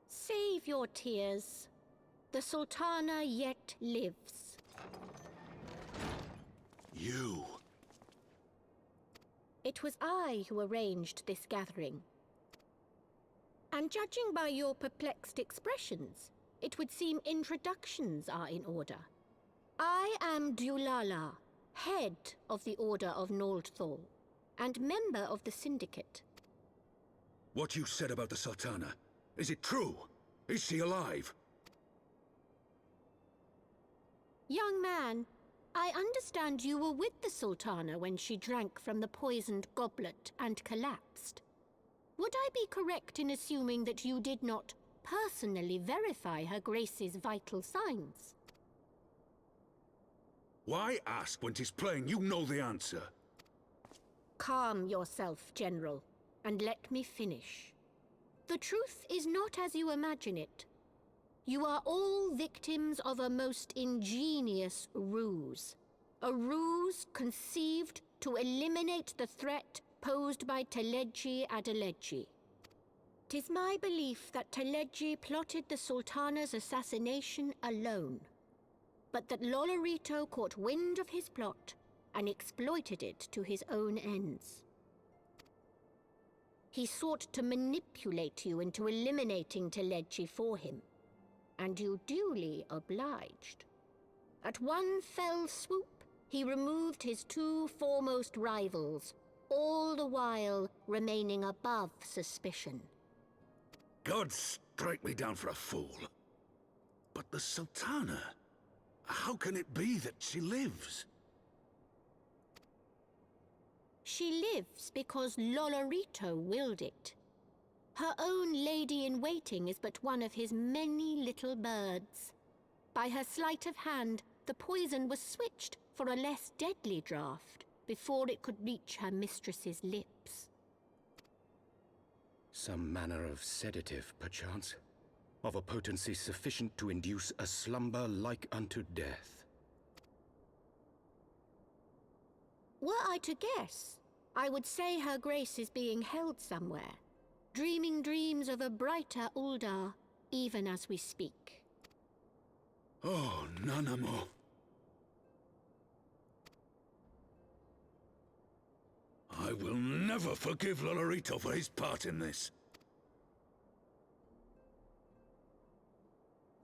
Save your tears. The Sultana yet lives. You. It was I who arranged this gathering. And judging by your perplexed expressions, it would seem introductions are in order. I am Dulala, head of the Order of Noldthal, and member of the Syndicate. What you said about the Sultana, is it true? Is she alive? Young man, I understand you were with the Sultana when she drank from the poisoned goblet and collapsed. Would I be correct in assuming that you did not personally verify Her Grace's vital signs? Why ask when 'tis plain you know the answer? Calm yourself, General, and let me finish. The truth is not as you imagine it. You are all victims of a most ingenious ruse. A ruse conceived to eliminate the threat posed by Teleji Adeleji. 'Tis my belief that Teleji plotted the Sultana's assassination alone, but that Lolorito caught wind of his plot and exploited it to his own ends. He sought to manipulate you into eliminating Teleji for him, and you duly obliged. At one fell swoop, he removed his two foremost rivals, all the while remaining above suspicion. God strike me down for a fool. But the Sultana, how can it be that she lives? She lives because Lolorito willed it. Her own lady-in-waiting is but one of his many little birds. By her sleight of hand, the poison was switched for a less deadly draught before it could reach her mistress's lips. Some manner of sedative, perchance? Of a potency sufficient to induce a slumber like unto death. Were I to guess, I would say her grace is being held somewhere, dreaming dreams of a brighter Uldar, even as we speak. Oh, Nanamo. I will never forgive Lolorito for his part in this.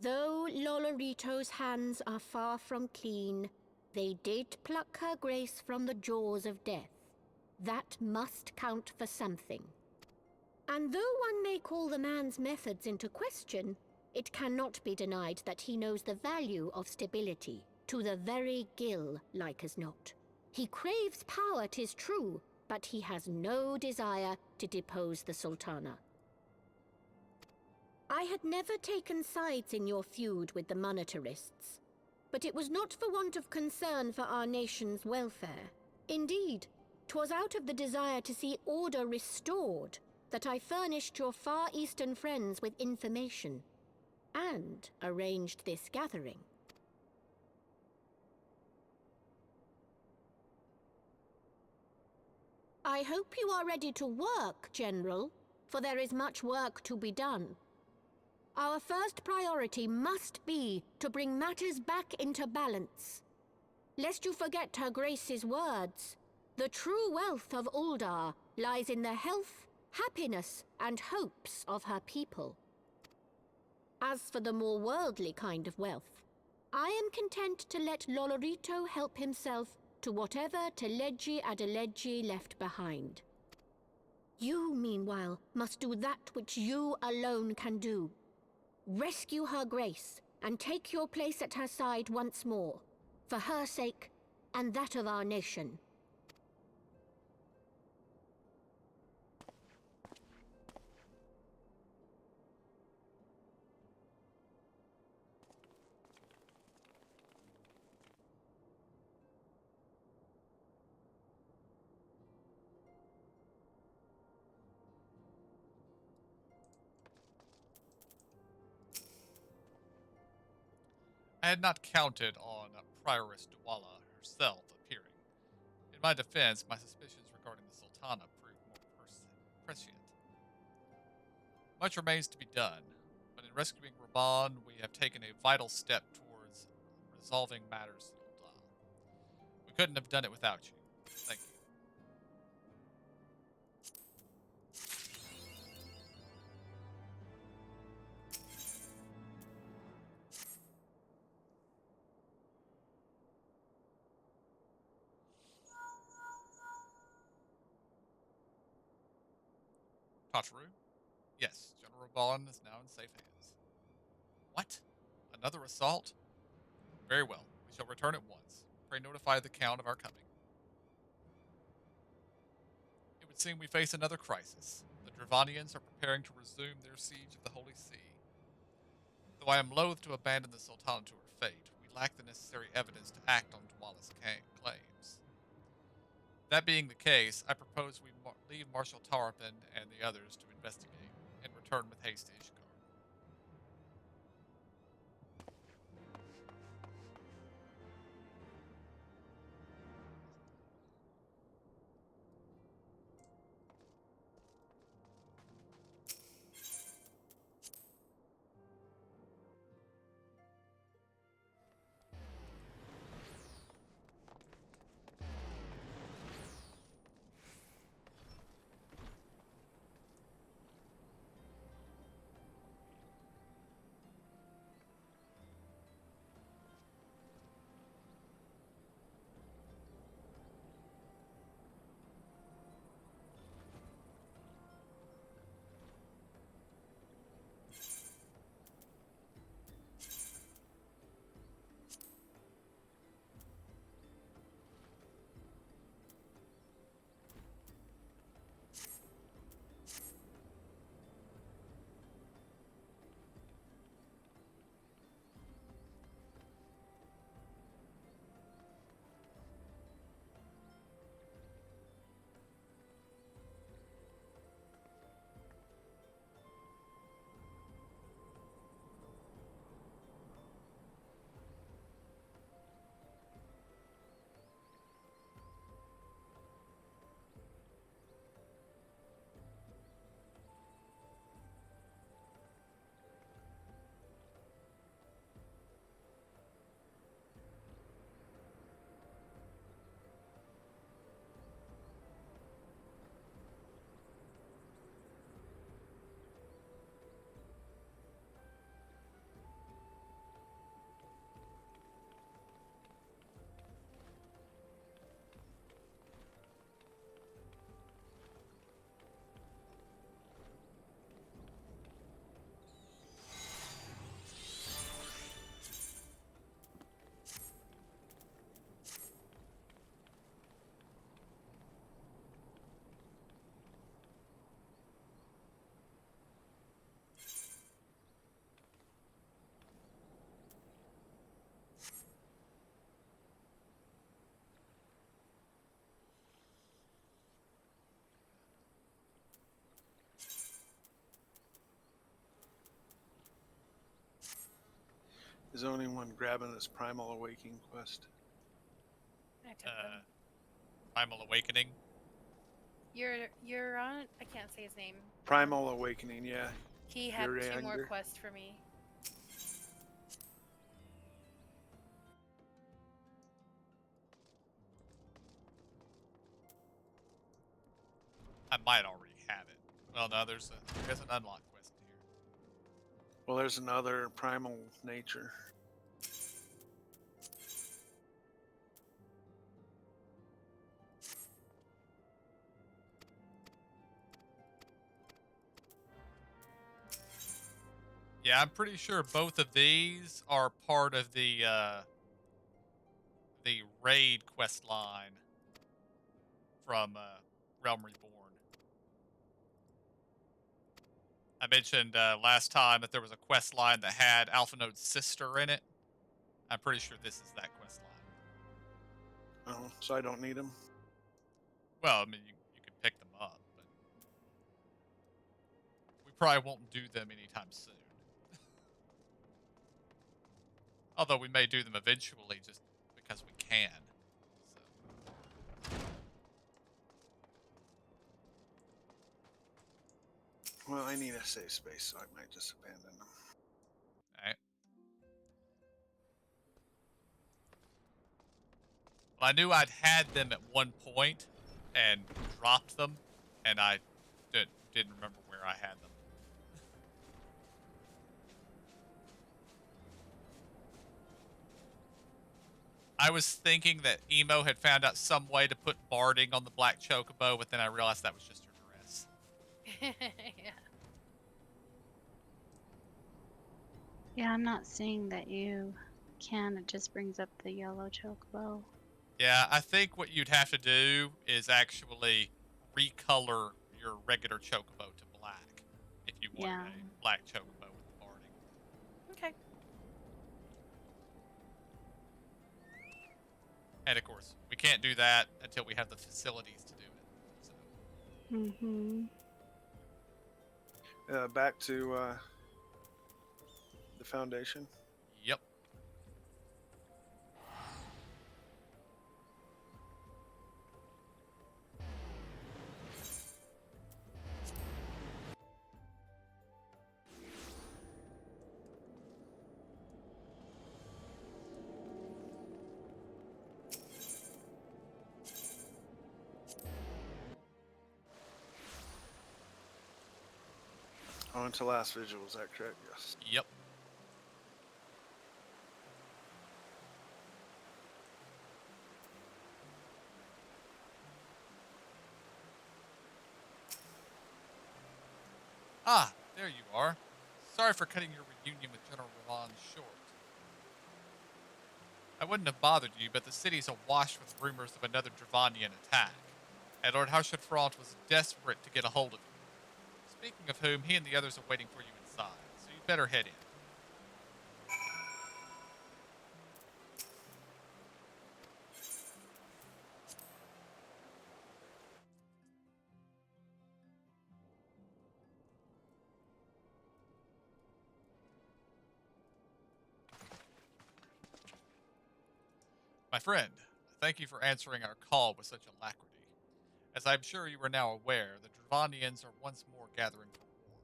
Though Lolorito's hands are far from clean, they did pluck her grace from the jaws of death. That must count for something. And though one may call the man's methods into question, it cannot be denied that he knows the value of stability, to the very gill, like as not. He craves power, 'tis true, but he has no desire to depose the Sultana. I had never taken sides in your feud with the monetarists, but it was not for want of concern for our nation's welfare. Indeed, 'twas out of the desire to see order restored that I furnished your Far Eastern friends with information, and arranged this gathering. I hope you are ready to work, General, for there is much work to be done. Our first priority must be to bring matters back into balance. Lest you forget Her Grace's words, the true wealth of Uldar lies in the health, happiness, and hopes of her people. As for the more worldly kind of wealth, I am content to let Lolorito help himself to whatever Teleji Adeleji left behind. You, meanwhile, must do that which you alone can do. Rescue Her Grace and take your place at her side once more, for her sake and that of our nation. I had not counted on Prioress Dwala herself appearing. In my defense, my suspicions regarding the Sultana proved more prescient. Much remains to be done, but in rescuing Raban, we have taken a vital step towards resolving matters in Uldar. We couldn't have done it without you. Thank you. Tataru? Yes, General Raban is now in safe hands. What? Another assault? Very well. We shall return at once. Pray notify the Count of our coming. It would seem we face another crisis. The Dravanians are preparing to resume their siege of the Holy See. Though I am loath to abandon the Sultana to her fate, we lack the necessary evidence to act on Dwala's claims. That being the case, I propose we leave Marshal Tarapin and the others to investigate, and return with haste to Ishgard. Is there anyone grabbing this Primal Awakening quest? I took them. Primal Awakening. You're on. I can't say his name. Primal Awakening, yeah. He had Fury 2 more Anger. quests for me. I might already have it. Well, no, there's an unlock quest here. Well, there's another Primal Nature. Yeah, I'm pretty sure both of these are part of the raid quest line from Realm Reborn. I mentioned last time that there was a quest line that had Alpha Node's sister in it. I'm pretty sure this is that quest line. Oh, so I don't need them? Well, I mean, you could pick them up, but we probably won't do them anytime soon. Although we may do them eventually just because we can. Well, I need a safe space, so I might just abandon them. Alright. Well, I knew I'd had them at one point and dropped them, and I didn't remember where I had them. I was thinking that Emo had found out some way to put barding on the black chocobo, but then I realized that was just her dress. Yeah. Yeah, I'm not seeing that you can. It just brings up the yellow chocobo. Yeah, I think what you'd have to do is actually recolor your regular chocobo to black if you wanted a black chocobo with the barding. Okay. And of course, we can't do that until we have the facilities to do it. So. Mm-hmm. Back to the Foundation. Yep. On to last vigil, is that correct? Yes. Yep. Ah, there you are. Sorry for cutting your reunion with General Ravon short. I wouldn't have bothered you, but the city's awash with rumors of another Dravanian attack, and Lord Hausherfront was desperate to get a hold of you. Speaking of whom, he and the others are waiting for you inside, so you'd better head in. My friend, thank you for answering our call with such alacrity. As I'm sure you are now aware, the Dravanians are once more gathering for war.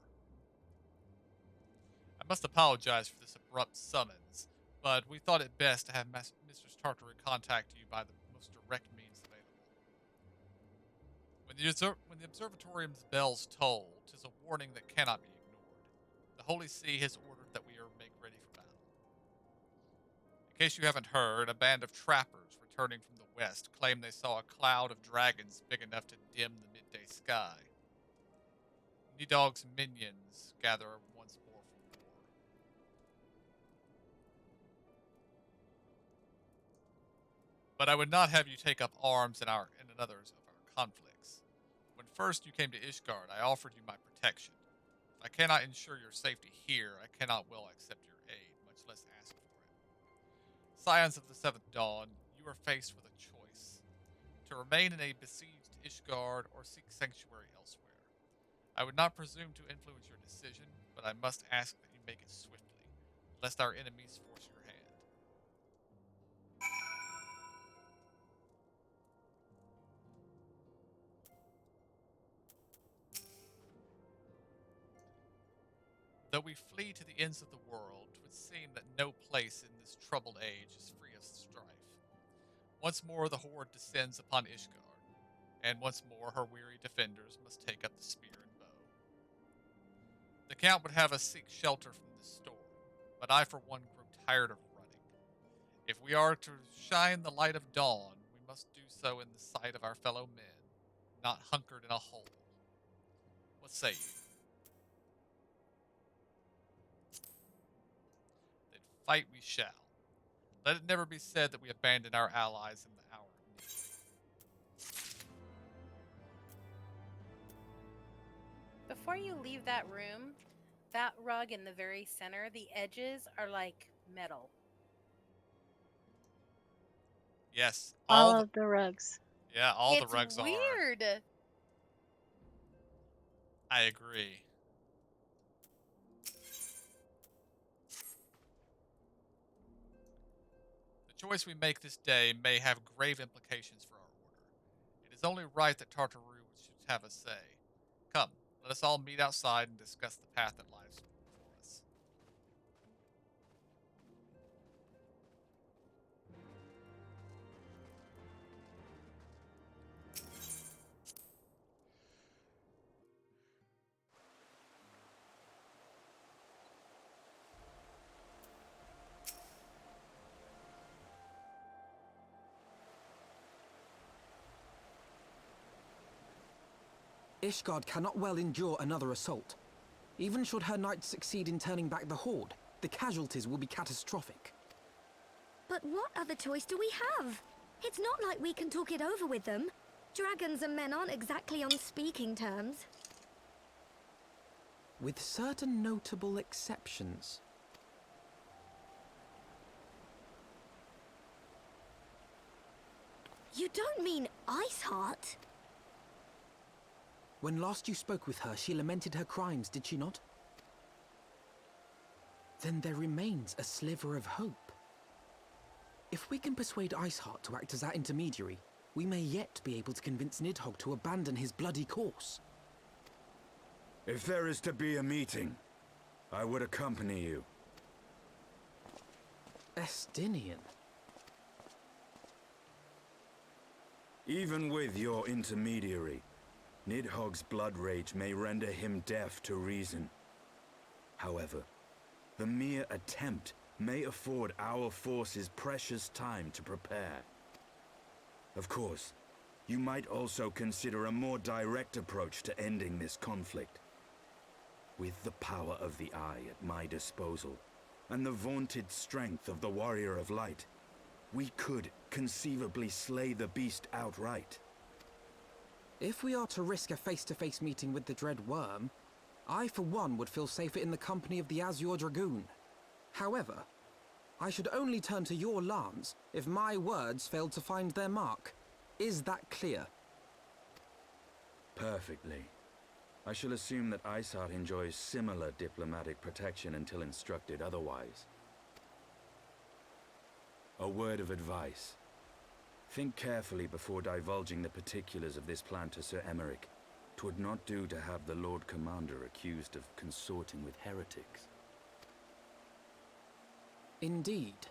I must apologize for this abrupt summons, but we thought it best to have Mistress Tartaru contact you by the most direct means available. When the observatorium's bells toll, 'tis a warning that cannot be ignored. The Holy See has ordered that we are make ready for battle. In case you haven't heard, a band of trappers returning from the west claim they saw a cloud of dragons big enough to dim the midday sky. Nidog's minions gather once more for war. But I would not have you take up arms in another of our conflicts. When first you came to Ishgard, I offered you my protection. If I cannot ensure your safety here, I cannot well accept your aid, much less ask for it. Scions of the Seventh Dawn, you are faced with a choice: to remain in a besieged Ishgard or seek sanctuary elsewhere. I would not presume to influence your decision, but I must ask that you make it swiftly, lest our enemies force your Though we flee to the ends of the world, 'twould seem that no place in this troubled age is free of strife. Once more the horde descends upon Ishgard, and once more her weary defenders must take up the spear and bow. The Count would have us seek shelter from this storm, but I for one grow tired of running. If we are to shine the light of dawn, we must do so in the sight of our fellow men, not hunkered in a hole. What say you? Then fight we shall. Let it never be said that we abandon our allies in the hour of need. Before you leave that room, that rug in the very center, the edges are like metal. Yes, All of the rugs. Yeah, all the It's rugs are. weird. I agree. The choice we make this day may have grave implications for our order. It is only right that Tartaru should have a say. Come, let us all meet outside and discuss the path that lies before us. Ishgard cannot well endure another assault. Even should her knights succeed in turning back the horde, the casualties will be catastrophic. But what other choice do we have? It's not like we can talk it over with them. Dragons and men aren't exactly on speaking terms. With certain notable exceptions. You don't mean Iceheart? When last you spoke with her, she lamented her crimes, did she not? Then there remains a sliver of hope. If we can persuade Iceheart to act as our intermediary, we may yet be able to convince Nidhogg to abandon his bloody course. If there is to be a meeting, I would accompany you. Estinian. Even with your intermediary, Nidhogg's blood rage may render him deaf to reason. However, the mere attempt may afford our forces precious time to prepare. Of course, you might also consider a more direct approach to ending this conflict. With the power of the Eye at my disposal, and the vaunted strength of the Warrior of Light, we could conceivably slay the beast outright. If we are to risk a face-to-face meeting with the Dread Worm, I for one would feel safer in the company of the Azure Dragoon. However, I should only turn to your lance if my words failed to find their mark. Is that clear? Perfectly. I shall assume that Iceheart enjoys similar diplomatic protection until instructed otherwise. A word of advice. Think carefully before divulging the particulars of this plan to Sir Emeric. 'Twould not do to have the Lord Commander accused of consorting with heretics. Indeed.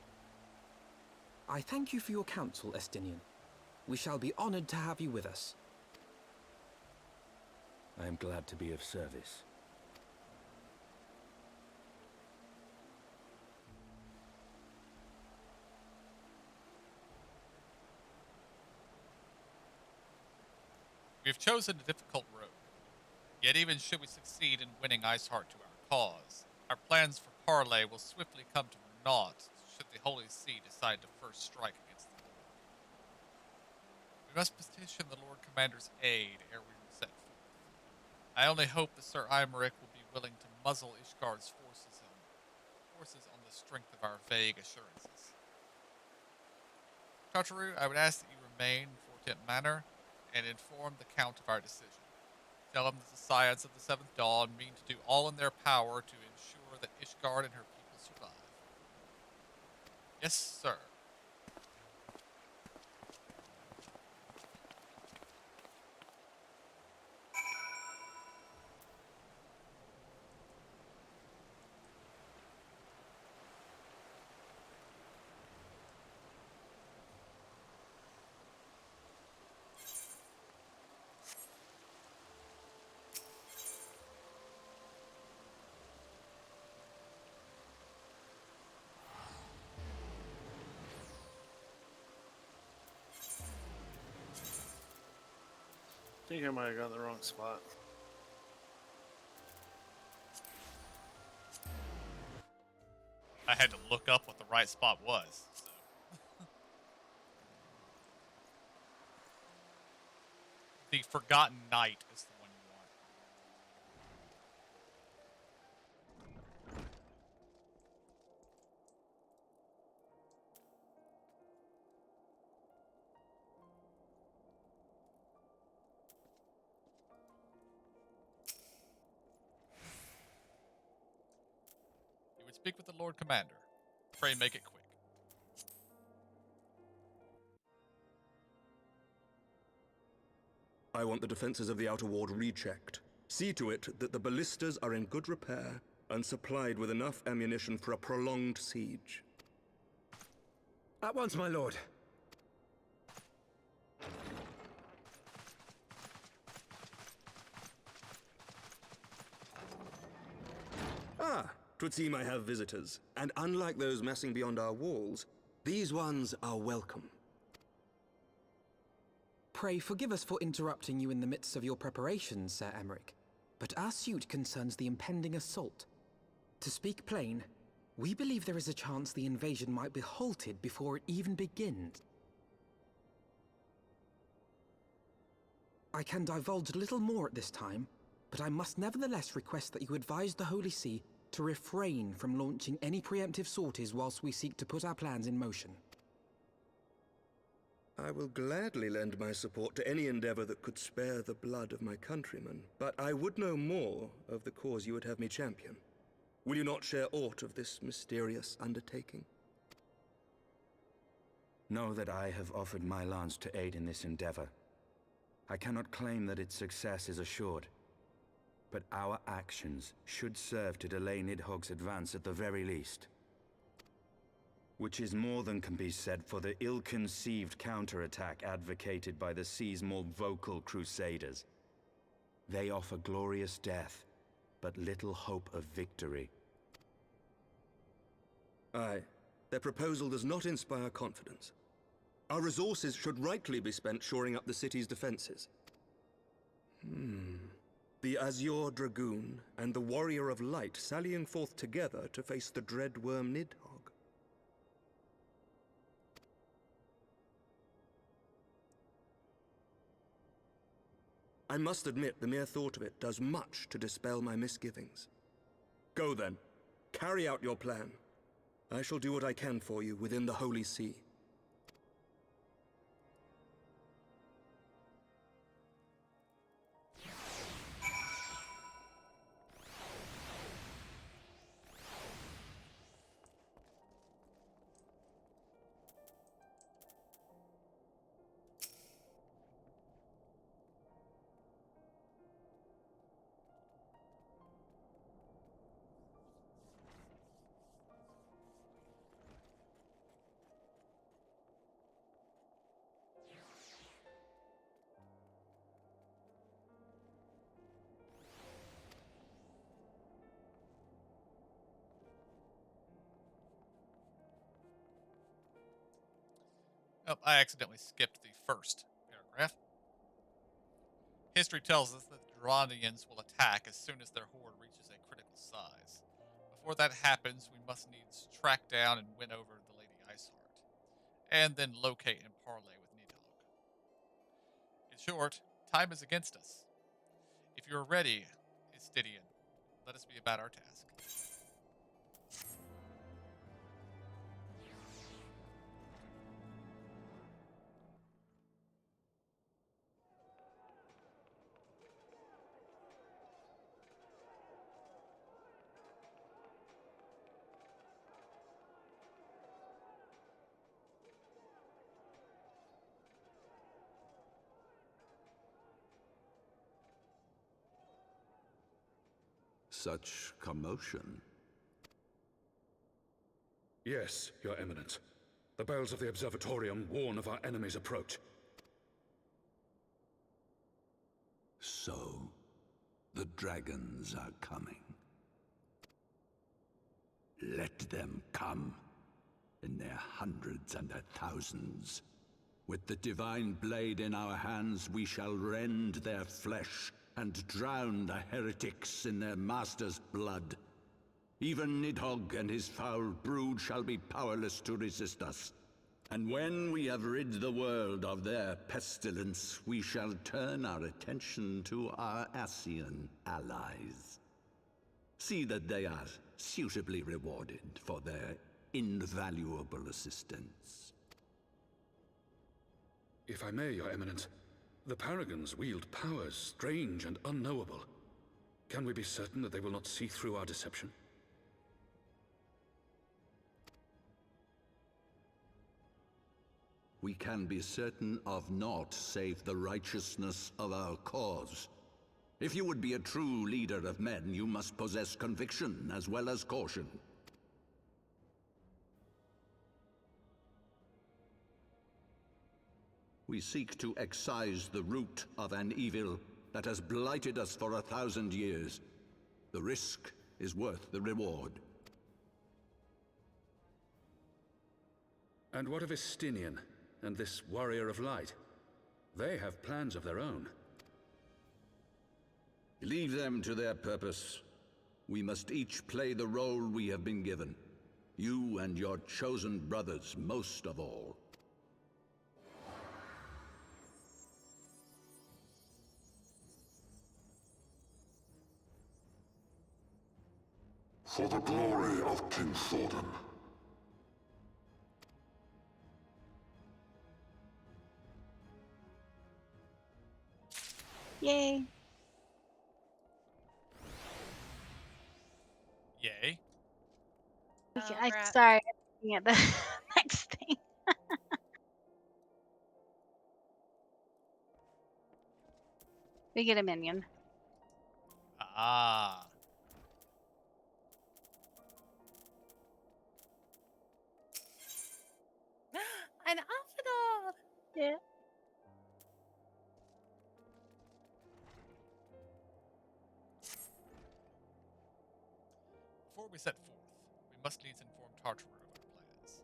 I thank you for your counsel, Estinian. We shall be honored to have you with us. I am glad to be of service. We have chosen a difficult road. Yet even should we succeed in winning Iceheart to our cause, our plans for parley will swiftly come to naught should the Holy See decide to first strike against the Lord. We must petition the Lord Commander's aid ere we set forth. I only hope that Sir Imeric will be willing to muzzle Ishgard's forces on the strength of our vague assurances. Tartaru, I would ask that you remain in Fortent Manor and inform the Count of our decision. Tell him that the Scions of the Seventh Dawn mean to do all in their power to ensure that Ishgard and her people survive. Yes, sir. think I might have gone the wrong spot. I had to look up what the right spot was. So. The Forgotten Knight is the one you want. You would speak with the Lord Commander. Pray make it quick. I want the defenses of the outer ward rechecked. See to it that the ballistas are in good repair and supplied with enough ammunition for a prolonged siege. At once, my lord. Ah, 'twould seem I have visitors. And unlike those massing beyond our walls, these ones are welcome. Pray forgive us for interrupting you in the midst of your preparations, Sir Emmerich, but our suit concerns the impending assault. To speak plain, we believe there is a chance the invasion might be halted before it even begins. I can divulge little more at this time, but I must nevertheless request that you advise the Holy See to refrain from launching any preemptive sorties whilst we seek to put our plans in motion. I will gladly lend my support to any endeavor that could spare the blood of my countrymen, but I would know more of the cause you would have me champion. Will you not share aught of this mysterious undertaking? Know that I have offered my lance to aid in this endeavor. I cannot claim that its success is assured, but our actions should serve to delay Nidhogg's advance at the very least. Which is more than can be said for the ill-conceived counterattack advocated by the sea's more vocal crusaders. They offer glorious death, but little hope of victory. Aye, their proposal does not inspire confidence. Our resources should rightly be spent shoring up the city's defenses. The Azure Dragoon and the Warrior of Light sallying forth together to face the dread worm Nidhogg. I must admit the mere thought of it does much to dispel my misgivings. Go then. Carry out your plan. I shall do what I can for you within the Holy See. Oh, I accidentally skipped the first paragraph. History tells us that the Durranians will attack as soon as their horde reaches a critical size. Before that happens, we must needs track down and win over the Lady Iceheart, and then locate and parley with Nidhogg. In short, time is against us. If you are ready, Istidian, let us be about our task. Such commotion. Yes, Your Eminence. The bells of the Observatorium warn of our enemy's approach. So, the dragons are coming. Let them come, in their hundreds and their thousands. With the divine blade in our hands, we shall rend their flesh and drown the heretics in their master's blood. Even Nidhogg and his foul brood shall be powerless to resist us. And when we have rid the world of their pestilence, we shall turn our attention to our Ascian allies. See that they are suitably rewarded for their invaluable assistance. If I may, Your Eminence, the Paragons wield powers strange and unknowable. Can we be certain that they will not see through our deception? We can be certain of naught save the righteousness of our cause. If you would be a true leader of men, you must possess conviction as well as caution. We seek to excise the root of an evil that has blighted us for 1,000 years. The risk is worth the reward. And what of Estinian and this Warrior of Light? They have plans of their own. Leave them to their purpose. We must each play the role we have been given. You and your chosen brothers most of all. For the glory of King Thordan. Yay. Yay. Okay, Oh, crap. sorry, I'm looking at the next thing. We get a minion. Ah. An Aphidol! Yeah. Before we set forth, we must needs inform Tartaru of our plans.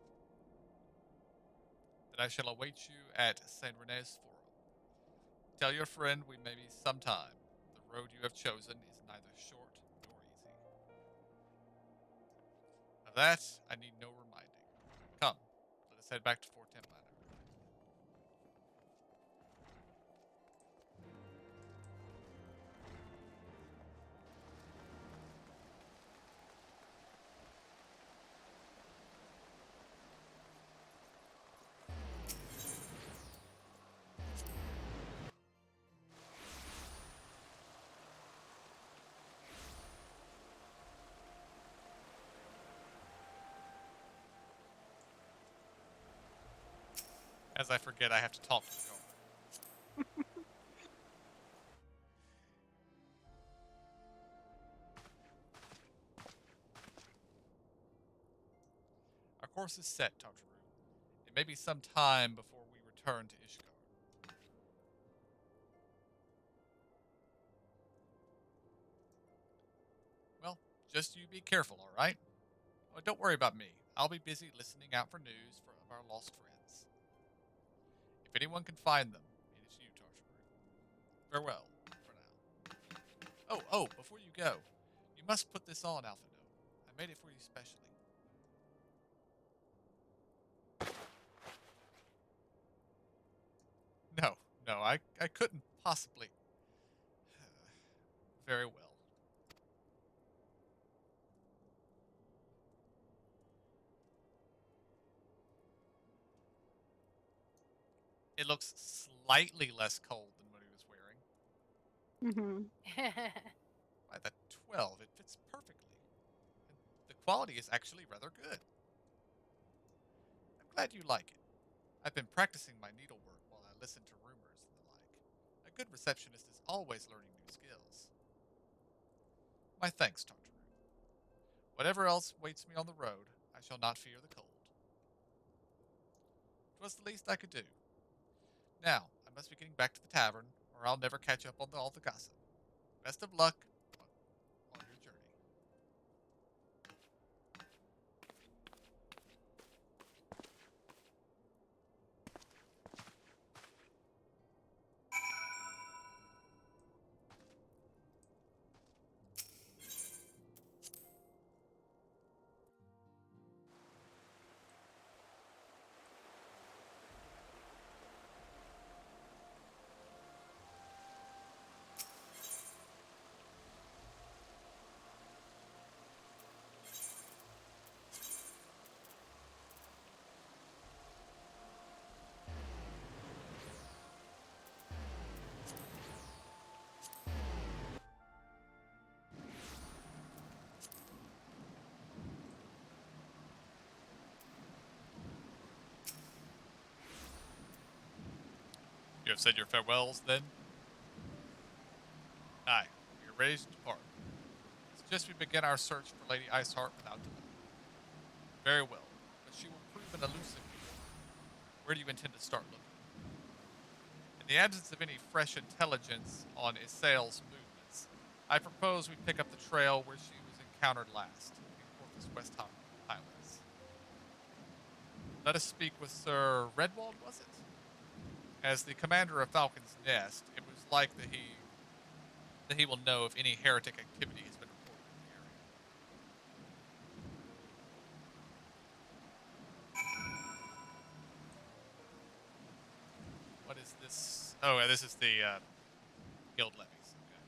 That I shall await you at Saint Rene's Forum. Tell your friend we may be sometime. The road you have chosen is neither short nor easy. Of that, I need no reminding. Come, let us head back to Fort Templano. As I forget, I have to talk to the owner. Our course is set, Tartaru. It may be some time before we return to Ishgard. Well, just you be careful, all right? Oh, don't worry about me. I'll be busy listening out for news of our lost friends. If anyone can find them, it is you, Tartaru. Farewell, for now. Oh, before you go, you must put this on, Alphino. I made it for you specially. No, I couldn't possibly. Very well. It looks slightly less cold than what he was wearing. By the 12, it fits perfectly. And the quality is actually rather good. I'm glad you like it. I've been practicing my needlework while I listen to rumors and the like. A good receptionist is always learning new skills. My thanks, Tartaru. Whatever else waits me on the road, I shall not fear the cold. 'Twas the least I could do. Now, I must be getting back to the tavern, or I'll never catch up on all the gossip. Best of luck on your journey. You have said your farewells, then? Aye, we are ready to depart. Suggest we begin our search for Lady Iceheart without delay. Very well, but she will prove an elusive being. Where do you intend to start looking? In the absence of any fresh intelligence on Isael's movements, I propose we pick up the trail where she was encountered last, in Corpus West Highlands. Let us speak with Sir Redwald, was it? As the commander of Falcon's Nest, it was like that he will know if any heretic activity has been reported in the area. What is this? Oh, this is the guild levies. Okay.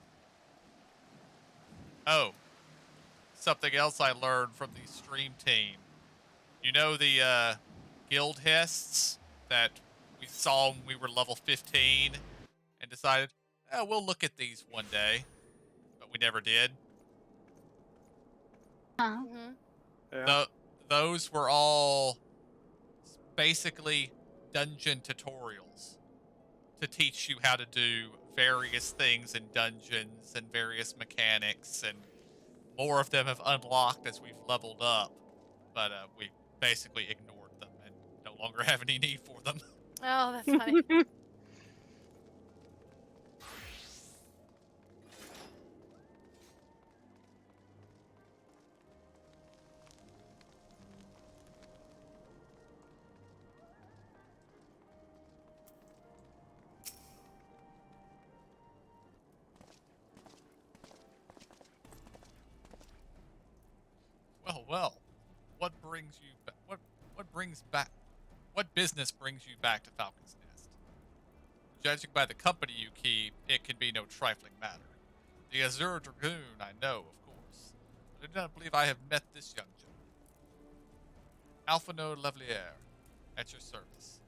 Oh, something else I learned from the stream team. You know the guild hests that we saw when we were level 15 and decided, oh, we'll look at these one day, but we never did. Uh-huh. Those were all basically dungeon tutorials to teach you how to do various things in dungeons and various mechanics, and more of them have unlocked as we've leveled up, but we basically ignored them and no longer have any need for them. Oh, that's funny. Well. What business brings you back to Falcon's Nest? Judging by the company you keep, it can be no trifling matter. The Azure Dragoon, I know, of course, but I do not believe I have met this young gentleman. Alphino Levelier, at your service.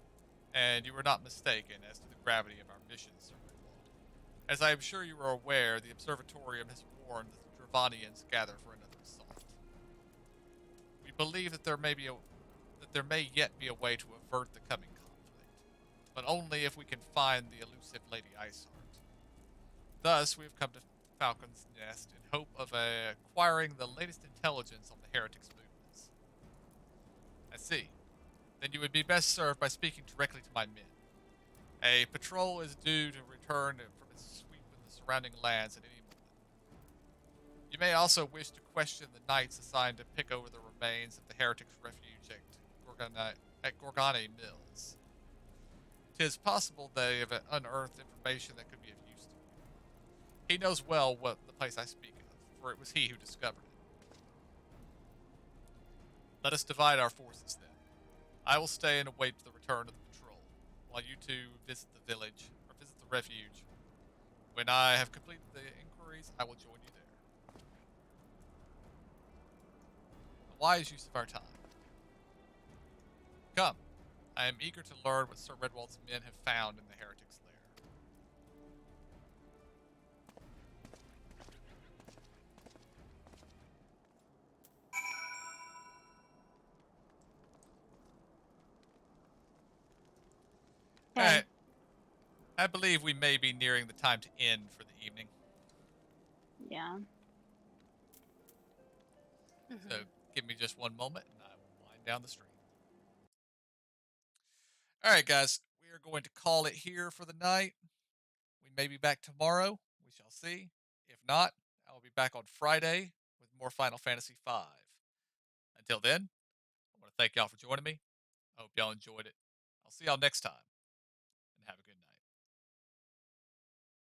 And you were not mistaken as to the gravity of our mission, Sir Redwald. As I am sure you are aware, the Observatorium has warned that the Dravanians gather for another assault. We believe that there may yet be a way to avert the coming conflict, but only if we can find the elusive Lady Iceheart. Thus, we have come to Falcon's Nest in hope of acquiring the latest intelligence on the heretics' movements. I see. Then you would be best served by speaking directly to my men. A patrol is due to return from its sweep in the surrounding lands at any moment. You may also wish to question the knights assigned to pick over the remains of the heretics' refuge at Gorgani Mills. 'Tis possible they have unearthed information that could be of use to you. He knows well what the place I speak of, for it was he who discovered it. Let us divide our forces then. I will stay and await the return of the patrol, while you two visit the village, or visit the refuge. When I have completed the inquiries, I will join you there. A wise use of our time. Come, I am eager to learn what Sir Redwald's men have found in the heretic's lair. Okay. Alright. I believe we may be nearing the time to end for the evening. Yeah. So give me just one moment and I will wind down the stream. Alright, guys. We are going to call it here for the night. We may be back tomorrow. We shall see. If not, I will be back on Friday with more Final Fantasy V. Until then, I want to thank y'all for joining me. I hope y'all enjoyed it. I'll see y'all next time